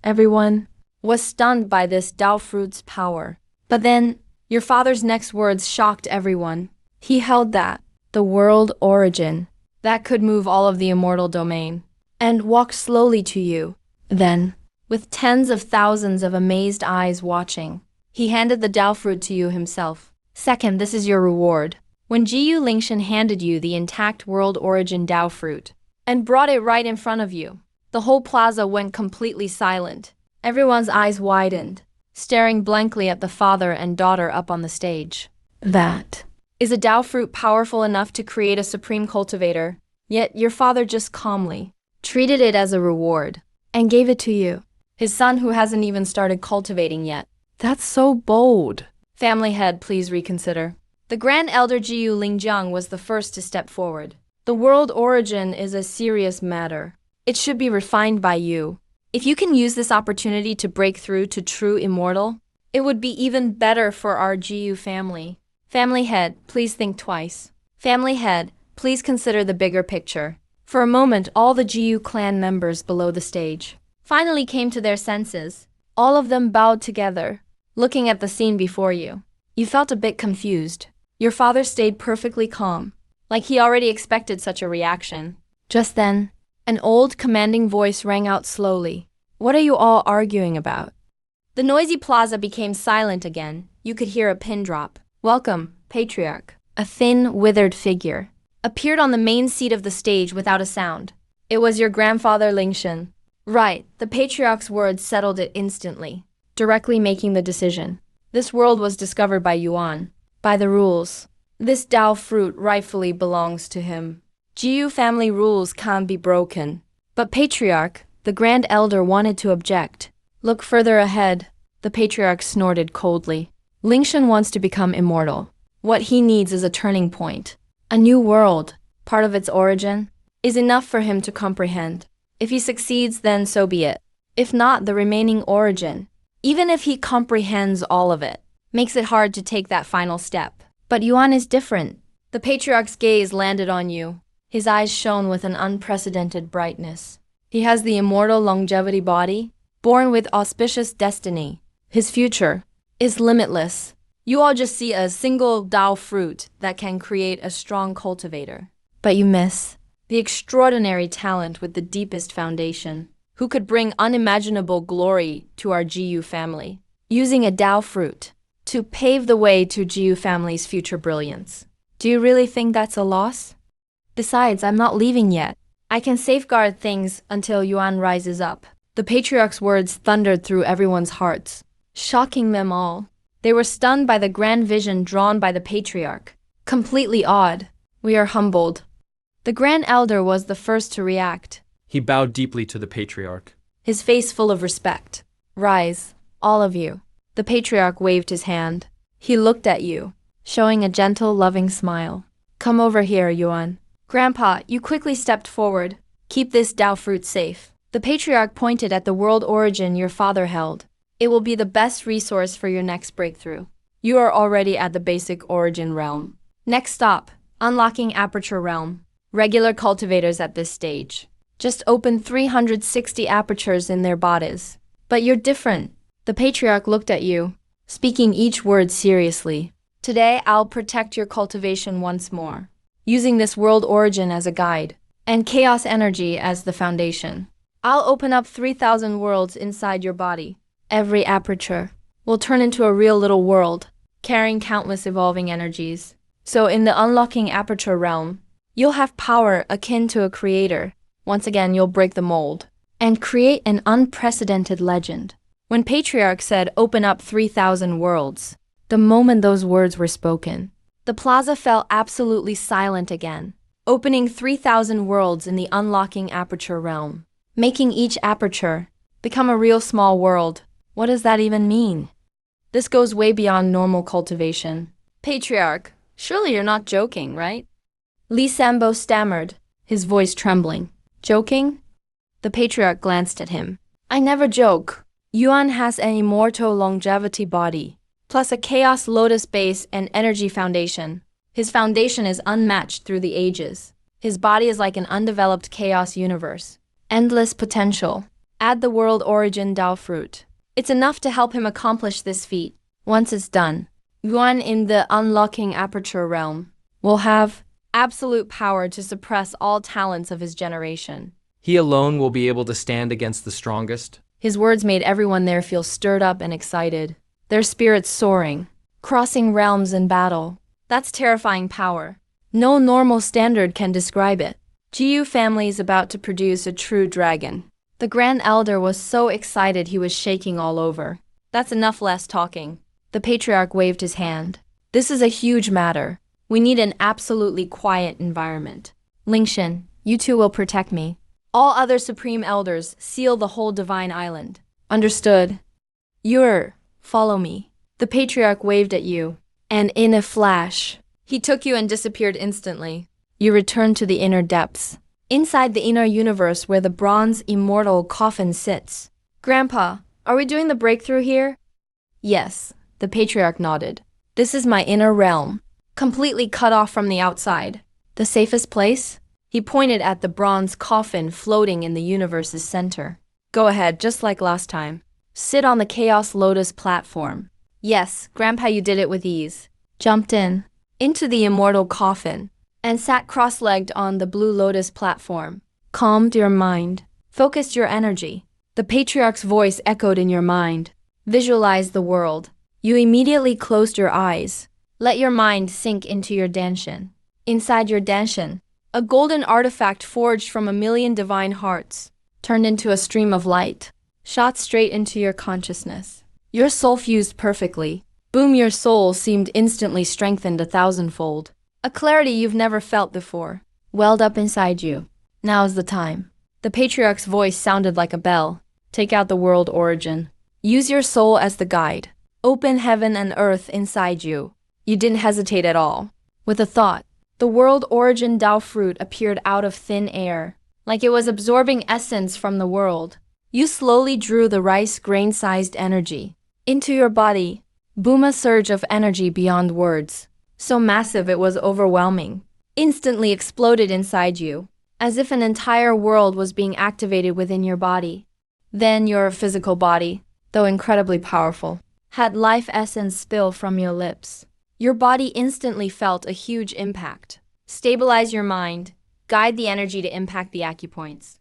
Everyone was stunned by this Tao fruit's power. But then, your father's next words shocked everyone. He held that, the world origin, that could move all of the immortal domain, and walked slowly to you. Then, with tens of thousands of amazed eyes watching, he handed the Tao fruit to you himself. Second, this is your reward. When Jiyu Lingshan handed you the intact world origin Tao fruit, and brought it right in front of you, the whole plaza went completely silent. Everyone's eyes widened, staring blankly at the father and daughter up on the stage. That is a Tao fruit powerful enough to create a supreme cultivator, yet your father just calmly treated it as a reward and gave it to you, his son who hasn't even started cultivating yet. That's so bold. Family head, please reconsider. The Grand Elder Jiyu Lingjiang was the first to step forward. The world origin is a serious matter. It should be refined by you. If you can use this opportunity to break through to true immortal, it would be even better for our GU family. Family head, please think twice. Family head, please consider the bigger picture. For a moment, all the GU clan members below the stage finally came to their senses. All of them bowed together, looking at the scene before you. You felt a bit confused. Your father stayed perfectly calm, like he already expected such a reaction. Just then, an old, commanding voice rang out slowly. What are you all arguing about? The noisy plaza became silent again. You could hear a pin drop. Welcome, Patriarch. A thin, withered figure appeared on the main seat of the stage without a sound. It was your grandfather Lingshan. Right, the Patriarch's words settled it instantly, directly making the decision. This world was discovered by Yuan. By the rules, this Tao fruit rightfully belongs to him. Jiu family rules can't be broken. But Patriarch, the Grand Elder, wanted to object. Look further ahead, the Patriarch snorted coldly. Lingshan wants to become immortal. What he needs is a turning point. A new world, part of its origin, is enough for him to comprehend. If he succeeds, then so be it. If not, the remaining origin, even if he comprehends all of it, makes it hard to take that final step. But Yuan is different. The Patriarch's gaze landed on you. His eyes shone with an unprecedented brightness. He has the immortal longevity body, born with auspicious destiny. His future is limitless. You all just see a single Tao fruit that can create a strong cultivator. But you miss the extraordinary talent with the deepest foundation, who could bring unimaginable glory to our GU family, using a Tao fruit to pave the way to GU family's future brilliance. Do you really think that's a loss? Besides, I'm not leaving yet. I can safeguard things until Yuan rises up. The Patriarch's words thundered through everyone's hearts, shocking them all. They were stunned by the grand vision drawn by the Patriarch. Completely awed. We are humbled. The Grand Elder was the first to react. He bowed deeply to the patriarch. his face full of respect. Rise, all of you. The patriarch waved his hand. He looked at you, showing a gentle, loving smile. Come over here, Yuan. Grandpa, you quickly stepped forward. Keep this Dao fruit safe. The patriarch pointed at the world origin your father held. It will be the best resource for your next breakthrough. You are already at the basic origin realm. Next stop, unlocking aperture realm. Regular cultivators at this stage just open 360 apertures in their bodies. But you're different. The patriarch looked at you, speaking each word seriously. Today, I'll protect your cultivation once more, using this world origin as a guide, and chaos energy as the foundation. I'll open up 3,000 worlds inside your body. Every aperture will turn into a real little world, carrying countless evolving energies. So in the unlocking aperture realm, you'll have power akin to a creator. Once again, you'll break the mold and create an unprecedented legend. When Patriarch said, open up 3,000 worlds, the moment those words were spoken, the plaza fell absolutely silent again, opening 3,000 worlds in the unlocking aperture realm, making each aperture become a real small world. What does that even mean? This goes way beyond normal cultivation. Patriarch, surely you're not joking, right? Li Sambo stammered, his voice trembling. Joking? The patriarch glanced at him. I never joke. Yuan has an immortal longevity body, plus a chaos lotus base and energy foundation. His foundation is unmatched through the ages. His body is like an undeveloped chaos universe. Endless potential. Add the world origin Dao fruit. It's enough to help him accomplish this feat. Once it's done, Yuan in the unlocking aperture realm will have absolute power to suppress all talents of his generation. He alone will be able to stand against the strongest. His words made everyone there feel stirred up and excited, their spirits soaring, crossing realms in battle. That's terrifying power. No normal standard can describe it. Jiyu family is about to produce a true dragon. The Grand Elder was so excited he was shaking all over. That's enough less talking. The patriarch waved his hand. This is a huge matter. We need an absolutely quiet environment. Lingshan, you two will protect me. All other supreme elders seal the whole divine island. Understood. Follow me. The patriarch waved at you, and in a flash, he took you and disappeared instantly. You returned to the inner depths, inside the inner universe where the bronze immortal coffin sits. Grandpa, are we doing the breakthrough here? Yes, the patriarch nodded. This is my inner realm, completely cut off from the outside. The safest place? He pointed at the bronze coffin floating in the universe's center. Go ahead, just like last time. Sit on the Chaos Lotus platform. Yes, Grandpa, you did it with ease. Jumped into the immortal coffin, and sat cross-legged on the Blue Lotus platform. Calmed your mind. Focused your energy. The patriarch's voice echoed in your mind. Visualize the world. You immediately closed your eyes. Let your mind sink into your danshin. Inside your danshin, a golden artifact forged from 1,000,000 divine hearts, turned into a stream of light, shot straight into your consciousness. Your soul fused perfectly. Boom, your soul seemed instantly strengthened 1,000-fold. A clarity you've never felt before welled up inside you. Now's the time. The patriarch's voice sounded like a bell. Take out the world origin. Use your soul as the guide. Open heaven and earth inside you. You didn't hesitate at all. With a thought, the world origin Dao fruit appeared out of thin air, like it was absorbing essence from the world. You slowly drew the rice grain-sized energy into your body. Boom, a surge of energy beyond words. So massive it was overwhelming. Instantly exploded inside you, as if an entire world was being activated within your body. Then your physical body, though incredibly powerful, had life essence spill from your lips. Your body instantly felt a huge impact. Stabilize your mind. Guide the energy to impact the acupoints.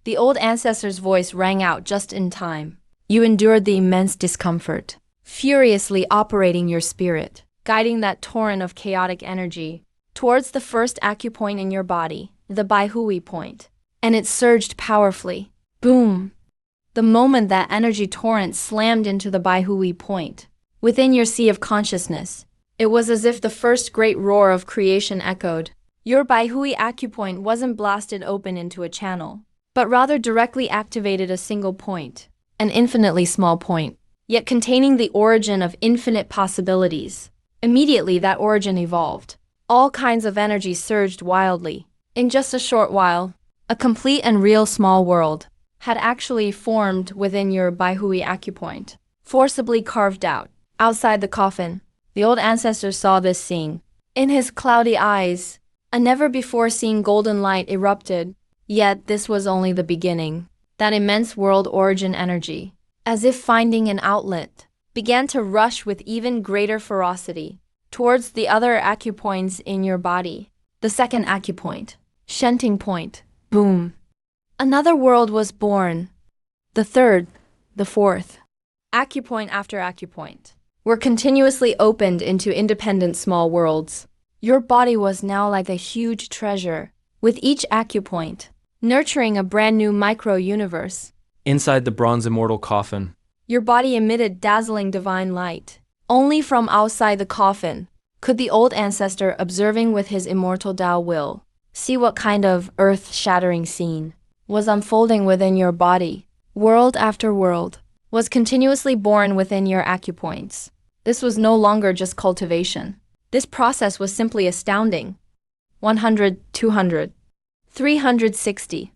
The old ancestor's voice rang out just in time. You endured the immense discomfort, furiously operating your spirit, guiding that torrent of chaotic energy towards the first acupoint in your body, the Baihui point. And it surged powerfully. Boom! The moment that energy torrent slammed into the Baihui point, within your sea of consciousness, it was as if the first great roar of creation echoed. Your Baihui acupoint wasn't blasted open into a channel. but rather directly activated a single point, an infinitely small point, yet containing the origin of infinite possibilities. Immediately, that origin evolved. All kinds of energy surged wildly. In just a short while, a complete and real small world had actually formed within your Baihui acupoint, forcibly carved out. Outside the coffin, the old ancestor saw this scene. In his cloudy eyes, a never-before-seen golden light erupted, yet this was only the beginning. That immense world origin energy, as if finding an outlet, began to rush with even greater ferocity towards the other acupoints in your body. The second acupoint, Shenting point, boom. Another world was born. The third, the fourth. Acupoint after acupoint were continuously opened into independent small worlds. Your body was now like a huge treasure, with each acupoint nurturing a brand new micro-universe. Inside the bronze immortal coffin, Your body emitted dazzling divine light. Only from outside the coffin could the old ancestor, observing with his immortal Tao will, see what kind of earth-shattering scene was unfolding within your body. World after world was continuously born within your acupoints. This was no longer just cultivation. This process was simply astounding. 100, 200, 360.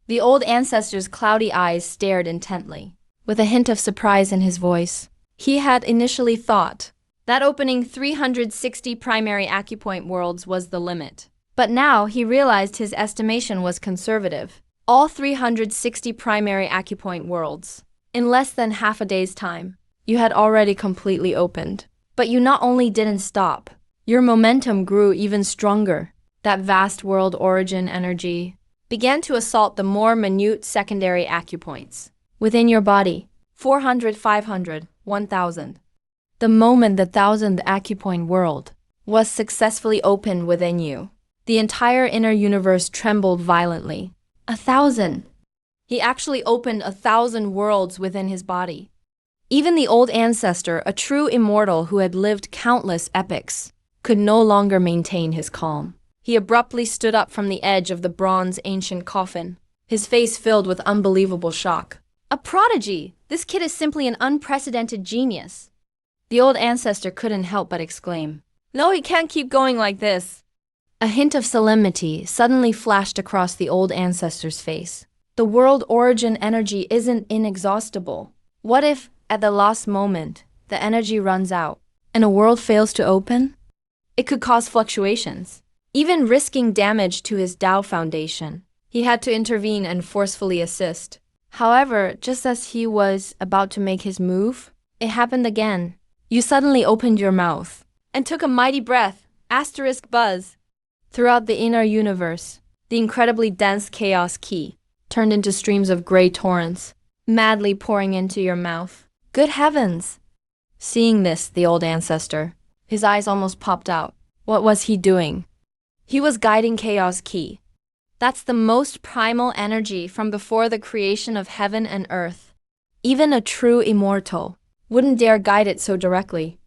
The old ancestor's cloudy eyes stared intently, with a hint of surprise in his voice. He had initially thought that opening 360 primary acupoint worlds was the limit. But now he realized his estimation was conservative. All 360 primary acupoint worlds, in less than half a day's time, you had already completely opened. But you not only didn't stop, your momentum grew even stronger. That vast world origin energy began to assault the more minute secondary acupoints within your body. 400, 500, 1000. The moment the 1000th acupoint world was successfully opened within you, the entire inner universe trembled violently. 1000. He actually opened 1000 worlds within his body. Even the old ancestor, a true immortal who had lived countless epochs, could no longer maintain his calm. He abruptly stood up from the edge of the bronze ancient coffin, his face filled with unbelievable shock. A prodigy! This kid is simply an unprecedented genius. The old ancestor couldn't help but exclaim, "No, he can't keep going like this." A hint of solemnity suddenly flashed across the old ancestor's face. The world origin energy isn't inexhaustible. What if, at the last moment, the energy runs out and a world fails to open? It could cause fluctuations, even risking damage to his Tao foundation. He had to intervene and forcefully assist. However, just as he was about to make his move, it happened again. You suddenly opened your mouth and took a mighty breath, asterisk buzz. Throughout the inner universe, the incredibly dense chaos ki turned into streams of gray torrents, madly pouring into your mouth. Good heavens! Seeing this, the old ancestor, his eyes almost popped out. What was he doing? He was guiding chaos ki. That's the most primal energy from before the creation of heaven and earth. Even a true immortal wouldn't dare guide it so directly.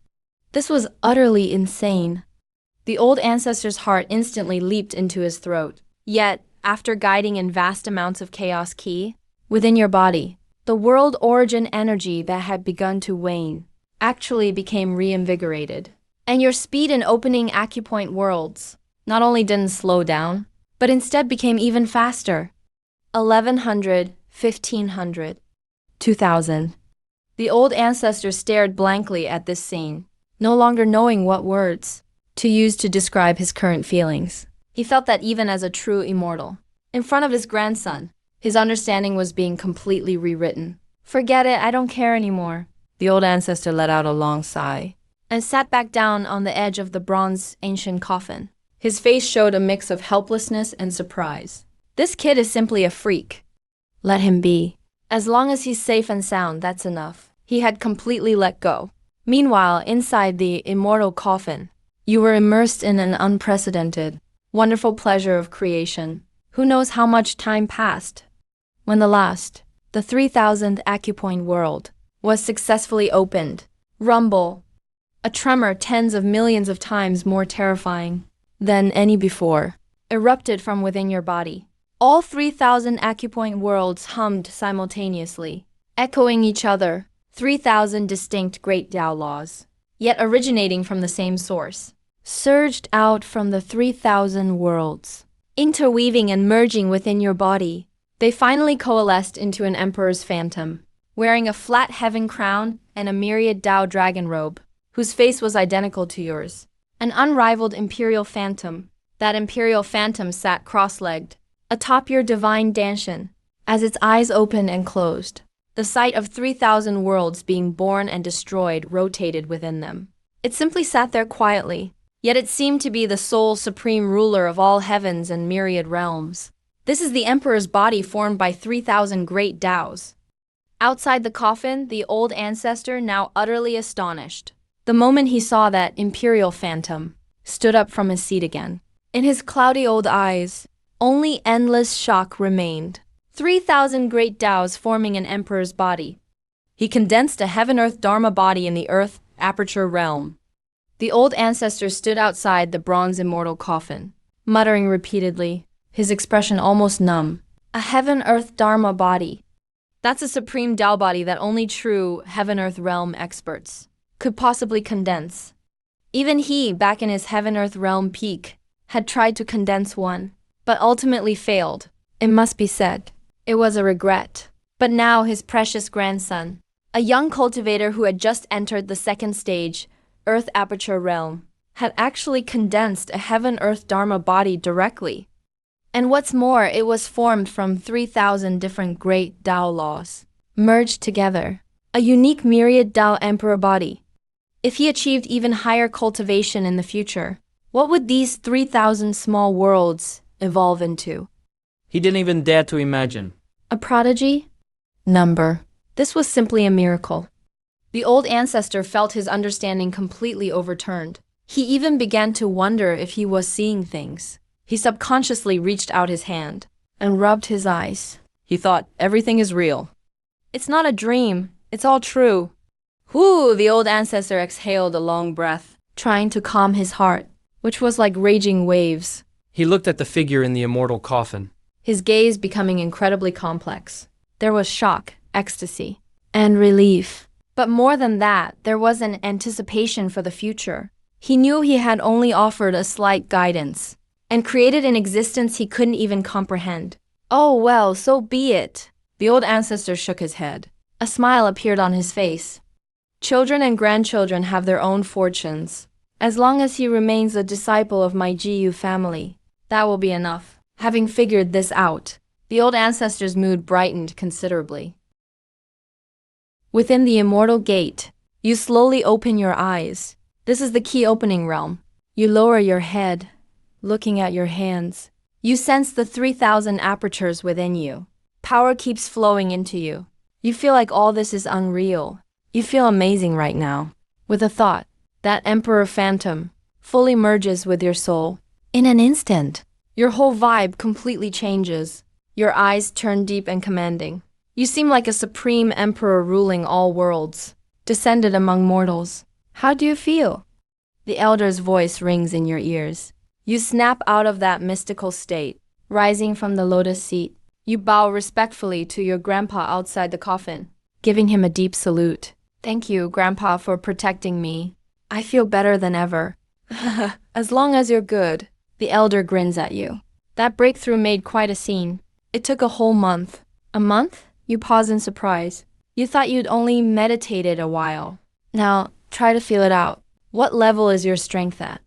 This was utterly insane. The old ancestor's heart instantly leaped into his throat. Yet, after guiding in vast amounts of chaos ki within your body, the world origin energy that had begun to wane actually became reinvigorated. And your speed in opening acupoint worlds not only didn't slow down, but instead became even faster. 1100, 1500, 2000. The old ancestor stared blankly at this scene, no longer knowing what words to use to describe his current feelings. He felt that even as a true immortal, in front of his grandson, his understanding was being completely rewritten. Forget it, I don't care anymore. The old ancestor let out a long sigh and sat back down on the edge of the bronze ancient coffin. His face showed a mix of helplessness and surprise. This kid is simply a freak. Let him be. As long as he's safe and sound, that's enough. He had completely let go. Meanwhile, inside the immortal coffin, you were immersed in an unprecedented, wonderful pleasure of creation. Who knows how much time passed? When the 3000th acupoint world, was successfully opened, rumble, a tremor tens of millions of times more terrifying than any before, erupted from within your body. All 3,000 acupoint worlds hummed simultaneously, echoing each other, 3,000 distinct great Tao laws, yet originating from the same source, surged out from the 3,000 worlds, interweaving and merging within your body. They finally coalesced into an emperor's phantom, wearing a flat heaven crown and a myriad Tao dragon robe, whose face was identical to yours. An unrivaled imperial phantom. That imperial phantom sat cross-legged, atop your divine danshan, as its eyes opened and closed. The sight of 3,000 worlds being born and destroyed rotated within them. It simply sat there quietly, yet it seemed to be the sole supreme ruler of all heavens and myriad realms. This is the emperor's body formed by 3,000 great Taos. Outside the coffin, the old ancestor, now utterly astonished, the moment he saw that imperial phantom, stood up from his seat again. In his cloudy old eyes, only endless shock remained. 3,000 great Taos forming an emperor's body. He condensed a heaven-earth dharma body in the earth aperture realm. The old ancestor stood outside the bronze immortal coffin, muttering repeatedly, his expression almost numb. A heaven-earth dharma body. That's a supreme Tao body that only true heaven-earth realm experts could possibly condense. Even he, back in his heaven-earth realm peak, had tried to condense one, but ultimately failed. It must be said, it was a regret. But now his precious grandson, a young cultivator who had just entered the second stage, Earth Aperture Realm, had actually condensed a heaven-earth dharma body directly. And what's more, it was formed from 3,000 different great Tao laws, merged together, a unique myriad Tao emperor body. If he achieved even higher cultivation in the future, what would these 3,000 small worlds evolve into? He didn't even dare to imagine. A prodigy? Number. This was simply a miracle. The old ancestor felt his understanding completely overturned. He even began to wonder if he was seeing things. He subconsciously reached out his hand and rubbed his eyes. He thought, everything is real. It's not a dream. It's all true. Whoo! The old ancestor exhaled a long breath, trying to calm his heart, which was like raging waves. He looked at the figure in the immortal coffin. His gaze becoming incredibly complex. There was shock, ecstasy, and relief. But more than that, there was an anticipation for the future. He knew he had only offered a slight guidance, and created an existence he couldn't even comprehend. Oh well, so be it. The old ancestor shook his head. A smile appeared on his face. Children and grandchildren have their own fortunes. As long as he remains a disciple of my Jiyu family, that will be enough. Having figured this out, the old ancestor's mood brightened considerably. Within the immortal gate, you slowly open your eyes. This is the key opening realm. You lower your head, looking at your hands. You sense the 3,000 apertures within you. Power keeps flowing into you. You feel like all this is unreal. You feel amazing right now. With a thought, that Emperor Phantom fully merges with your soul. In an instant, your whole vibe completely changes. Your eyes turn deep and commanding. You seem like a supreme emperor ruling all worlds, descended among mortals. How do you feel? The elder's voice rings in your ears. You snap out of that mystical state, rising from the lotus seat. You bow respectfully to your grandpa outside the coffin, giving him a deep salute. Thank you, Grandpa, for protecting me. I feel better than ever. As long as you're good. The elder grins at you. That breakthrough made quite a scene. It took a whole month. A month? You pause in surprise. You thought you'd only meditated a while. Now, try to feel it out. What level is your strength at?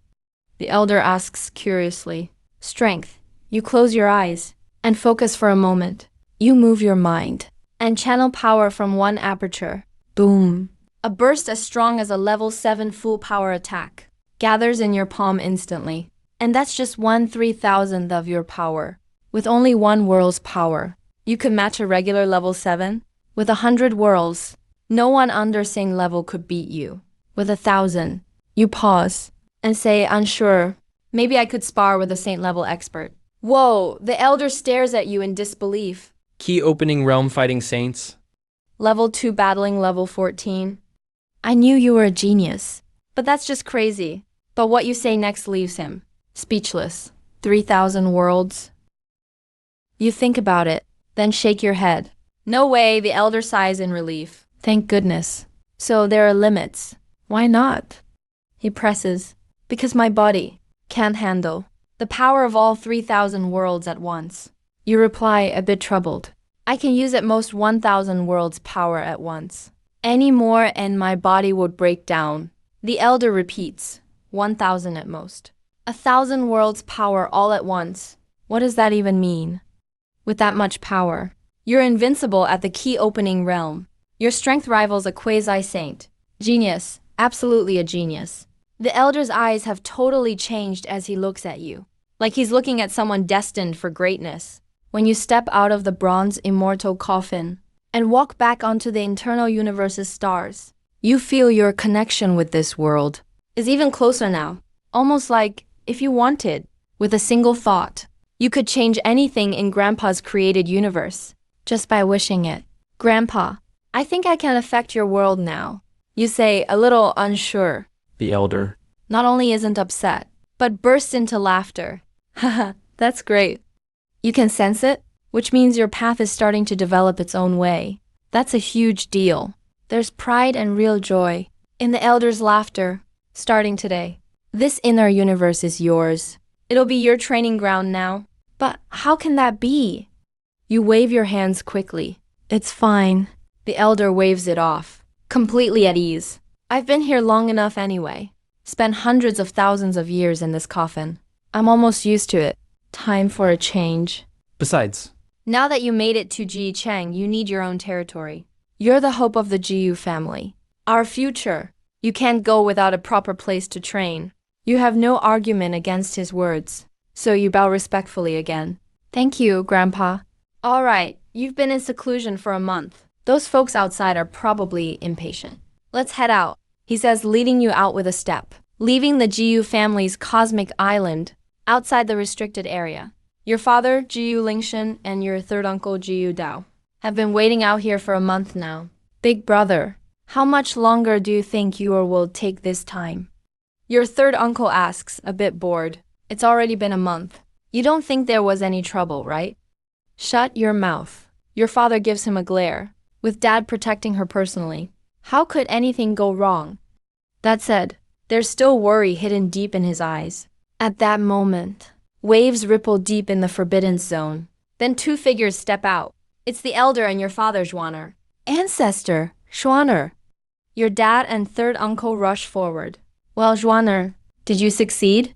The elder asks curiously. Strength. You close your eyes and focus for a moment. You move your mind and channel power from one aperture. Boom. A burst as strong as a level 7 full power attack gathers in your palm instantly. And that's just 1/3,000th of your power. With only one world's power, you could match a regular level 7. With 100 worlds, no one under same level could beat you. With 1,000, you pause and say, unsure, maybe I could spar with a saint level expert. Whoa, the elder stares at you in disbelief. Key opening realm fighting saints. Level 2 battling level 14. I knew you were a genius, but that's just crazy. But what you say next leaves him speechless. 3,000 worlds. You think about it, then shake your head. No way, the elder sighs in relief. Thank goodness. So there are limits. Why not? He presses. Because my body can't handle the power of all 3,000 worlds at once. You reply, a bit troubled. I can use at most 1,000 worlds' power at once. Any more and my body would break down. The elder repeats, 1,000 at most. 1,000 worlds' power all at once. What does that even mean? With that much power, you're invincible at the key opening realm. Your strength rivals a quasi-saint. Genius, absolutely a genius. The elder's eyes have totally changed as he looks at you, like he's looking at someone destined for greatness. When you step out of the bronze immortal coffin and walk back onto the internal universe's stars, you feel your connection with this world is even closer now. Almost like, if you wanted, with a single thought, you could change anything in Grandpa's created universe, just by wishing it. Grandpa, I think I can affect your world now. You say, a little unsure. The elder Not only isn't upset, but bursts into laughter. Haha, that's great. You can sense it, which means your path is starting to develop its own way. That's a huge deal. There's pride and real joy in the elder's laughter, starting today. This inner universe is yours. It'll be your training ground now. But how can that be? You wave your hands quickly. It's fine. The elder waves it off, completely at ease. I've been here long enough anyway. Spent hundreds of thousands of years in this coffin. I'm almost used to it. Time for a change. Besides, Now that you made it to Ji Cheng, you need your own territory. You're the hope of the Jiyu family. Our future. You can't go without a proper place to train. You have no argument against his words, so you bow respectfully again. Thank you, Grandpa. All right, you've been in seclusion for a month. Those folks outside are probably impatient. Let's head out, he says, leading you out with a step, leaving the Jiyu family's cosmic island outside the restricted area. Your father, Jiyu Lingshan, and your third uncle, Jiyu Dao, have been waiting out here for a month now. Big brother, how much longer do you think you will take this time? Your third uncle asks, a bit bored. It's already been a month. You don't think there was any trouble, right? Shut your mouth. Your father gives him a glare, with Dad protecting her personally. How could anything go wrong? That said, there's still worry hidden deep in his eyes. At that moment, waves ripple deep in the forbidden zone. Then two figures step out. It's the elder and your father, Zhuaner. Ancestor, Zhuaner. Your dad and third uncle rush forward. Well, Zhuaner, did you succeed?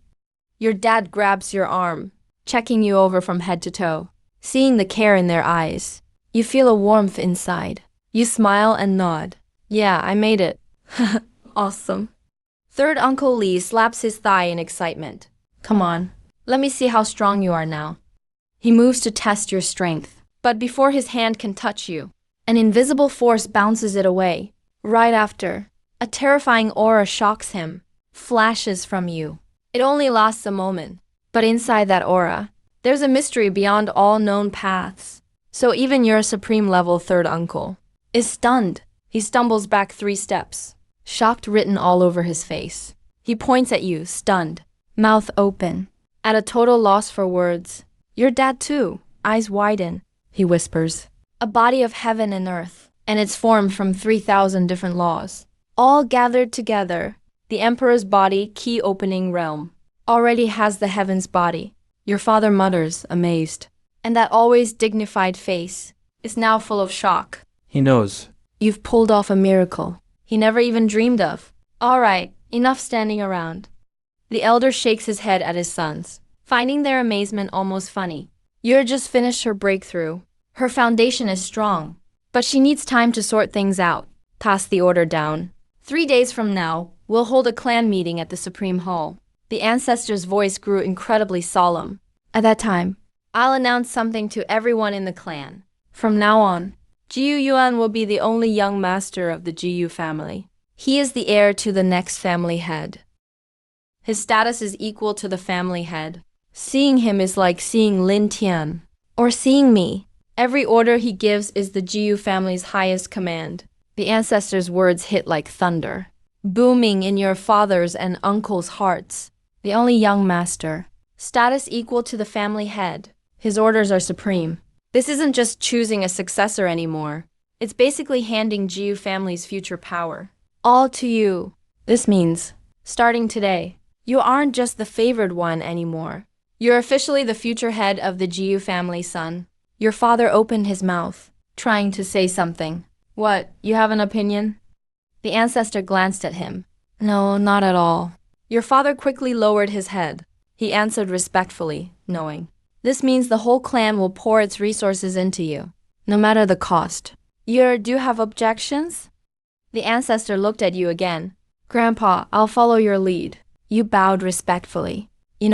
Your dad grabs your arm, checking you over from head to toe. Seeing the care in their eyes, you feel a warmth inside. You smile and nod. Yeah, I made it. Awesome. Third Uncle Li slaps his thigh in excitement. Come on, let me see how strong you are now. He moves to test your strength, but before his hand can touch you, an invisible force bounces it away. Right after, a terrifying aura shocks him, flashes from you. It only lasts a moment, but inside that aura, there's a mystery beyond all known paths. So even your supreme level third uncle is stunned. He stumbles back 3 steps, shocked written all over his face. He points at you, stunned, mouth open, at a total loss for words. Your dad too, eyes widen, he whispers. A body of heaven and earth, and it's formed from 3,000 different laws, all gathered together. The emperor's body, key opening realm, already has the heaven's body. Your father mutters, amazed, and that always dignified face is now full of shock. he knows. You've pulled off a miracle he never even dreamed of. All right, enough standing around. The elder shakes his head at his sons, finding their amazement almost funny. You're just finished her breakthrough. Her foundation is strong, but she needs time to sort things out. Toss the order down. 3 days from now, we'll hold a clan meeting at the Supreme Hall. The ancestor's voice grew incredibly solemn. At that time, I'll announce something to everyone in the clan. From now on, Jiyu Yuan will be the only young master of the Jiyu family. He is the heir to the next family head. His status is equal to the family head. Seeing him is like seeing Lin Tian, or seeing me. Every order he gives is the Jiyu family's highest command. The ancestor's words hit like thunder, booming in your father's and uncle's hearts. The only young master. Status equal to the family head. His orders are supreme. This isn't just choosing a successor anymore. It's basically handing Jiyu family's future power. All to you. This means, starting today, you aren't just the favored one anymore. You're officially the future head of the Jiyu family, son. Your father opened his mouth, trying to say something. What, you have an opinion? The ancestor glanced at him. No, not at all. Your father quickly lowered his head. He answered respectfully, knowing. This means the whole clan will pour its resources into you, no matter the cost. Do you have objections? The ancestor looked at you again. Grandpa, I'll follow your lead. You bowed respectfully.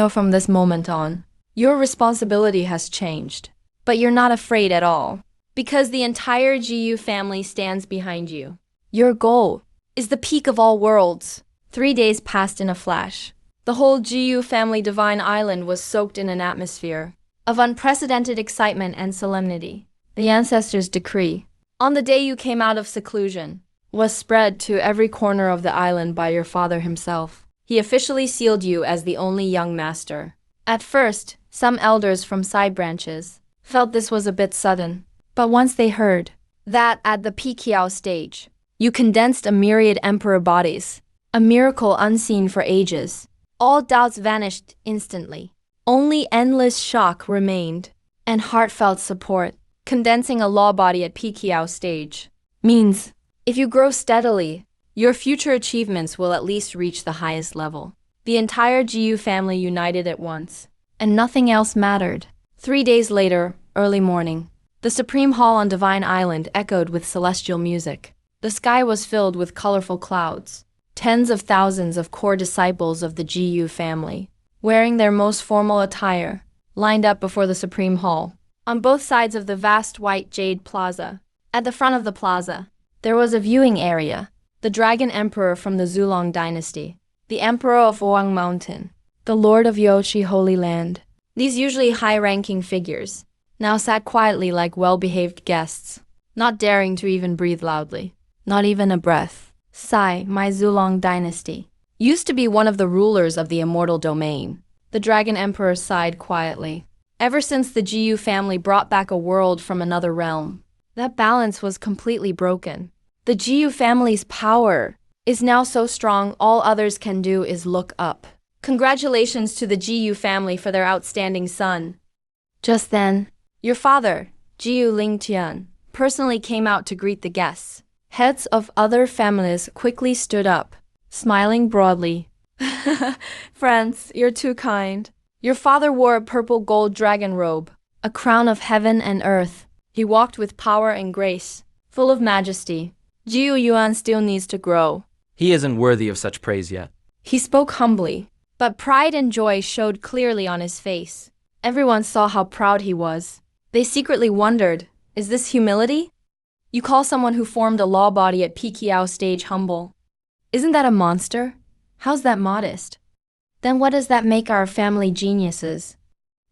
From this moment on, your responsibility has changed. But you're not afraid at all, because the entire Jiyu family stands behind you. Your goal is the peak of all worlds. 3 days passed in a flash. The whole Jiyu family divine island was soaked in an atmosphere of unprecedented excitement and solemnity. The ancestors' decree, on the day you came out of seclusion, was spread to every corner of the island by your father himself. He officially sealed you as the only young master. At first, some elders from side branches felt this was a bit sudden, but once they heard that at the Piqiao stage, you condensed a myriad emperor bodies, a miracle unseen for ages, all doubts vanished instantly. Only endless shock remained, and heartfelt support. Condensing a law body at Piqiao stage means, if you grow steadily, your future achievements will at least reach the highest level. The entire Jiyu family united at once, and nothing else mattered. 3 days later, early morning, the Supreme Hall on Divine Island echoed with celestial music. The sky was filled with colorful clouds. Tens of thousands of core disciples of the Jiyu family, wearing their most formal attire, lined up before the Supreme Hall. On both sides of the vast white jade plaza, at the front of the plaza, there was a viewing area. The Dragon Emperor from the Zulong dynasty, the Emperor of Oang Mountain, the Lord of Yoshi Holy Land. These usually high-ranking figures now sat quietly like well-behaved guests, not daring to even breathe loudly, not even a breath. Sai, my Zulong dynasty, used to be one of the rulers of the immortal domain. The Dragon Emperor sighed quietly. Ever since the Jiyu family brought back a world from another realm, that balance was completely broken. The Jiyu family's power is now so strong all others can do is look up. Congratulations to the Jiyu family for their outstanding son. Just then, your father, Jiyu Lingtian, personally came out to greet the guests. Heads of other families quickly stood up, smiling broadly. Friends, you're too kind. Your father wore a purple gold dragon robe, a crown of heaven and earth. He walked with power and grace, full of majesty. Jiyu Yuan still needs to grow. He isn't worthy of such praise yet. He spoke humbly, but pride and joy showed clearly on his face. Everyone saw how proud he was. They secretly wondered, is this humility? You call someone who formed a law body at Piqiao stage humble. Isn't that a monster? How's that modest? Then what does that make our family geniuses?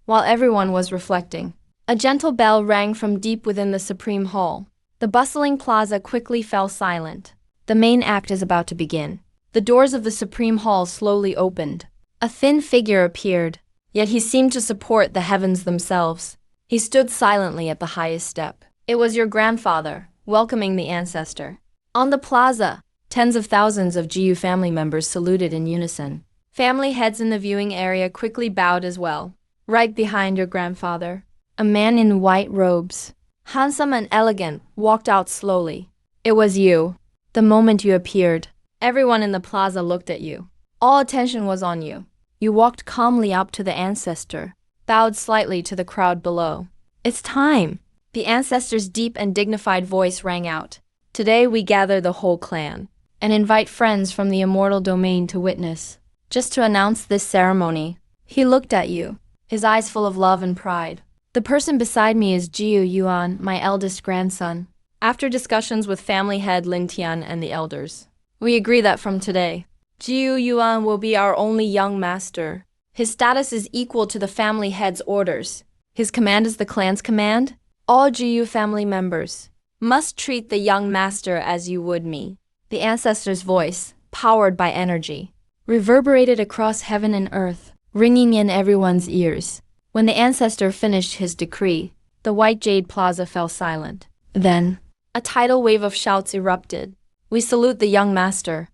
While everyone was reflecting, a gentle bell rang from deep within the Supreme Hall. The bustling plaza quickly fell silent. The main act is about to begin. The doors of the Supreme Hall slowly opened. A thin figure appeared, yet he seemed to support the heavens themselves. He stood silently at the highest step. It was your grandfather, welcoming the ancestor. On the plaza, tens of thousands of Jiyu family members saluted in unison. Family heads in the viewing area quickly bowed as well. Right behind your grandfather, a man in white robes, handsome and elegant, walked out slowly. It was you. The moment you appeared, everyone in the plaza looked at you. All attention was on you. You walked calmly up to the ancestor, bowed slightly to the crowd below. It's time. The ancestor's deep and dignified voice rang out. Today we gather the whole clan and invite friends from the immortal domain to witness. Just to announce this ceremony, he looked at you, his eyes full of love and pride. The person beside me is Jiyu Yuan, my eldest grandson. After discussions with family head Lin Tian and the elders, we agree that from today, Jiyu Yuan will be our only young master. His status is equal to the family head's orders. His command is the clan's command. All Jiyu family members must treat the young master as you would me. The ancestor's voice, powered by energy, reverberated across heaven and earth, ringing in everyone's ears. When the ancestor finished his decree, the white jade plaza fell silent. Then, a tidal wave of shouts erupted. We salute the young master.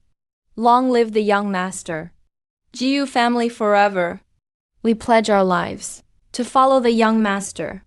Long live the young master. Jiu family forever. We pledge our lives to follow the young master.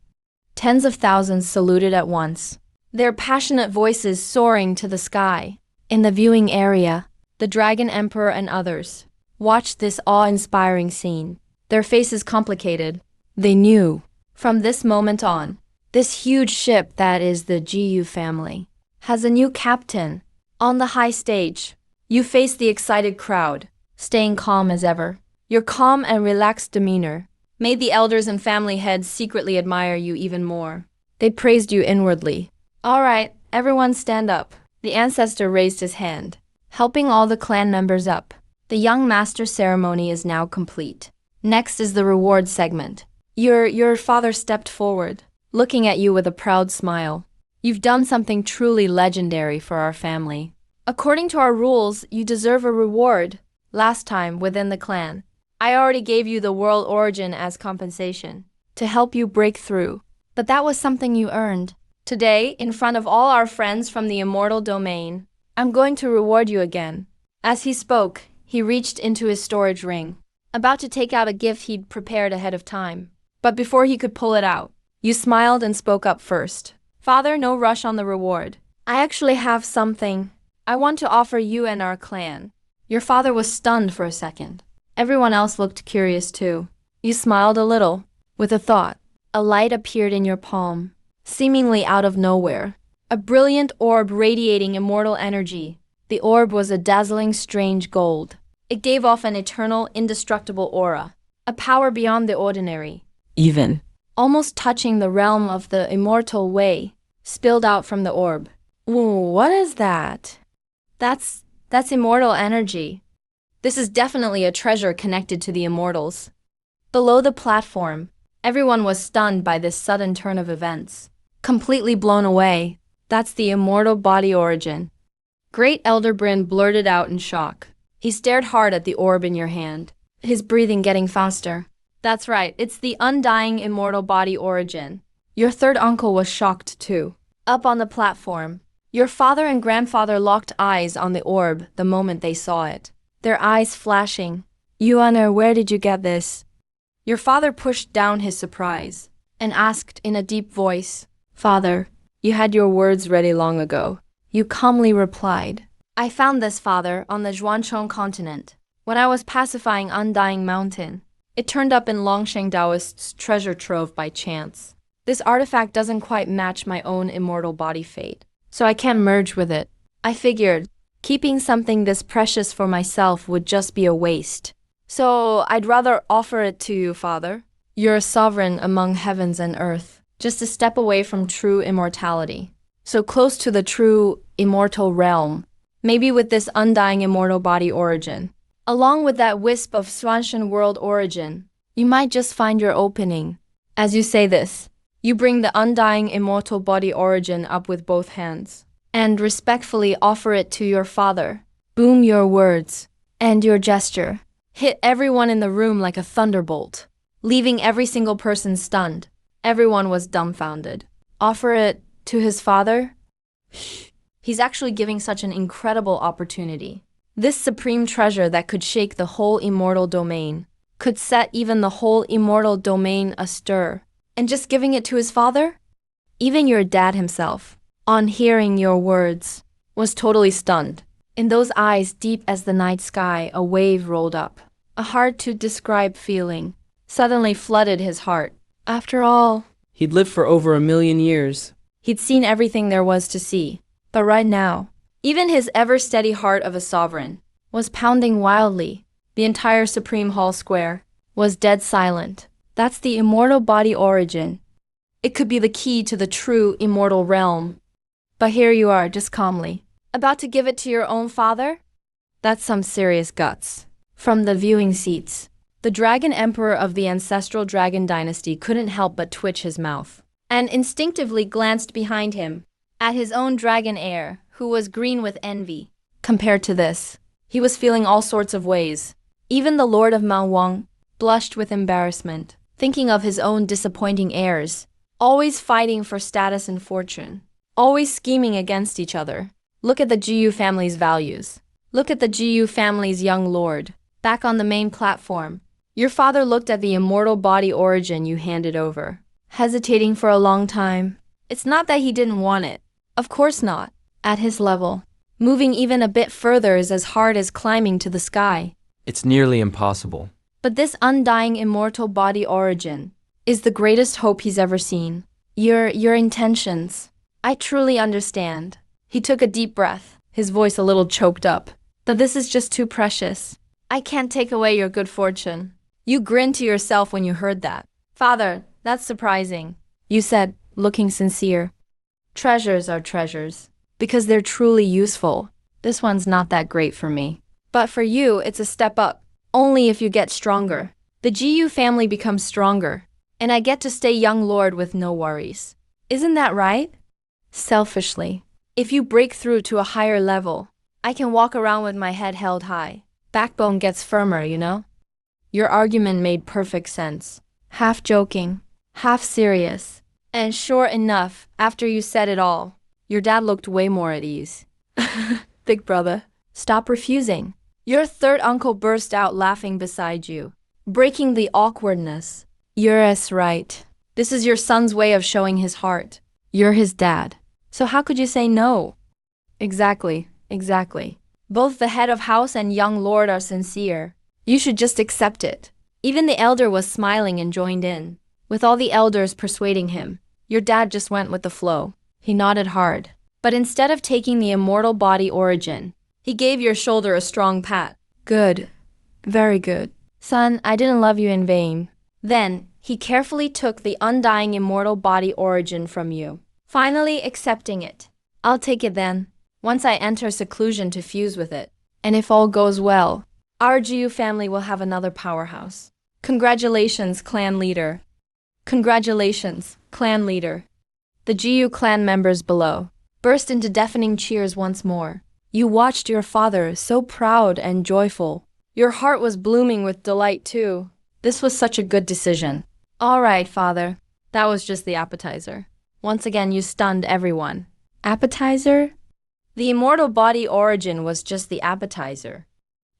Tens of thousands saluted at once, their passionate voices soaring to the sky. In the viewing area, the Dragon Emperor and others watched this awe-inspiring scene. Their faces complicated. They knew, from this moment on, this huge ship that is the Jiu family has a new captain. On the high stage, you face the excited crowd, staying calm as ever. Your calm and relaxed demeanor made the elders and family heads secretly admire you even more. They praised you inwardly. All right, everyone stand up. The ancestor raised his hand, helping all the clan members up. The young master ceremony is now complete. Next is the reward segment. Your father stepped forward, looking at you with a proud smile. You've done something truly legendary for our family. According to our rules, you deserve a reward. Last time, within the clan, I already gave you the world origin as compensation, to help you break through. But that was something you earned. Today, in front of all our friends from the immortal domain, I'm going to reward you again. As he spoke, he reached into his storage ring, about to take out a gift he'd prepared ahead of time. But before he could pull it out, you smiled and spoke up first. Father, no rush on the reward. I actually have something I want to offer you and our clan. Your father was stunned for a second. Everyone else looked curious too. You smiled a little, with a thought. A light appeared in your palm, seemingly out of nowhere. A brilliant orb radiating immortal energy. The orb was a dazzling, strange gold. It gave off an eternal, indestructible aura, a power beyond the ordinary. Even, almost touching the realm of the immortal way, spilled out from the orb. Ooh, what is that? That's immortal energy. This is definitely a treasure connected to the immortals. Below the platform, everyone was stunned by this sudden turn of events. Completely blown away. That's the immortal body origin. Great Elder Bryn blurted out in shock. He stared hard at the orb in your hand, his breathing getting faster. That's right, it's the undying immortal body origin. Your third uncle was shocked too. Up on the platform, your father and grandfather locked eyes on the orb the moment they saw it, their eyes flashing. Yuaner, where did you get this? Your father pushed down his surprise and asked in a deep voice, Father, you had your words ready long ago. You calmly replied, I found this, father, on the Zhuanchong continent. When I was pacifying Undying Mountain, it turned up in Longsheng Taoist's treasure trove by chance. This artifact doesn't quite match my own immortal body fate, so I can't merge with it. I figured, keeping something this precious for myself would just be a waste. So I'd rather offer it to you, father. You're a sovereign among heavens and earth, just a step away from true immortality. So close to the true immortal realm, maybe with this undying immortal body origin. Along with that wisp of Swanshan world origin, you might just find your opening. As you say this, you bring the undying immortal body origin up with both hands, and respectfully offer it to your father. Boom, your words, and your gesture hit everyone in the room like a thunderbolt, leaving every single person stunned. Everyone was dumbfounded. Offer it to his father? He's actually giving such an incredible opportunity. This supreme treasure that could shake the whole immortal domain, could set even the whole immortal domain astir. And just giving it to his father? Even your dad himself, on hearing your words, was totally stunned. In those eyes deep as the night sky, a wave rolled up. A hard-to-describe feeling suddenly flooded his heart. After all, He'd lived for over 1,000,000 years. he'd seen everything there was to see. But right now, even his ever-steady heart of a sovereign was pounding wildly. The entire Supreme Hall Square was dead silent. That's the immortal body origin. It could be the key to the true immortal realm. But here you are, just calmly, about to give it to your own father? That's some serious guts. From the viewing seats, the Dragon Emperor of the ancestral Dragon Dynasty couldn't help but twitch his mouth, and instinctively glanced behind him, at his own dragon heir, who was green with envy. Compared to this, he was feeling all sorts of ways. Even the Lord of Mount Wang blushed with embarrassment. thinking of his own disappointing heirs, always fighting for status and fortune, always scheming against each other. Look at the Jiyu family's values. Look at the Jiyu family's young lord. Back on the main platform, your father looked at the immortal body origin you handed over, hesitating for a long time. It's not that he didn't want it. Of course not. At his level, moving even a bit further is as hard as climbing to the sky. It's nearly impossible. But this undying immortal body origin is the greatest hope he's ever seen. Your intentions, I truly understand. He took a deep breath, his voice a little choked up. But this is just too precious. I can't take away your good fortune. You grinned to yourself when you heard that. Father, that's surprising, you said, looking sincere. Treasures are treasures, because they're truly useful. This one's not that great for me. But for you, it's a step up. Only if you get stronger. The Jiyu family becomes stronger, and I get to stay young lord with no worries. Isn't that right? Selfishly, if you break through to a higher level, I can walk around with my head held high. Backbone gets firmer, you know? Your argument made perfect sense. Half joking, half serious. And sure enough, after you said it all, your dad looked way more at ease. Big brother, stop refusing. Your third uncle burst out laughing beside you, breaking the awkwardness. You're right. This is your son's way of showing his heart. You're his dad. So how could you say no? Exactly. Both the head of house and young lord are sincere. You should just accept it. Even the elder was smiling and joined in, with all the elders persuading him. Your dad just went with the flow. He nodded hard. But instead of taking the immortal body origin, he gave your shoulder a strong pat. Good. Very good. Son, I didn't love you in vain. Then, he carefully took the undying immortal body origin from you, finally accepting it. I'll take it then, once I enter seclusion to fuse with it. And if all goes well, our Jiyu family will have another powerhouse. Congratulations, clan leader. Congratulations, clan leader. The Jiyu clan members below burst into deafening cheers once more. You watched your father so proud and joyful. Your heart was blooming with delight too. This was such a good decision. All right, father. That was just the appetizer. Once again, you stunned everyone. Appetizer? The immortal body origin was just the appetizer.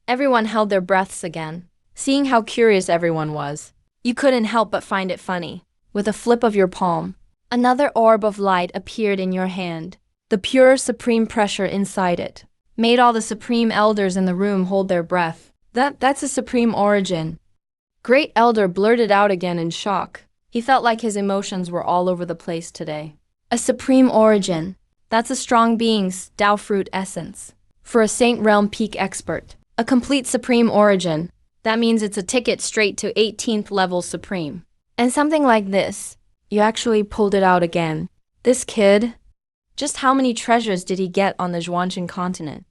Everyone held their breaths again, seeing how curious everyone was. You couldn't help but find it funny. With a flip of your palm, another orb of light appeared in your hand. The pure supreme pressure inside it made all the supreme elders in the room hold their breath. That's a supreme origin. Great elder blurted out again in shock. He felt like his emotions were all over the place today. A supreme origin. That's a strong being's Tao fruit essence. For a Saint Realm peak expert, a complete supreme origin. That means it's a ticket straight to 18th level supreme. And something like this. You actually pulled it out again. This kid, just how many treasures did he get on the Zhuangqin continent?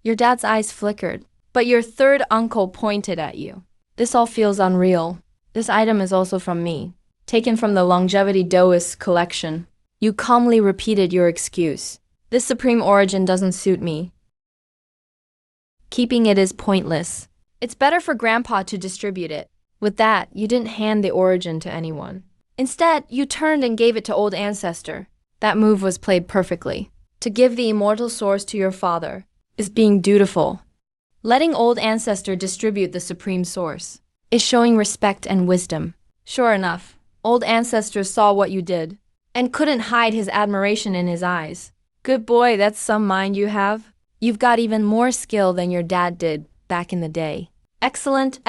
Your dad's eyes flickered, but your third uncle pointed at you. This all feels unreal. This item is also from me, taken from the Longevity Daoist collection. You calmly repeated your excuse. This supreme origin doesn't suit me. Keeping it is pointless. It's better for Grandpa to distribute it. With that, you didn't hand the origin to anyone. Instead, you turned and gave it to Old Ancestor. That move was played perfectly. To give the immortal source to your father is being dutiful. Letting Old Ancestor distribute the supreme source is showing respect and wisdom. Sure enough, Old Ancestor saw what you did and couldn't hide his admiration in his eyes. Good boy, that's some mind you have. You've got even more skill than your dad did back in the day. Excellent.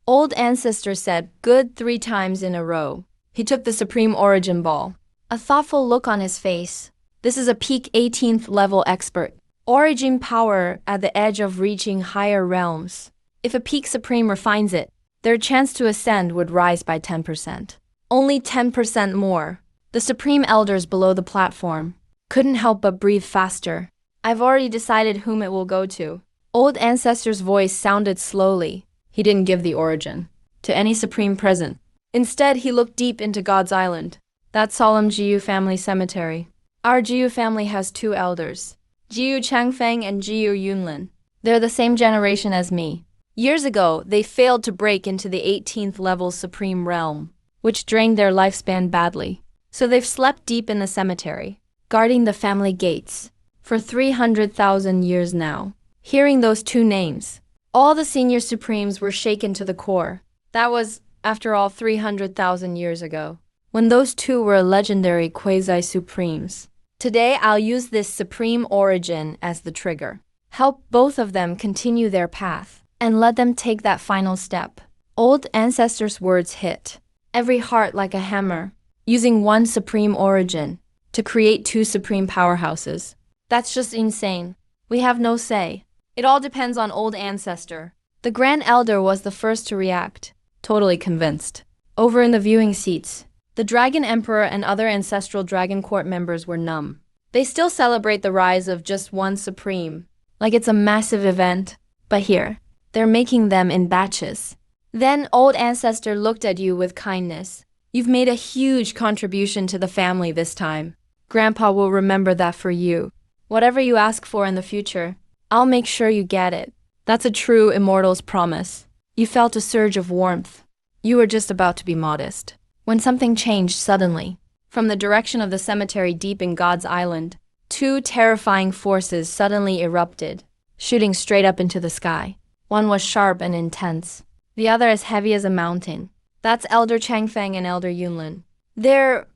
Old Ancestor said good 3 times in a row. He took the supreme origin ball. A thoughtful look on his face. This is a peak 18th level expert. Origin power at the edge of reaching higher realms. If a peak supreme refines it, their chance to ascend would rise by 10%. Only 10% more. The supreme elders below the platform couldn't help but breathe faster. I've already decided whom it will go to. Old Ancestor's voice sounded slowly. He didn't give the origin to any supreme present. Instead, he looked deep into God's Island, that solemn Jiyu family cemetery. Our Jiyu family has 2 elders, Jiyu Changfeng and Jiyu Yunlin. They're the same generation as me. Years ago, they failed to break into the 18th level Supreme Realm, which drained their lifespan badly. So they've slept deep in the cemetery, guarding the family gates, for 300,000 years now. Hearing those two names, all the senior Supremes were shaken to the core. That was, after all, 300,000 years ago, when those two were legendary quasi-Supremes. Today, I'll use this Supreme origin as the trigger. Help both of them continue their path, and let them take that final step. Old ancestors' words hit every heart like a hammer, using one Supreme origin to create two Supreme powerhouses. That's just insane. We have no say. It all depends on old ancestor. The Grand Elder was the first to react, totally convinced. Over in the viewing seats, the Dragon Emperor and other ancestral Dragon Court members were numb. They still celebrate the rise of just one Supreme, like it's a massive event. But here, they're making them in batches. Then old ancestor looked at you with kindness. You've made a huge contribution to the family this time. Grandpa will remember that for you. Whatever you ask for in the future, I'll make sure you get it. That's a true immortal's promise. You felt a surge of warmth. You were just about to be modest, when something changed suddenly. From the direction of the cemetery deep in God's Island, two terrifying forces suddenly erupted, shooting straight up into the sky. One was sharp and intense, the other as heavy as a mountain. That's Elder Changfeng and Elder Yunlin. They're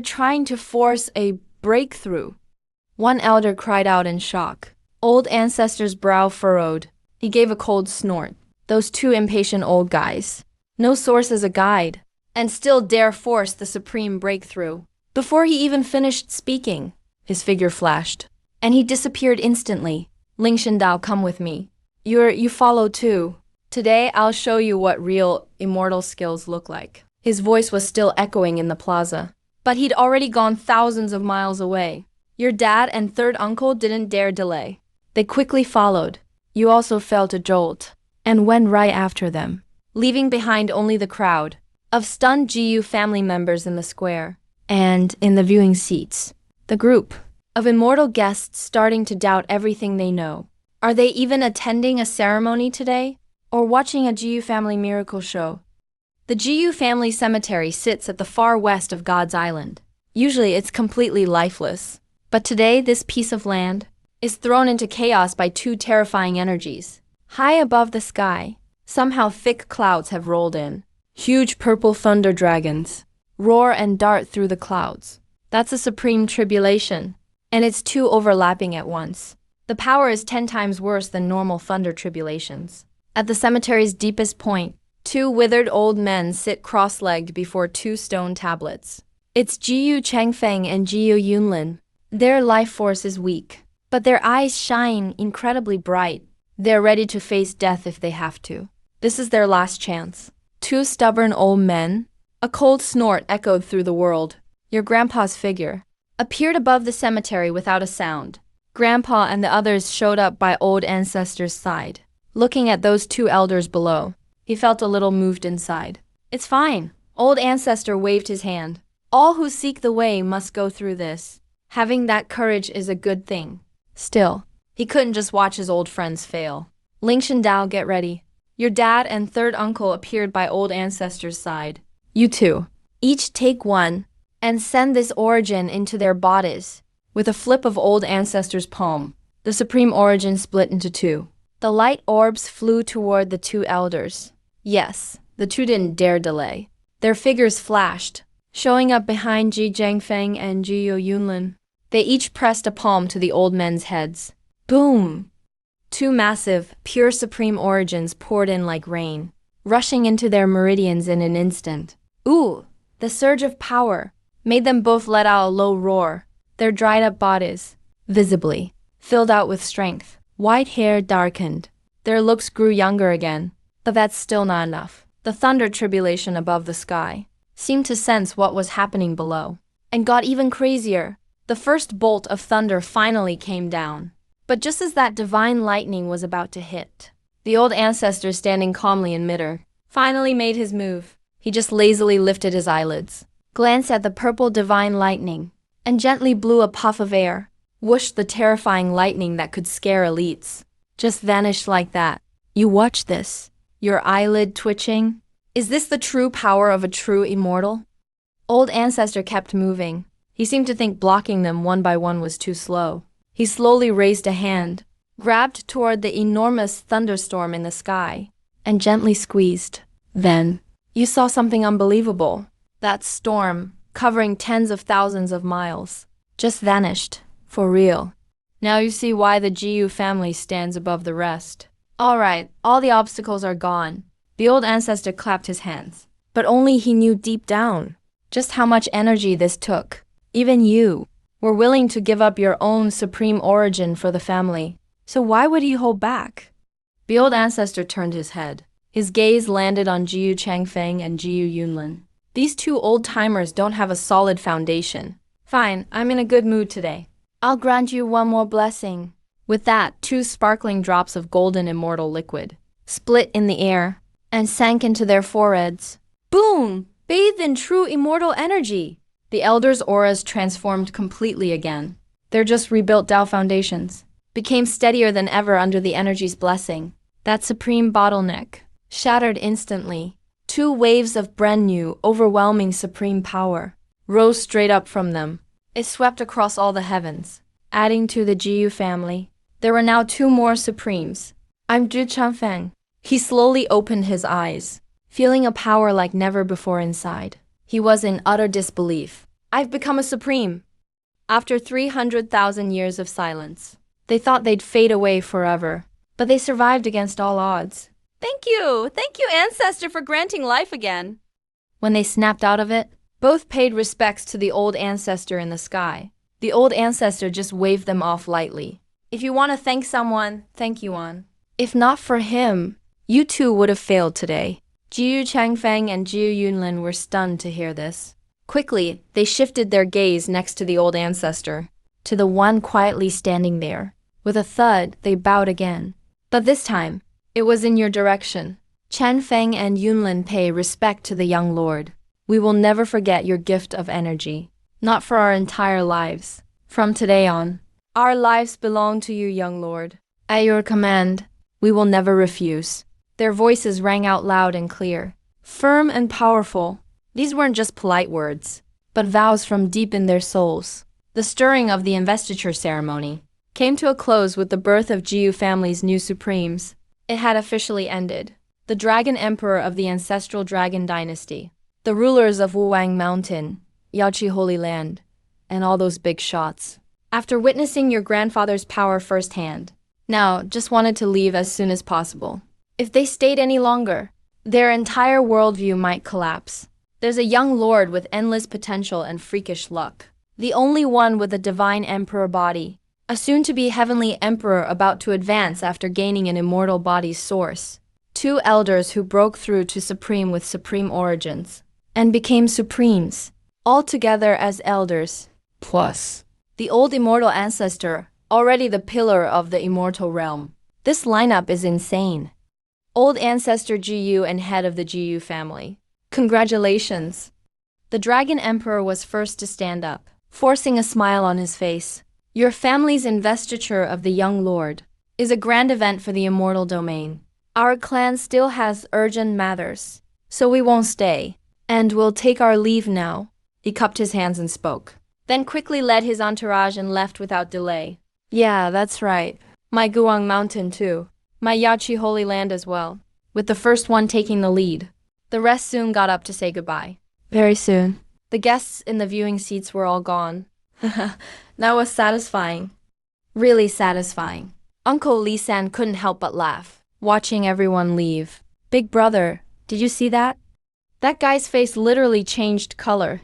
trying to force a breakthrough. One elder cried out in shock. Old ancestor's brow furrowed. He gave a cold snort. Those two impatient old guys. No source as a guide, and still dare force the supreme breakthrough. Before he even finished speaking, his figure flashed, and he disappeared instantly. Ling Shindao, come with me. You follow too. Today I'll show you what real immortal skills look like. His voice was still echoing in the plaza, but he'd already gone thousands of miles away. Your dad and third uncle didn't dare delay. They quickly followed. You also felt a jolt, and went right after them, leaving behind only the crowd of stunned GU family members in the square. And in the viewing seats, the group of immortal guests starting to doubt everything they know. Are they even attending a ceremony today? Or watching a GU family miracle show? The GU family cemetery sits at the far west of God's Island. Usually it's completely lifeless. But today this piece of land is thrown into chaos by two terrifying energies. High above the sky, somehow thick clouds have rolled in. Huge purple thunder dragons roar and dart through the clouds. That's a supreme tribulation, and it's two overlapping at once. The power is 10 times worse than normal thunder tribulations. At the cemetery's deepest point, two withered old men sit cross-legged before two stone tablets. It's Jiyu Changfeng and Jiyu Yunlin. Their life force is weak, but their eyes shine incredibly bright. They're ready to face death if they have to. This is their last chance. Two stubborn old men. A cold snort echoed through the world. Your grandpa's figure appeared above the cemetery without a sound. Grandpa and the others showed up by old ancestor's side. Looking at those two elders below, he felt a little moved inside. It's fine. Old ancestor waved his hand. All who seek the way must go through this. Having that courage is a good thing. Still, he couldn't just watch his old friends fail. Ling Shindao, get ready. Your dad and third uncle appeared by old ancestor's side. You two, each take one, and send this origin into their bodies. With a flip of old ancestor's palm, the supreme origin split into two. The light orbs flew toward the two elders. Yes, the two didn't dare delay. Their figures flashed, showing up behind Ji Zhangfeng and Ji Yunlin. They each pressed a palm to the old men's heads. Boom! Two massive, pure supreme origins poured in like rain, rushing into their meridians in an instant. Ooh! The surge of power made them both let out a low roar. Their dried-up bodies, visibly, filled out with strength. White hair darkened. Their looks grew younger again, but that's still not enough. The thunder tribulation above the sky seemed to sense what was happening below, and got even crazier. The first bolt of thunder finally came down. But just as that divine lightning was about to hit, the old ancestor standing calmly in midair finally made his move. He just lazily lifted his eyelids, glanced at the purple divine lightning, and gently blew a puff of air. Whoosh, the terrifying lightning that could scare elites just vanished like that. You watch this. your eyelid twitching? Is this the true power of a true immortal? Old ancestor kept moving. He seemed to think blocking them one by one was too slow. He slowly raised a hand, grabbed toward the enormous thunderstorm in the sky, and gently squeezed. Then, you saw something unbelievable. That storm, covering tens of thousands of miles, just vanished, for real. Now you see why the Jiyu family stands above the rest. All right, all the obstacles are gone. The old ancestor clapped his hands. But only he knew deep down just how much energy this took. Even you were willing to give up your own supreme origin for the family. So why would he hold back? The old ancestor turned his head. His gaze landed on Jiyu Changfeng and Jiyu Yunlin. These two old-timers don't have a solid foundation. Fine, I'm in a good mood today. I'll grant you one more blessing. With that, two sparkling drops of golden immortal liquid split in the air and sank into their foreheads. Boom! Bathed in true immortal energy. The elders' auras transformed completely again. Their just rebuilt Tao foundations became steadier than ever under the energy's blessing. That supreme bottleneck shattered instantly. Two waves of brand new, overwhelming supreme power rose straight up from them. It swept across all the heavens, adding to the Jiyu family. There were now two more supremes. I'm Zhi Changfeng. He slowly opened his eyes, feeling a power like never before inside. He was in utter disbelief. I've become a supreme. After 300,000 years of silence, they thought they'd fade away forever, but they survived against all odds. Thank you, ancestor, for granting life again. When they snapped out of it, both paid respects to the old ancestor in the sky. The old ancestor just waved them off lightly. If you want to thank someone, thank Yuan. If not for him, you two would have failed today. Jiyu Changfeng and Jiyu Yunlin were stunned to hear this. Quickly, they shifted their gaze next to the old ancestor, to the one quietly standing there. With a thud, they bowed again. But this time, it was in your direction. Changfeng and Yunlin pay respect to the young lord. We will never forget your gift of energy. Not for our entire lives. From today on, our lives belong to you, young lord. At your command, we will never refuse. Their voices rang out loud and clear, firm and powerful. These weren't just polite words, but vows from deep in their souls. The stirring of the investiture ceremony came to a close with the birth of Jiyu family's new supremes. It had officially ended. The Dragon Emperor of the ancestral Dragon Dynasty, the rulers of Wuwang Mountain, Yaoqi Holy Land, and all those big shots. After witnessing your grandfather's power firsthand, now just wanted to leave as soon as possible. If they stayed any longer, their entire worldview might collapse. There's a young lord with endless potential and freakish luck. The only one with a divine emperor body. A soon-to-be heavenly emperor about to advance after gaining an immortal body's source. Two elders who broke through to supreme with supreme origins and became supremes, all together as elders. Plus, The old immortal ancestor, already the pillar of the immortal realm. This lineup is insane. Old ancestor Jiyu and head of the Jiyu family. Congratulations. The Dragon Emperor was first to stand up, forcing a smile on his face. Your family's investiture of the young lord is a grand event for the immortal domain. Our clan still has urgent matters, so we won't stay, and we'll take our leave now. He cupped his hands and spoke, then quickly led his entourage and left without delay. Yeah, that's right. My Guang Mountain too. My Yaoqi Holy Land as well. With the first one taking the lead. The rest soon got up to say goodbye. Very soon. The guests in the viewing seats were all gone. That was satisfying. Really satisfying. Uncle Li San couldn't help but laugh, watching everyone leave. Big brother, did you see that? That guy's face literally changed color.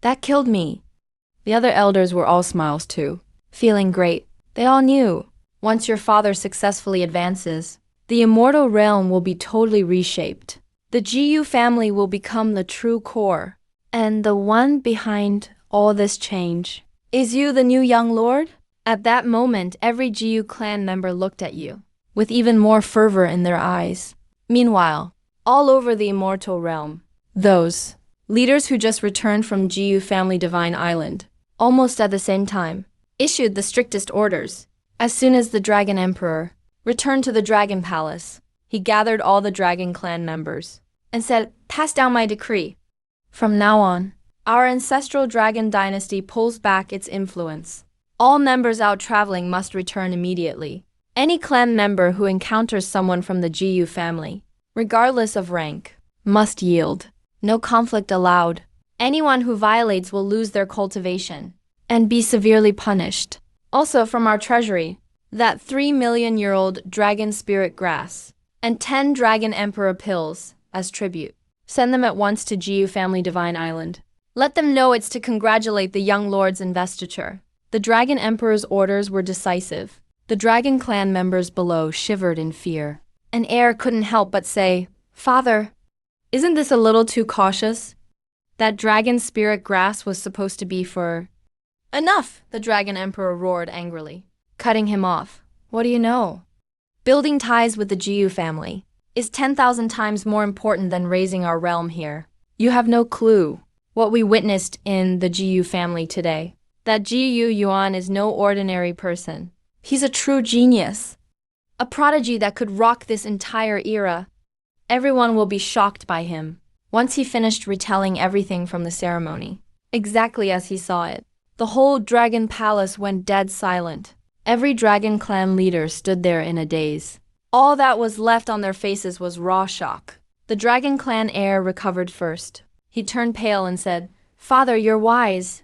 That killed me. The other elders were all smiles too, feeling great. They all knew, once your father successfully advances, the immortal realm will be totally reshaped. The Jiyu family will become the true core. And the one behind all this change is you, the new young lord? At that moment, every Jiyu clan member looked at you, with even more fervor in their eyes. Meanwhile, all over the immortal realm, those leaders who just returned from Jiyu Family Divine Island, almost at the same time, issued the strictest orders. As soon as the Dragon Emperor returned to the Dragon Palace, He gathered all the dragon clan members and said, "Pass down my decree. From now on, our ancestral dragon dynasty pulls back its influence. All members out traveling must return immediately. Any clan member who encounters someone from the GU family, regardless of rank, must yield. No conflict allowed. Anyone who violates will lose their cultivation and be severely punished. Also from our treasury, that 3 million-year-old dragon spirit grass and 10 dragon emperor pills as tribute. Send them at once to GU Family Divine Island. Let them know it's to congratulate the young lord's investiture." The dragon emperor's orders were decisive. The dragon clan members below shivered in fear. An heir couldn't help but say, "Father, isn't this a little too cautious? That dragon spirit grass was supposed to be for—" "Enough!" the dragon emperor roared angrily, cutting him off. "What do you know? Building ties with the GU family is 10,000 times more important than raising our realm here. You have no clue what we witnessed in the GU family today. That GU Yuan is no ordinary person. He's a true genius. A prodigy that could rock this entire era. Everyone will be shocked by him." Once he finished retelling everything from the ceremony, exactly as he saw it, the whole dragon palace went dead silent. Every dragon clan leader stood there in a daze. All that was left on their faces was raw shock. The dragon clan heir recovered first. He turned pale and said, "Father, you're wise.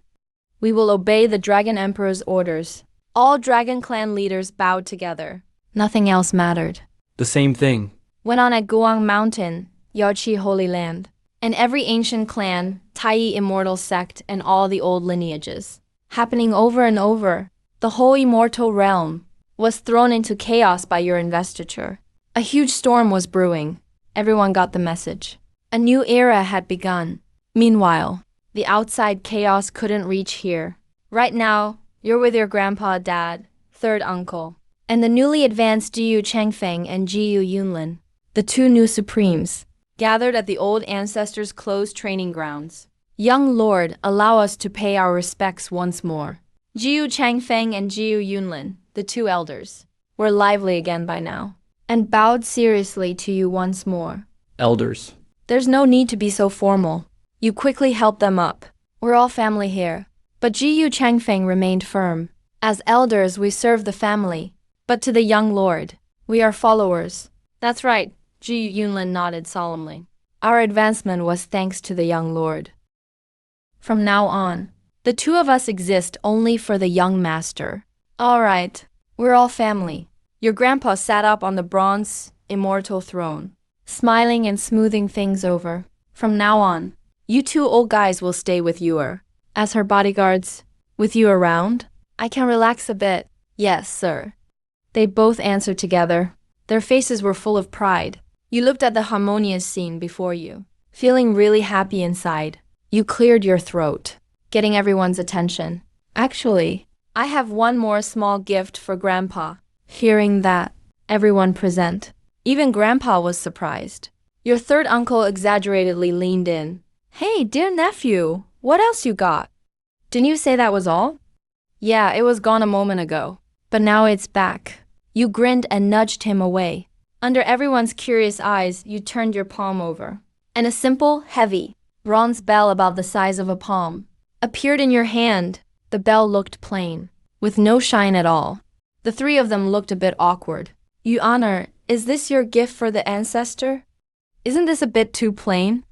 We will obey the dragon emperor's orders." All dragon clan leaders bowed together. Nothing else mattered. The same thing. Went on at Guang Mountain, Yaoqi Holy Land, and every ancient clan, Taiyi immortal sect, and all the old lineages. Happening over and over, the whole immortal realm was thrown into chaos by your investiture. A huge storm was brewing. Everyone got the message. A new era had begun. Meanwhile, the outside chaos couldn't reach here. Right now, you're with your grandpa, dad, third uncle, and the newly advanced Jiyu Changfeng and Jiyu Yunlin, the two new supremes, gathered at the old ancestors' closed training grounds. "Young lord, allow us to pay our respects once more." Jiyu Changfeng and Jiyu Yunlin, the two elders, were lively again by now, and bowed seriously to you once more. Elders. There's no need to be so formal. You quickly helped them up. We're all family here. But Jiyu Changfeng remained firm. "As elders, we serve the family. But to the young lord, we are followers." "That's right," Jiyu Yunlin nodded solemnly. "Our advancement was thanks to the young lord. From now on, the two of us exist only for the young master." "All right, we're all family." Your grandpa sat up on the bronze, immortal throne, smiling and smoothing things over. "From now on, you two old guys will stay with Yuer. As her bodyguards, with you around, I can relax a bit." "Yes, sir." They both answered together. Their faces were full of pride. You looked at the harmonious scene before you, feeling really happy inside. You cleared your throat, getting everyone's attention. "Actually, I have one more small gift for Grandpa." Hearing that, everyone present, even Grandpa, was surprised. Your third uncle exaggeratedly leaned in. "Hey, dear nephew, what else you got? Didn't you say that was all?" "Yeah, it was gone a moment ago, but now it's back." You grinned and nudged him away. Under everyone's curious eyes, you turned your palm over, and a simple, heavy, bronze bell about the size of a palm appeared in your hand. The bell looked plain, with no shine at all. The three of them looked a bit awkward. "You honor, is this your gift for the ancestor? Isn't this a bit too plain?"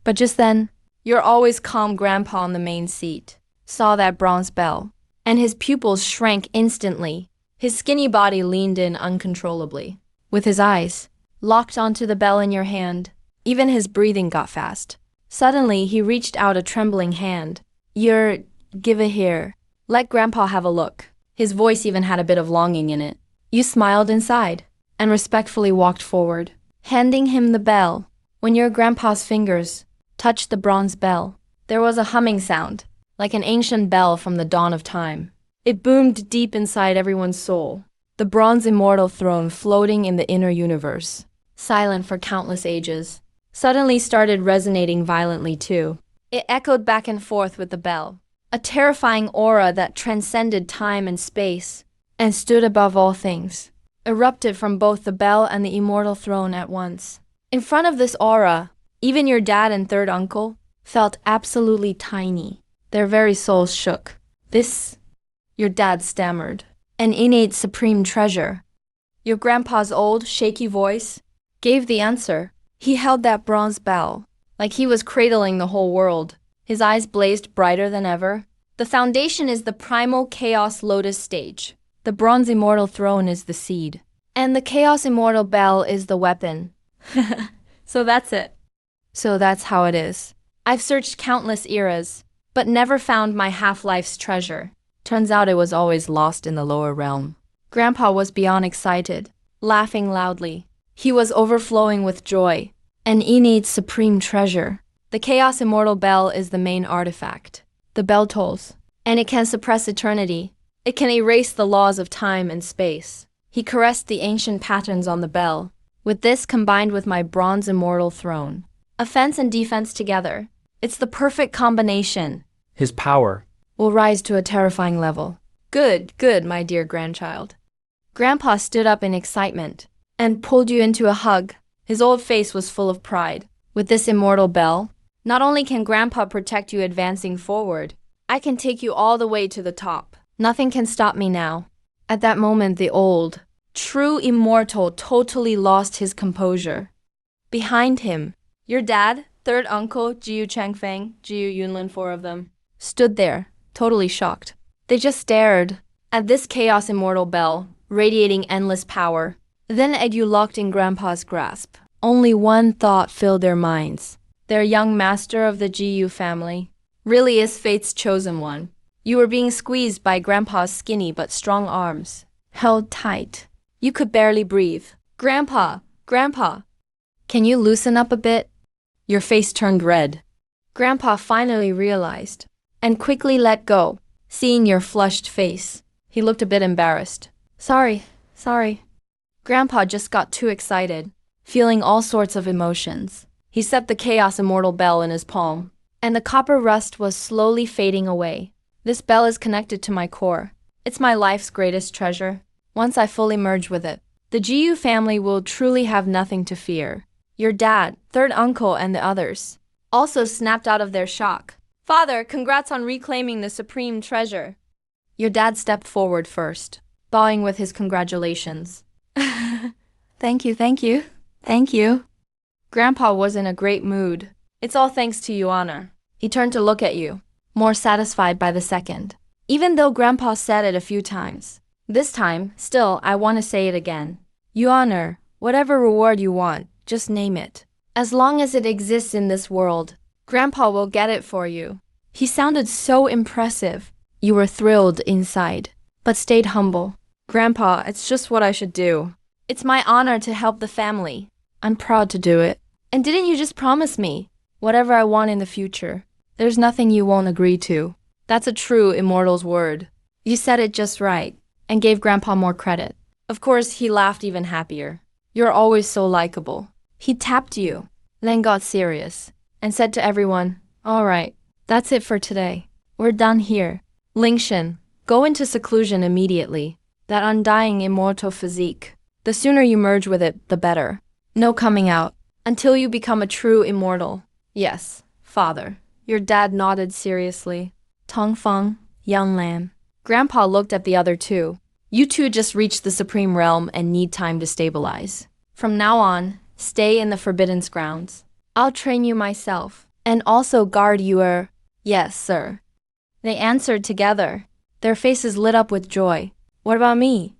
But just then, your always calm grandpa on the main seat saw that bronze bell, and his pupils shrank instantly. His skinny body leaned in uncontrollably. With his eyes locked onto the bell in your hand, even his breathing got fast. Suddenly, he reached out a trembling hand. Give it here. Let Grandpa have a look." His voice even had a bit of longing in it. You smiled inside and respectfully walked forward, handing him the bell. When your grandpa's fingers touched the bronze bell, there was a humming sound, like an ancient bell from the dawn of time. It boomed deep inside everyone's soul. The bronze immortal throne floating in the inner universe, silent for countless ages, suddenly started resonating violently too. It echoed back and forth with the bell, a terrifying aura that transcended time and space and stood above all things. erupted from both the bell and the immortal throne at once. In front of this aura, even your dad and third uncle felt absolutely tiny. Their very souls shook. This, your dad stammered, an innate supreme treasure. Your grandpa's old, shaky voice gave the answer. He held that bronze bell, like he was cradling the whole world. His eyes blazed brighter than ever. The foundation is the primal Chaos Lotus stage. The bronze immortal throne is the seed. And the Chaos Immortal Bell is the weapon. So that's it. So that's how it is. I've searched countless eras, but never found my half-life's treasure. Turns out it was always lost in the lower realm. Grandpa was beyond excited, laughing loudly. He was overflowing with joy. An innate supreme treasure. The Chaos Immortal Bell is the main artifact. The bell tolls, and it can suppress eternity. It can erase the laws of time and space. He caressed the ancient patterns on the bell. With this combined with my bronze immortal throne, offense and defense together, it's the perfect combination. His power Will rise to a terrifying level. Good, good, my dear grandchild. Grandpa stood up in excitement and pulled you into a hug. His old face was full of pride. With this immortal bell, not only can Grandpa protect you advancing forward, I can take you all the way to the top. Nothing can stop me now. At that moment, the old, true immortal totally lost his composure. Behind him, your dad, third uncle, Jiu Changfeng, Jiu Yunlin, four of them, stood there, totally shocked. They just stared at this Chaos Immortal Bell, radiating endless power. Then Egyu locked in Grandpa's grasp. Only one thought filled their minds. Their young master of the Jiu family really is fate's chosen one. You were being squeezed by Grandpa's skinny but strong arms, held tight. You could barely breathe. Grandpa, Grandpa, can you loosen up a bit? Your face turned red. Grandpa finally realized and quickly let go, seeing your flushed face. He looked a bit embarrassed. Sorry. Grandpa just got too excited, feeling all sorts of emotions. He set the Chaos Immortal Bell in his palm, and the copper rust was slowly fading away. This bell is connected to my core. It's my life's greatest treasure. Once I fully merge with it, the Jiu family will truly have nothing to fear. Your dad, third uncle, and the others also snapped out of their shock. Father, congrats on reclaiming the supreme treasure. Your dad stepped forward first, bowing with his congratulations. Thank you. Grandpa was in a great mood. It's all thanks to you, Honor. He turned to look at you, more satisfied by the second. Even though Grandpa said it a few times. This time, still, I want to say it again. You Honor, whatever reward you want, just name it. As long as it exists in this world, Grandpa will get it for you. He sounded so impressive. You were thrilled inside, but stayed humble. Grandpa, it's just what I should do. It's my honor to help the family. I'm proud to do it. And didn't you just promise me, whatever I want in the future, there's nothing you won't agree to? That's a true immortal's word. You said it just right, and gave Grandpa more credit. Of course, he laughed even happier. You're always so likable. He tapped you, then got serious, and said to everyone, all right, that's it for today. We're done here. Lingshen, go into seclusion immediately. That undying immortal physique. The sooner you merge with it, the better. No coming out, until you become a true immortal. Yes, Father. Your dad nodded seriously. Tongfeng, young lamb. Grandpa looked at the other two. You two just reached the supreme realm and need time to stabilize. From now on, stay in the Forbidden Grounds. I'll train you myself, and also guard your... Yes, sir. They answered together. Their faces lit up with joy. What about me?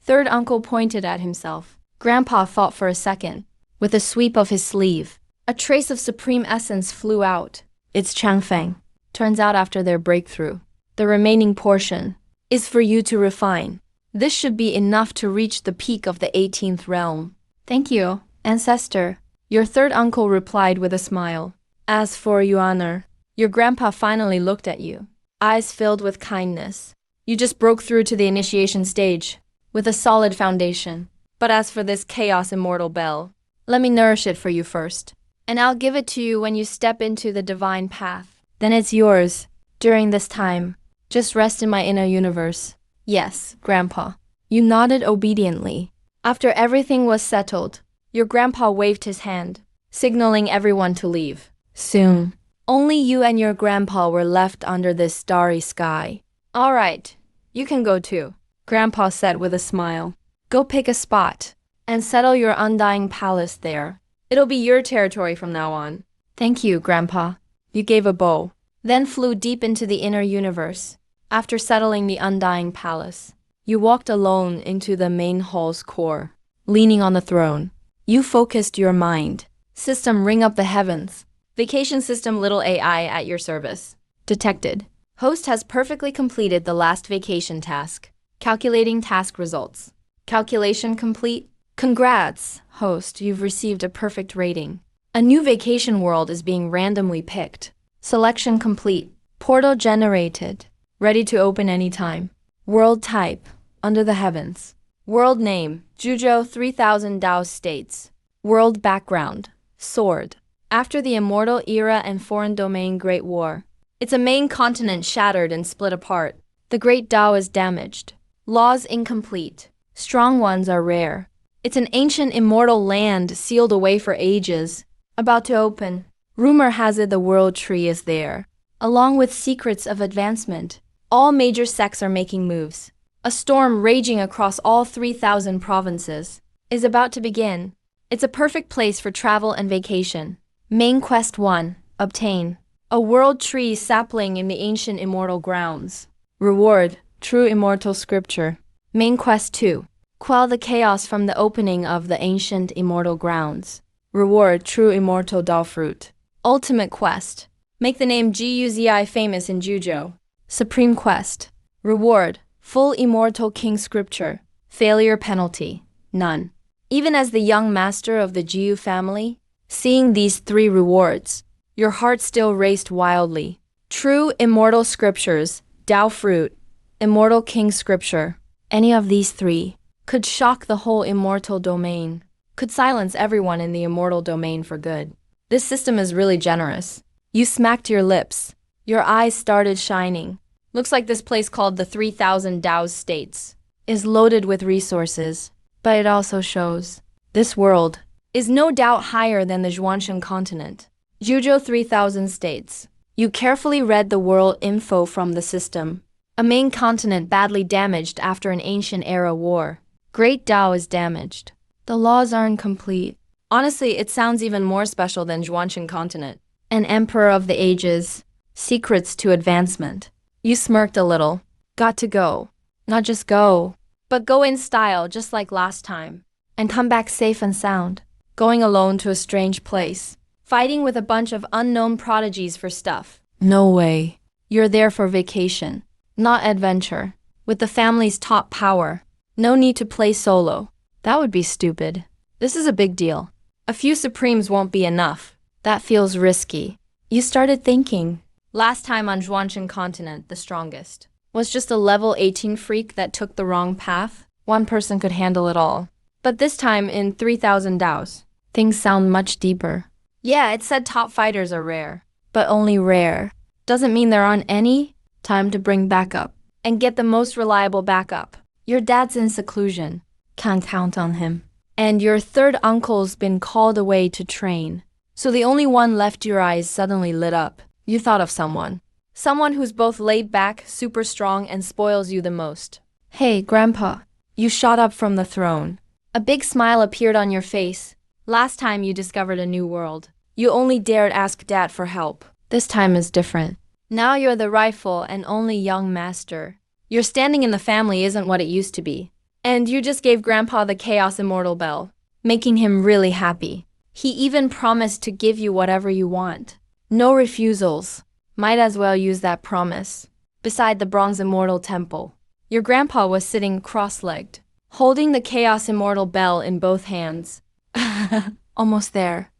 Third uncle pointed at himself. Grandpa thought for a second. With a sweep of his sleeve, a trace of supreme essence flew out. It's Changfeng. Turns out after their breakthrough, the remaining portion is for you to refine. This should be enough to reach the peak of the 18th realm. Thank you, ancestor. Your third uncle replied with a smile. As for you, Honor, your grandpa finally looked at you, eyes filled with kindness. You just broke through to the initiation stage with a solid foundation. But as for this Chaos Immortal Bell, let me nourish it for you first, and I'll give it to you when you step into the divine path. Then it's yours. During this time, just rest in my inner universe. Yes, Grandpa. You nodded obediently. After everything was settled, your grandpa waved his hand, signaling everyone to leave. Soon, only you and your grandpa were left under this starry sky. All right, you can go too, Grandpa said with a smile. Go pick a spot and settle your undying palace there. It'll be your territory from now on. Thank you, Grandpa. You gave a bow, then flew deep into the inner universe. After settling the undying palace, you walked alone into the main hall's core. Leaning on the throne, you focused your mind. System, ring up the heavens. Vacation system, little AI at your service. Detected. Host has perfectly completed the last vacation task. Calculating task results. Calculation complete. Congrats, host, you've received a perfect rating. A new vacation world is being randomly picked. Selection complete. Portal generated. Ready to open anytime. World type, under the heavens. World name, Juzhou 3000 Dao States. World background, sword. After the immortal era and foreign domain Great War, it's a main continent shattered and split apart. The Great Dao is damaged. Laws incomplete. Strong ones are rare. It's an ancient immortal land sealed away for ages. About to open. Rumor has it the world tree is there. Along with secrets of advancement, all major sects are making moves. A storm raging across all 3,000 provinces is about to begin. It's a perfect place for travel and vacation. Main Quest 1. Obtain. A world tree sapling in the ancient immortal grounds. Reward. True immortal scripture. Main Quest 2. Quell the chaos from the opening of the ancient immortal grounds. Reward. True immortal Dao fruit. Ultimate Quest. Make the name Guzi famous in Juzhou. Supreme Quest. Reward. Full immortal king scripture. Failure penalty. None. Even as the young master of the Jiu family, seeing these three rewards, your heart still raced wildly. True immortal scriptures, Dao fruit, immortal king scripture. Any of these three could shock the whole immortal domain, could silence everyone in the immortal domain for good. This system is really generous. You smacked your lips. Your eyes started shining. Looks like this place called the 3000 Dao States is loaded with resources, but it also shows this world is no doubt higher than the Zhuanshan continent. Juzhou 3000 States. You carefully read the world info from the system. A main continent badly damaged after an ancient era war. Great Dao is damaged. The laws are incomplete. Honestly, it sounds even more special than Zhuanshan continent. An emperor of the ages. Secrets to advancement. You smirked a little. Got to go. Not just go, but go in style just like last time. And come back safe and sound. Going alone to a strange place. Fighting with a bunch of unknown prodigies for stuff. No way. You're there for vacation, not adventure. With the family's top power. No need to play solo. That would be stupid. This is a big deal. A few Supremes won't be enough. That feels risky. You started thinking. Last time on Zhuanshan continent, the strongest was just a level 18 freak that took the wrong path. One person could handle it all. But this time in 3000 Daos, things sound much deeper. Yeah, it said top fighters are rare. But only rare. Doesn't mean there aren't any. Time to bring backup. And get the most reliable backup. Your dad's in seclusion. Can't count on him. And your third uncle's been called away to train. So the only one left, your eyes suddenly lit up. You thought of someone. Someone who's both laid back, super strong, and spoils you the most. Hey, Grandpa. You shot up from the throne. A big smile appeared on your face. Last time you discovered a new world, you only dared ask Dad for help. This time is different. Now you're the rightful and only young master. Your standing in the family isn't what it used to be. And you just gave Grandpa the Chaos Immortal Bell, making him really happy. He even promised to give you whatever you want. No refusals. Might as well use that promise. Beside the Bronze Immortal Temple, your grandpa was sitting cross-legged, holding the Chaos Immortal Bell in both hands. Almost there.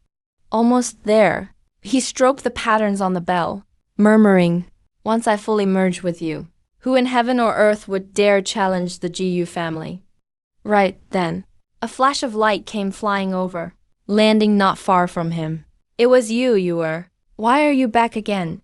Almost there. He stroked the patterns on the bell, murmuring, "Once I fully merge with you, who in heaven or earth would dare challenge the GU family?" Right then, a flash of light came flying over, landing not far from him. It was you were. Why are you back again?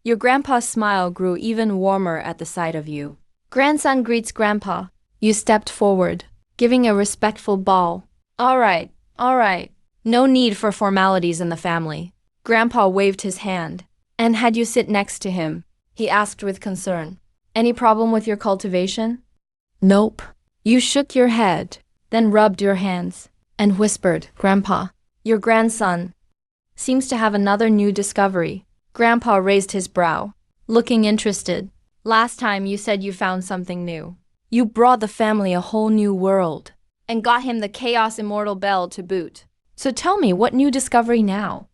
Your grandpa's smile grew even warmer at the sight of you. Grandson greets grandpa. You stepped forward. giving a respectful bow. All right, all right. No need for formalities in the family. Grandpa waved his hand. And had you sit next to him? He asked with concern. Any problem with your cultivation? Nope. You shook your head, then rubbed your hands, and whispered, Grandpa, your grandson seems to have another new discovery. Grandpa raised his brow, looking interested. Last time you said you found something new. You brought the family a whole new world, and got him the Chaos Immortal Bell to boot. So tell me, what new discovery now?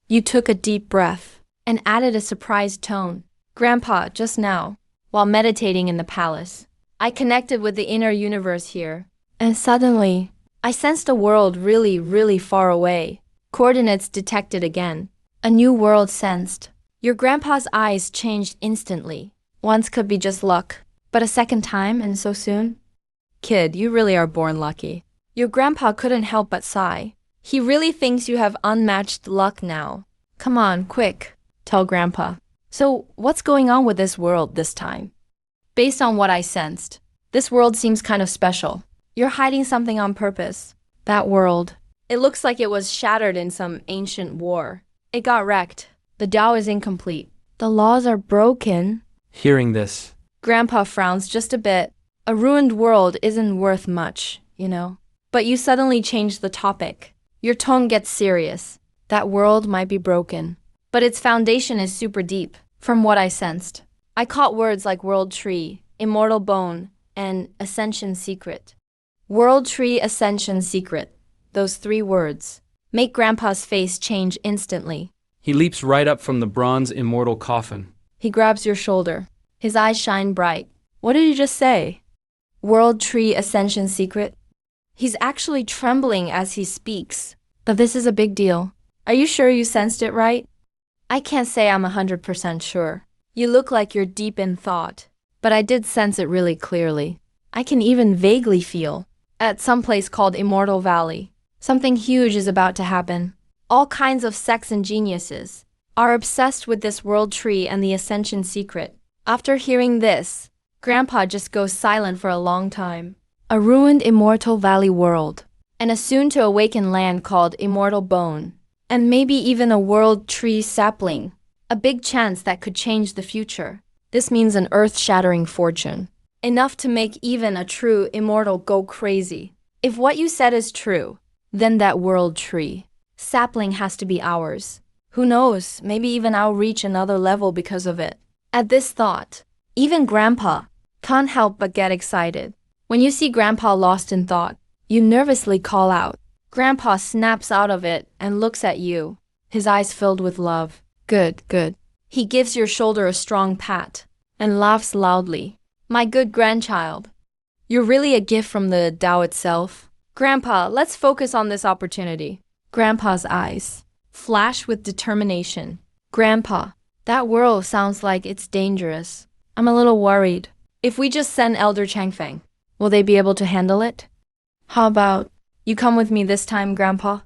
You took a deep breath, and added a surprised tone. Grandpa, just now, while meditating in the palace, I connected with the inner universe here, and suddenly, I sensed a world really, really far away. Coordinates detected again. A new world sensed. Your grandpa's eyes changed instantly. Once could be just luck, but a second time and so soon? Kid, you really are born lucky. Your grandpa couldn't help but sigh. He really thinks you have unmatched luck now. Come on, quick, tell Grandpa. So, what's going on with this world this time? Based on what I sensed, this world seems kind of special. You're hiding something on purpose. That world, it looks like it was shattered in some ancient war. It got wrecked. The Tao is incomplete. The laws are broken. Hearing this, Grandpa frowns just a bit. A ruined world isn't worth much, you know. But you suddenly change the topic. Your tone gets serious. That world might be broken, but its foundation is super deep, from what I sensed. I caught words like World Tree, Immortal Bone, and Ascension Secret. World Tree, Ascension Secret. Those 3 words make Grandpa's face change instantly. he leaps right up from the bronze immortal coffin. He grabs your shoulder. His eyes shine bright. What did you just say? World Tree, Ascension Secret? He's actually trembling as he speaks. But this is a big deal. Are you sure you sensed it right? I can't say I'm 100% sure. You look like you're deep in thought. But I did sense it really clearly. I can even vaguely feel, at some place called Immortal Valley, something huge is about to happen. All kinds of sects and geniuses are obsessed with this world tree and the Ascension Secret. After hearing this, Grandpa just goes silent for a long time. A ruined Immortal Valley world, and a soon-to-awaken land called Immortal Bone, and maybe even a world tree sapling. A big chance that could change the future. This means an earth-shattering fortune. Enough to make even a true immortal go crazy. If what you said is true, then that world tree sapling has to be ours. Who knows, maybe even I'll reach another level because of it. At this thought, even Grandpa can't help but get excited. When you see Grandpa lost in thought, you nervously call out. Grandpa snaps out of it and looks at you, his eyes filled with love. Good, good. He gives your shoulder a strong pat and laughs loudly. My good grandchild, you're really a gift from the Tao itself. Grandpa, let's focus on this opportunity. Grandpa's eyes flash with determination. Grandpa, that world sounds like it's dangerous. I'm a little worried. If we just send Elder Changfeng, will they be able to handle it? How about you come with me this time, Grandpa?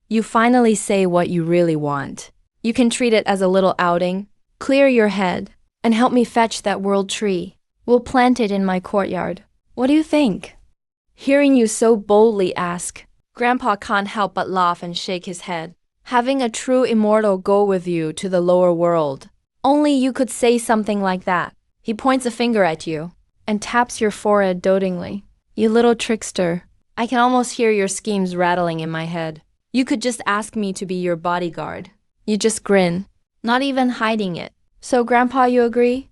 You finally say what you really want. You can treat it as a little outing. Clear your head and help me fetch that world tree. We'll plant it in my courtyard. What do you think? Hearing you so boldly ask, Grandpa can't help but laugh and shake his head. Having a true immortal go with you to the lower world. Only you could say something like that. He points a finger at you and taps your forehead dotingly. You little trickster. I can almost hear your schemes rattling in my head. You could just ask me to be your bodyguard. You just grin, not even hiding it. So, Grandpa, you agree?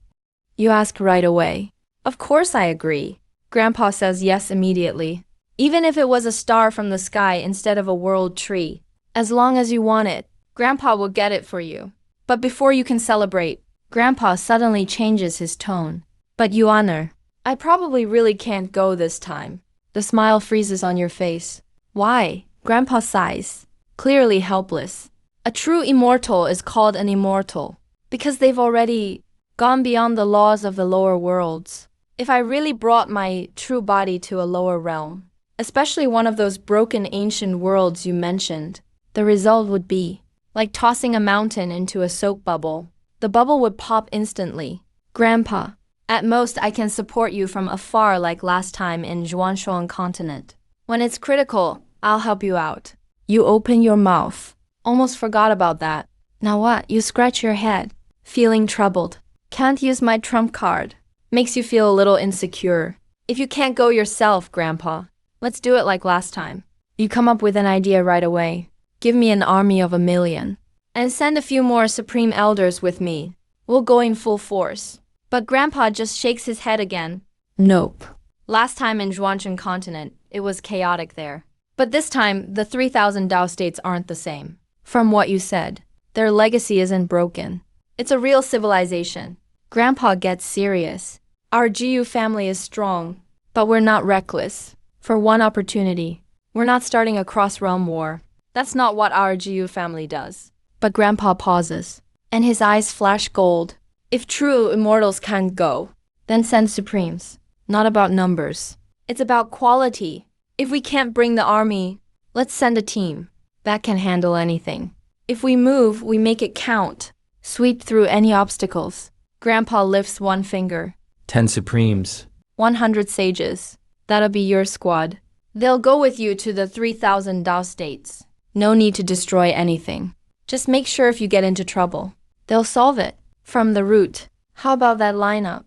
You ask right away. Of course I agree. Grandpa says yes immediately. Even if it was a star from the sky instead of a world tree. As long as you want it, Grandpa will get it for you. But before you can celebrate, Grandpa suddenly changes his tone. But you honor, I probably really can't go this time. The smile freezes on your face. Why? Grandpa sighs, clearly helpless. A true immortal is called an immortal because they've already gone beyond the laws of the lower worlds. If I really brought my true body to a lower realm, especially one of those broken ancient worlds you mentioned, the result would be like tossing a mountain into a soap bubble. The bubble would pop instantly. Grandpa, At most, I can support you from afar like last time in Zhuanshuang continent. When it's critical, I'll help you out. You open your mouth. Almost forgot about that. Now what? You scratch your head. Feeling troubled. Can't use my trump card. Makes you feel a little insecure. If you can't go yourself, Grandpa, let's do it like last time. You come up with an idea right away. Give me an army of 1,000,000. And send a few more Supreme Elders with me. We'll go in full force. But Grandpa just shakes his head again. Nope. Last time in Zhuanshan continent, it was chaotic there. But this time, the 3,000 Dao states aren't the same. From what you said, their legacy isn't broken. It's a real civilization. Grandpa gets serious. Our Jiyu family is strong, but we're not reckless. For one opportunity, we're not starting a cross-realm war. That's not what our Jiyu family does. But Grandpa pauses, and his eyes flash gold. If true immortals can't go, then send Supremes. Not about numbers. It's about quality. If we can't bring the army, let's send a team that can handle anything. If we move, we make it count. Sweep through any obstacles. Grandpa lifts one finger. 10 Supremes. 100 sages. That'll be your squad. They'll go with you to the 3,000 Dao states. No need to destroy anything. Just make sure if you get into trouble, they'll solve it. From the root. How about that lineup?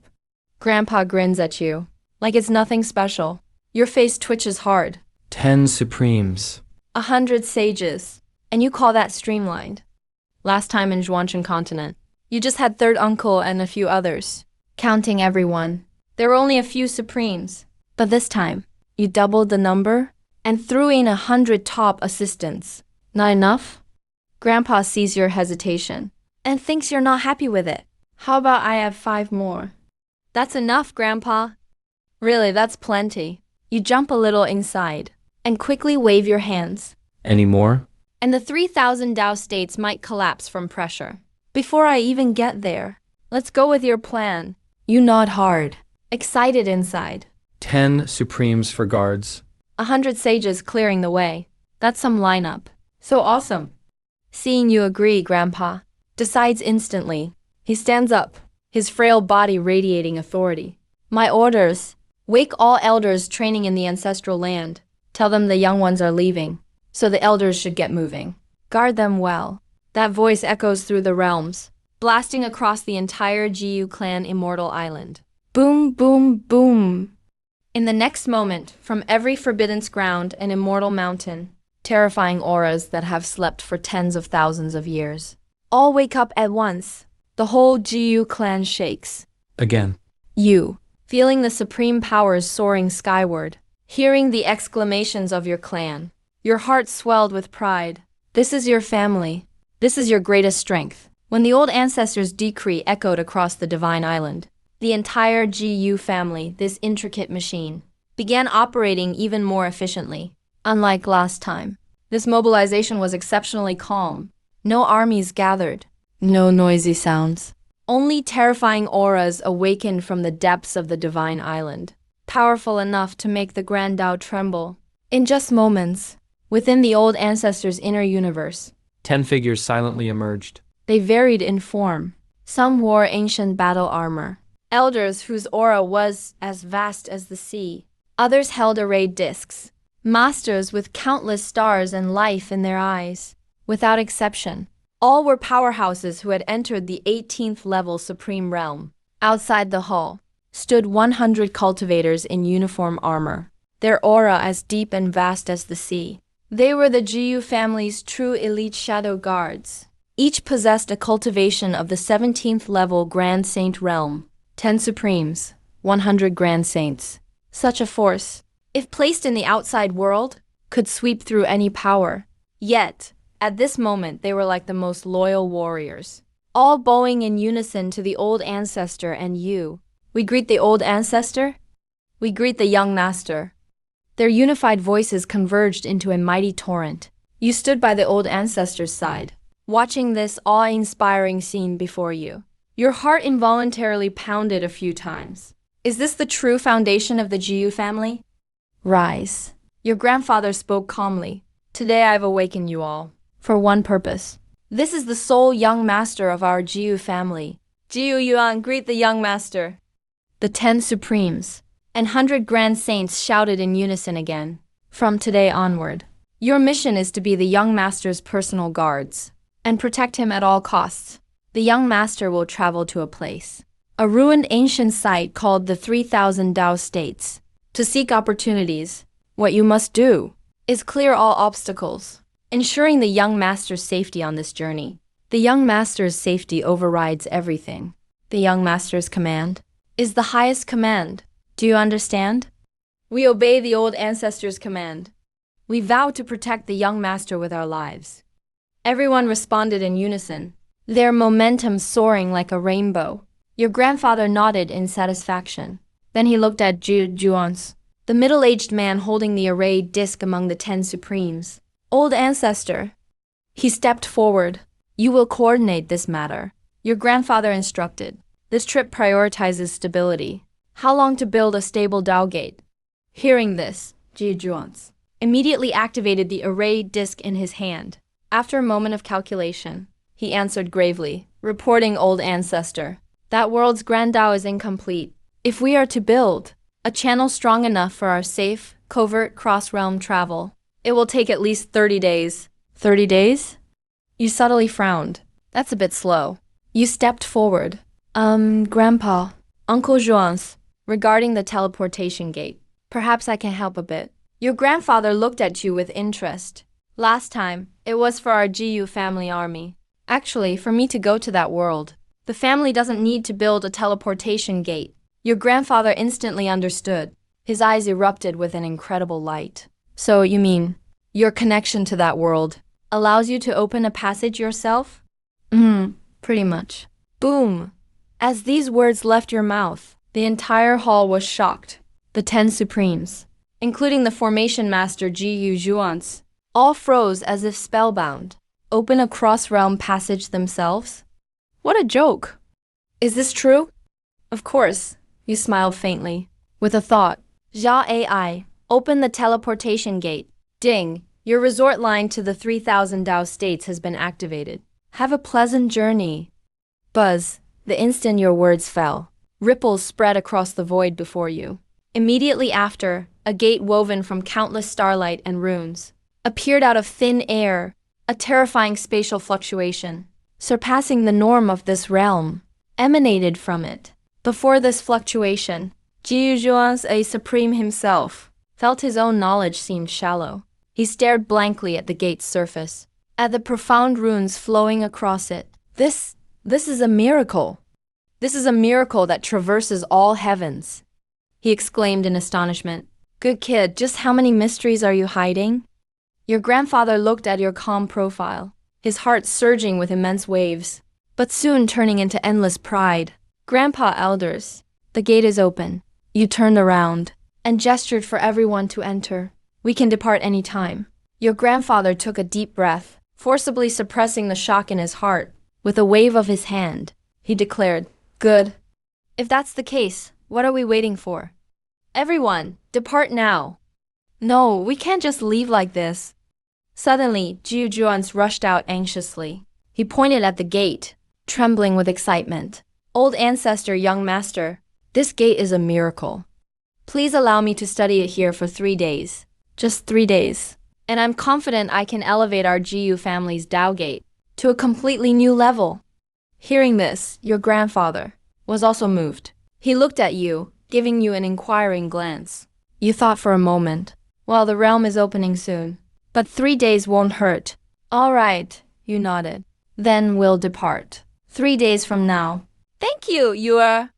Grandpa grins at you, like it's nothing special. Your face twitches hard. 10 Supremes. 100 sages. And you call that streamlined. Last time in Zhuanshan continent, you just had third uncle and a few others. Counting everyone, there were only a few Supremes. But this time, you doubled the number and threw in 100 top assistants. Not enough? Grandpa sees your hesitation and thinks you're not happy with it. How about I have 5 more? That's enough, Grandpa. Really, that's plenty. You jump a little inside and quickly wave your hands. Any more? And the 3,000 Dao states might collapse from pressure. Before I even get there, let's go with your plan. You nod hard, excited inside. 10 Supremes for guards. 100 sages clearing the way. That's some lineup. So awesome. Seeing you agree, Grandpa decides instantly. He stands up, his frail body radiating authority. My orders. Wake all elders training in the ancestral land. Tell them the young ones are leaving, so the elders should get moving. Guard them well. That voice echoes through the realms, blasting across the entire Jiyu clan immortal island. Boom, boom, boom. In the next moment, from every forbidden ground and immortal mountain, terrifying auras that have slept for tens of thousands of years. All wake up at once. The whole Jiyu clan shakes. Again. You, feeling the supreme powers soaring skyward, hearing the exclamations of your clan, your heart swelled with pride. This is your family. This is your greatest strength. When the old ancestors' decree echoed across the divine island, the entire Jiyu family, this intricate machine, began operating even more efficiently. Unlike last time, this mobilization was exceptionally calm. No armies gathered, no noisy sounds. Only terrifying auras awakened from the depths of the divine island, powerful enough to make the Grand Tao tremble. In just moments, within the old ancestors' inner universe, 10 figures silently emerged. they varied in form. Some wore ancient battle armor, elders whose aura was as vast as the sea. Others held arrayed discs, masters with countless stars and life in their eyes. Without exception, all were powerhouses who had entered the 18th level Supreme Realm. Outside the hall stood 100 cultivators in uniform armor, their aura as deep and vast as the sea. They were the Jiyu family's true elite shadow guards. Each possessed a cultivation of the 17th level Grand Saint realm. 10 Supremes, 100 Grand Saints. Such a force, if placed in the outside world, could sweep through any power. Yet, at this moment, they were like the most loyal warriors, all bowing in unison to the old ancestor and you. We greet the old ancestor. We greet the young master. Their unified voices converged into a mighty torrent. You stood by the old ancestor's side, watching this awe-inspiring scene before you. Your heart involuntarily pounded a few times. Is this the true foundation of the Jiyu family? Rise. Your grandfather spoke calmly. Today I've awakened you all. For one purpose. This is the sole young master of our Jiyu family. Jiyu Yuan, greet the young master. The 10 Supremes and 100 Grand Saints shouted in unison again. From today onward, your mission is to be the young master's personal guards and protect him at all costs. The young master will travel to a place, a ruined ancient site called the 3000 Tao States, to seek opportunities. What you must do is clear all obstacles, ensuring the young master's safety on this journey. The young master's safety overrides everything. The young master's command is the highest command. Do you understand? We obey the old ancestors' command. We vow to protect the young master with our lives. Everyone responded in unison, their momentum soaring like a rainbow. Your grandfather nodded in satisfaction. Then he looked at Zhuans, the middle-aged man holding the arrayed disc among the 10 Supremes. Old ancestor. He stepped forward. You will coordinate this matter. Your grandfather instructed. This trip prioritizes stability. How long to build a stable Tao gate? Hearing this, Zhuans immediately activated the arrayed disc in his hand. After a moment of calculation, he answered gravely, reporting old ancestor. That world's grand Tao is incomplete. If we are to build a channel strong enough for our safe, covert cross-realm travel, it will take at least 30 days. 30 days? You subtly frowned. That's a bit slow. You stepped forward. Grandpa, Uncle Zhuans, regarding the teleportation gate. Perhaps I can help a bit. Your grandfather looked at you with interest. Last time, it was for our GU family army. Actually, for me to go to that world. The family doesn't need to build a teleportation gate. Your grandfather instantly understood. His eyes erupted with an incredible light. So, you mean, your connection to that world allows you to open a passage yourself? Pretty much. Boom! As these words left your mouth, the entire hall was shocked. The 10 Supremes, including the formation master Gu Zhuans, all froze as if spellbound. Open a cross-realm passage themselves? What a joke! Is this true? Of course, you smiled faintly. With a thought, Jia AI, open the teleportation gate. Ding, your resort line to the 3000 Tao states has been activated. Have a pleasant journey. Buzz, the instant your words fell, ripples spread across the void before you. Immediately after, a gate woven from countless starlight and runes appeared out of thin air, a terrifying spatial fluctuation, surpassing the norm of this realm, emanated from it. Before this fluctuation, Jiu Zhuans, a supreme himself, felt his own knowledge seemed shallow. He stared blankly at the gate's surface, at the profound runes flowing across it. This is a miracle. This is a miracle that traverses all heavens, he exclaimed in astonishment. Good kid, just how many mysteries are you hiding? Your grandfather looked at your calm profile, his heart surging with immense waves, but soon turning into endless pride. Grandpa Elders, the gate is open. You turned around and gestured for everyone to enter. We can depart any time. Your grandfather took a deep breath, forcibly suppressing the shock in his heart. With a wave of his hand, he declared, Good. If that's the case, what are we waiting for? Everyone, depart now. No, we can't just leave like this. Suddenly, Jiu Zhuans rushed out anxiously. He pointed at the gate, trembling with excitement. Old ancestor, young master, this gate is a miracle. Please allow me to study it here for 3 days. Just 3 days. And I'm confident I can elevate our GU family's Tao gate to a completely new level. Hearing this, your grandfather was also moved. He looked at you, giving you an inquiring glance. You thought for a moment, well, the realm is opening soon, but 3 days won't hurt. All right, you nodded. Then we'll depart. 3 days from now. Thank you, Yuer.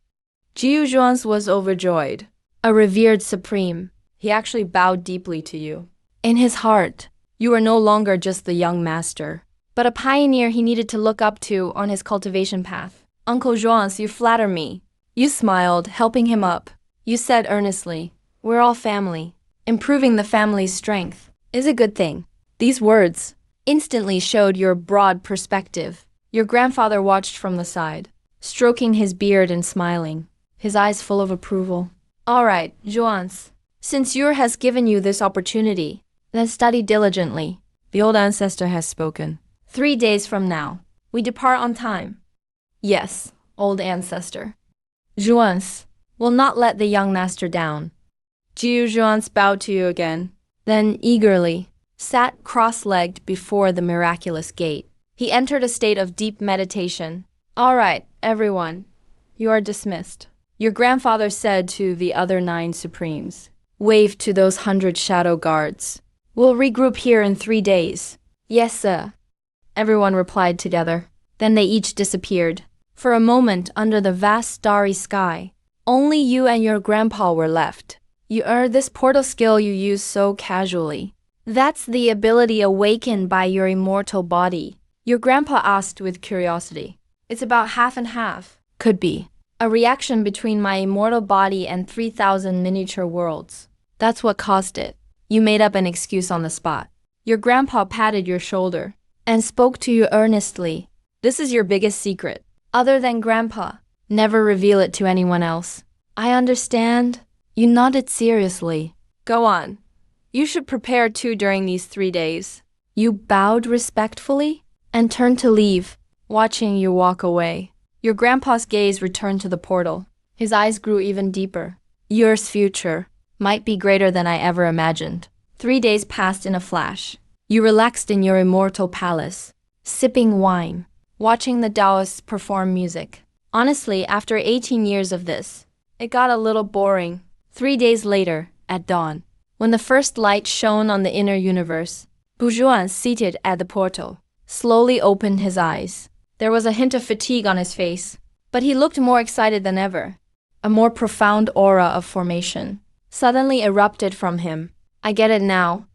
Jiu Zhuans was overjoyed. A revered supreme, he actually bowed deeply to you. In his heart, you were no longer just the young master, but a pioneer he needed to look up to on his cultivation path. Uncle Zhuans, you flatter me. You smiled, helping him up. You said earnestly, we're all family. Improving the family's strength is a good thing. These words instantly showed your broad perspective. Your grandfather watched from the side, stroking his beard and smiling, his eyes full of approval. All right, Zhuans, since Yuer has given you this opportunity, then study diligently. The old ancestor has spoken. 3 days from now, we depart on time. Yes, old ancestor. Zhuans, will not let the young master down. Jiu Zhuan bowed to you again, then eagerly sat cross-legged before the miraculous gate. He entered a state of deep meditation. All right, everyone, you are dismissed. Your grandfather said to the other 9 supremes, waved to those 100 shadow guards. We'll regroup here in 3 days. Yes, sir. Everyone replied together. Then they each disappeared. For a moment under the vast starry sky, only you and your grandpa were left. You earned this portal skill you use so casually. That's the ability awakened by your immortal body. Your grandpa asked with curiosity. It's about half and half. Could be. A reaction between my immortal body and 3,000 miniature worlds. That's what caused it. You made up an excuse on the spot. Your grandpa patted your shoulder and spoke to you earnestly. This is your biggest secret. Other than grandpa, never reveal it to anyone else. I understand. You nodded seriously. Go on. You should prepare too during these 3 days. You bowed respectfully and turned to leave, watching you walk away. Your grandpa's gaze returned to the portal. His eyes grew even deeper. Yours future might be greater than I ever imagined. 3 days passed in a flash. You relaxed in your immortal palace, sipping wine, watching the Taoists perform music. Honestly, after 18 years of this, it got a little boring. 3 days later, at dawn, when the first light shone on the inner universe, Buzhuan, seated at the portal, slowly opened his eyes. There was a hint of fatigue on his face, but he looked more excited than ever. A more profound aura of formation suddenly erupted from him. I get it now.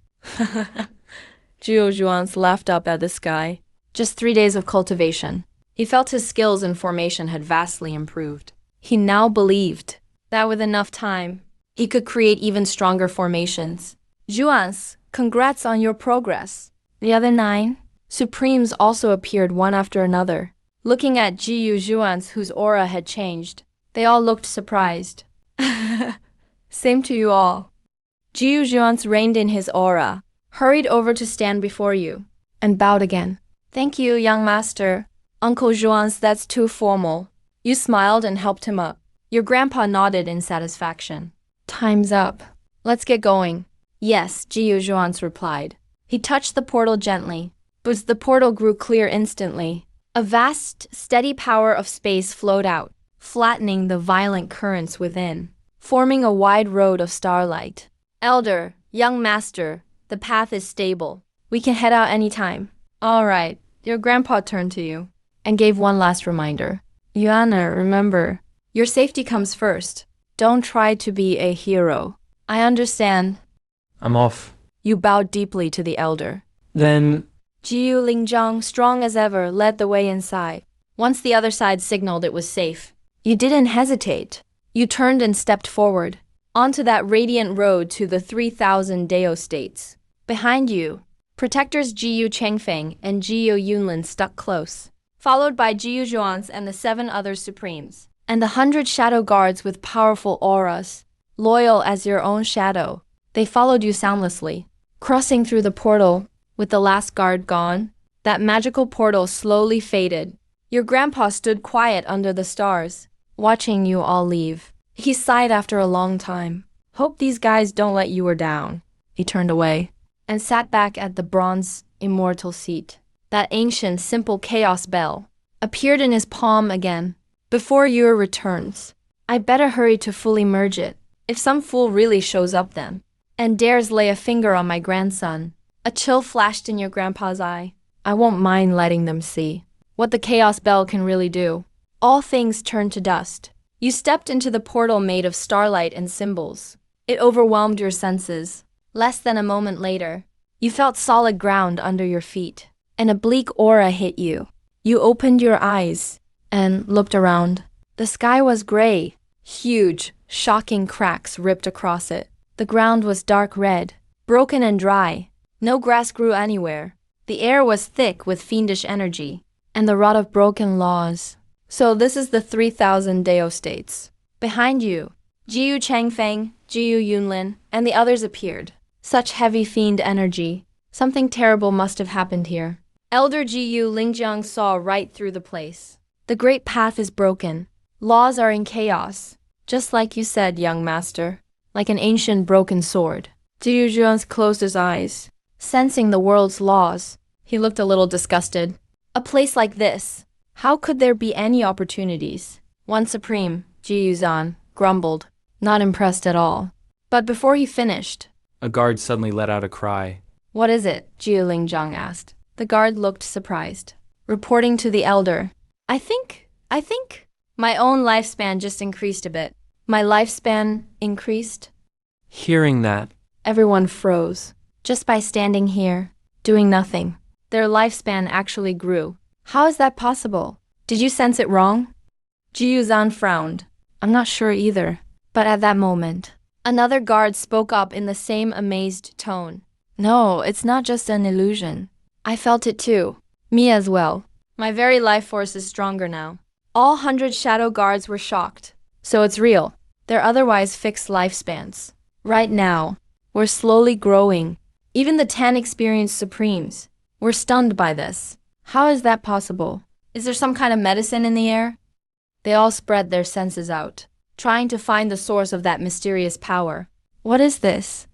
Jiu Zhuan laughed up at the sky. Just 3 days of cultivation. He felt his skills in formation had vastly improved. He now believed that with enough time, he could create even stronger formations. Zhuan, congrats on your progress. The other 9 Supremes also appeared one after another. Looking at Jiu Zhuan, whose aura had changed, they all looked surprised. Same to you all. Jiu Zhuan reined in his aura, hurried over to stand before you, and bowed again. Thank you, young master. Uncle Zhuan, that's too formal. You smiled and helped him up. Your grandpa nodded in satisfaction. Time's up. Let's get going. Yes, Jiu Zhuan replied. He touched the portal gently, but the portal grew clear instantly. A vast, steady power of space flowed out, flattening the violent currents within, forming a wide road of starlight. Elder, young master, the path is stable. We can head out anytime. All right, your grandpa turned to you and gave one last reminder. Yuana, remember, your safety comes first. Don't try to be a hero. I understand. I'm off. You bowed deeply to the elder. Then, Jiu Lingzhang, strong as ever, led the way inside. Once the other side signaled it was safe, you didn't hesitate. You turned and stepped forward, onto that radiant road to the 3,000 Dao states. Behind you, protectors Jiu Chengfeng and Jiu Yunlin stuck close, followed by Jiu Zhuan and the 7 other supremes, and the 100 shadow guards with powerful auras, loyal as your own shadow. They followed you soundlessly. Crossing through the portal, with the last guard gone, that magical portal slowly faded. Your grandpa stood quiet under the stars, watching you all leave. He sighed after a long time. Hope these guys don't let you down. He turned away and sat back at the bronze immortal seat. That ancient, simple chaos bell appeared in his palm again. Before your returns, I better hurry to fully merge it. If some fool really shows up then, and dares lay a finger on my grandson, a chill flashed in your grandpa's eye. I won't mind letting them see what the chaos bell can really do. All things turned to dust. You stepped into the portal made of starlight and symbols. It overwhelmed your senses. Less than a moment later, you felt solid ground under your feet. An oblique aura hit you. You opened your eyes and looked around. The sky was gray. Huge, shocking cracks ripped across it. The ground was dark red, broken and dry. No grass grew anywhere. The air was thick with fiendish energy, and the rot of broken laws. So this is the 3,000 Dao states. Behind you, Jiu Chengfeng, Jiu Yunlin, and the others appeared. Such heavy fiend energy. Something terrible must have happened here. Elder Jiu Lingjiang saw right through the place. The great path is broken. Laws are in chaos. Just like you said, young master. Like an ancient broken sword. Ji Yuan closed his eyes, sensing the world's laws. He looked a little disgusted. A place like this. How could there be any opportunities? One supreme, Ji Yuan grumbled, not impressed at all. But before he finished, A guard suddenly let out a cry. "What is it?" Jiu Lingjiang asked. The guard looked surprised. Reporting to the elder, I think, my own lifespan just increased a bit. My lifespan increased? Hearing that, Everyone froze. Just by standing here, doing nothing, their lifespan actually grew. How is that possible? Did you sense it wrong? Ji Yuzan frowned. I'm not sure either. But at that moment, another guard spoke up in the same amazed tone. No, it's not just an illusion. I felt it too. Me as well. My very life force is stronger now. All 100 shadow guards were shocked. So it's real. They're otherwise fixed lifespans. Right now, we're slowly growing. Even the 10 experienced supremes were stunned by this. How is that possible? Is there some kind of medicine in the air? They all spread their senses out, trying to find the source of that mysterious power. What is this?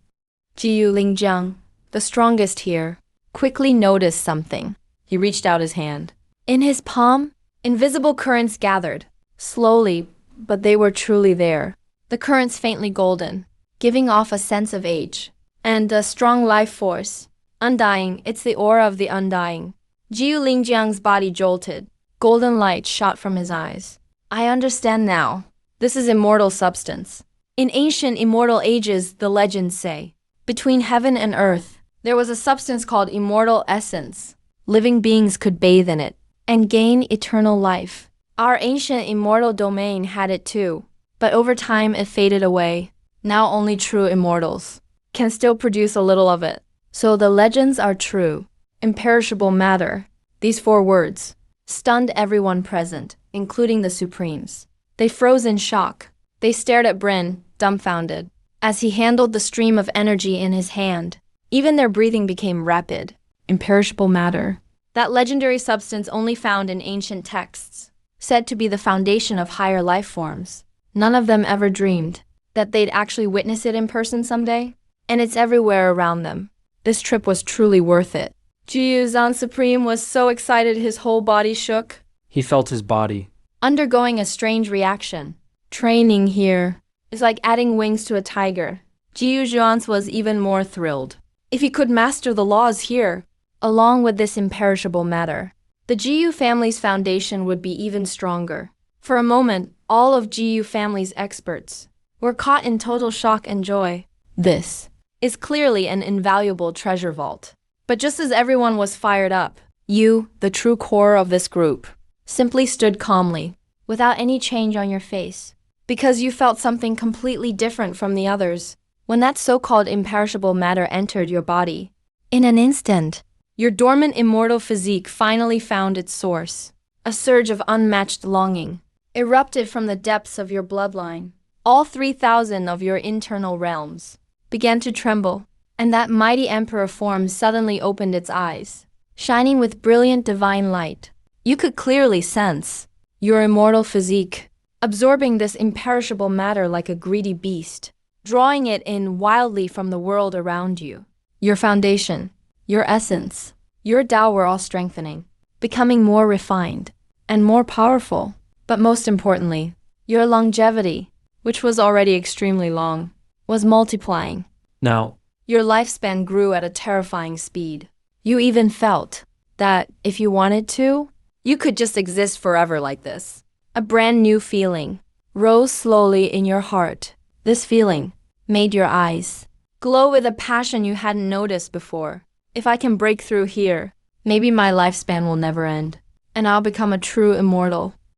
Jiu Lingjiang, the strongest here, quickly noticed something. He reached out his hand. In his palm, invisible currents gathered, slowly, but they were truly there. The currents faintly golden, giving off a sense of age. And a strong life force. Undying, it's the aura of the undying. Jiu Lingjiang's body jolted. Golden light shot from his eyes. I understand now. This is immortal substance. In ancient immortal ages, the legends say, between heaven and earth, there was a substance called immortal essence. Living beings could bathe in it and gain eternal life. Our ancient immortal domain had it too, but over time it faded away. Now only true immortals can still produce a little of it. So the legends are true. Imperishable matter. These 4 words stunned everyone present, including the Supremes. They froze in shock. They stared at Bryn, dumbfounded, as he handled the stream of energy in his hand. Even their breathing became rapid. Imperishable matter. That legendary substance only found in ancient texts, said to be the foundation of higher life forms. None of them ever dreamed that they'd actually witness it in person someday. And it's everywhere around them. This trip was truly worth it. Ji Yuzan Supreme was so excited his whole body shook. he felt his body. Undergoing a strange reaction. Training here is like adding wings to a tiger. Ji Yuzhan was even more thrilled. If he could master the laws here, along with this imperishable matter, the Jiyu family's foundation would be even stronger. For a moment, all of Jiyu family's experts were caught in total shock and joy. This is clearly an invaluable treasure vault. But just as everyone was fired up, you, the true core of this group, simply stood calmly, without any change on your face, because you felt something completely different from the others. When that so-called imperishable matter entered your body, in an instant, your dormant immortal physique finally found its source. A surge of unmatched longing erupted from the depths of your bloodline. All 3,000 of your internal realms began to tremble, and that mighty emperor form suddenly opened its eyes, shining with brilliant divine light. You could clearly sense your immortal physique, absorbing this imperishable matter like a greedy beast, drawing it in wildly from the world around you. Your foundation, your essence, your Tao were all strengthening, becoming more refined and more powerful. But most importantly, your longevity, which was already extremely long, was multiplying. Now, Your lifespan grew at a terrifying speed. You even felt that, if you wanted to, you could just exist forever like this. A brand new feeling rose slowly in your heart. This feeling made your eyes glow with a passion you hadn't noticed before. If I can break through here, maybe my lifespan will never end, and I'll become a true immortal.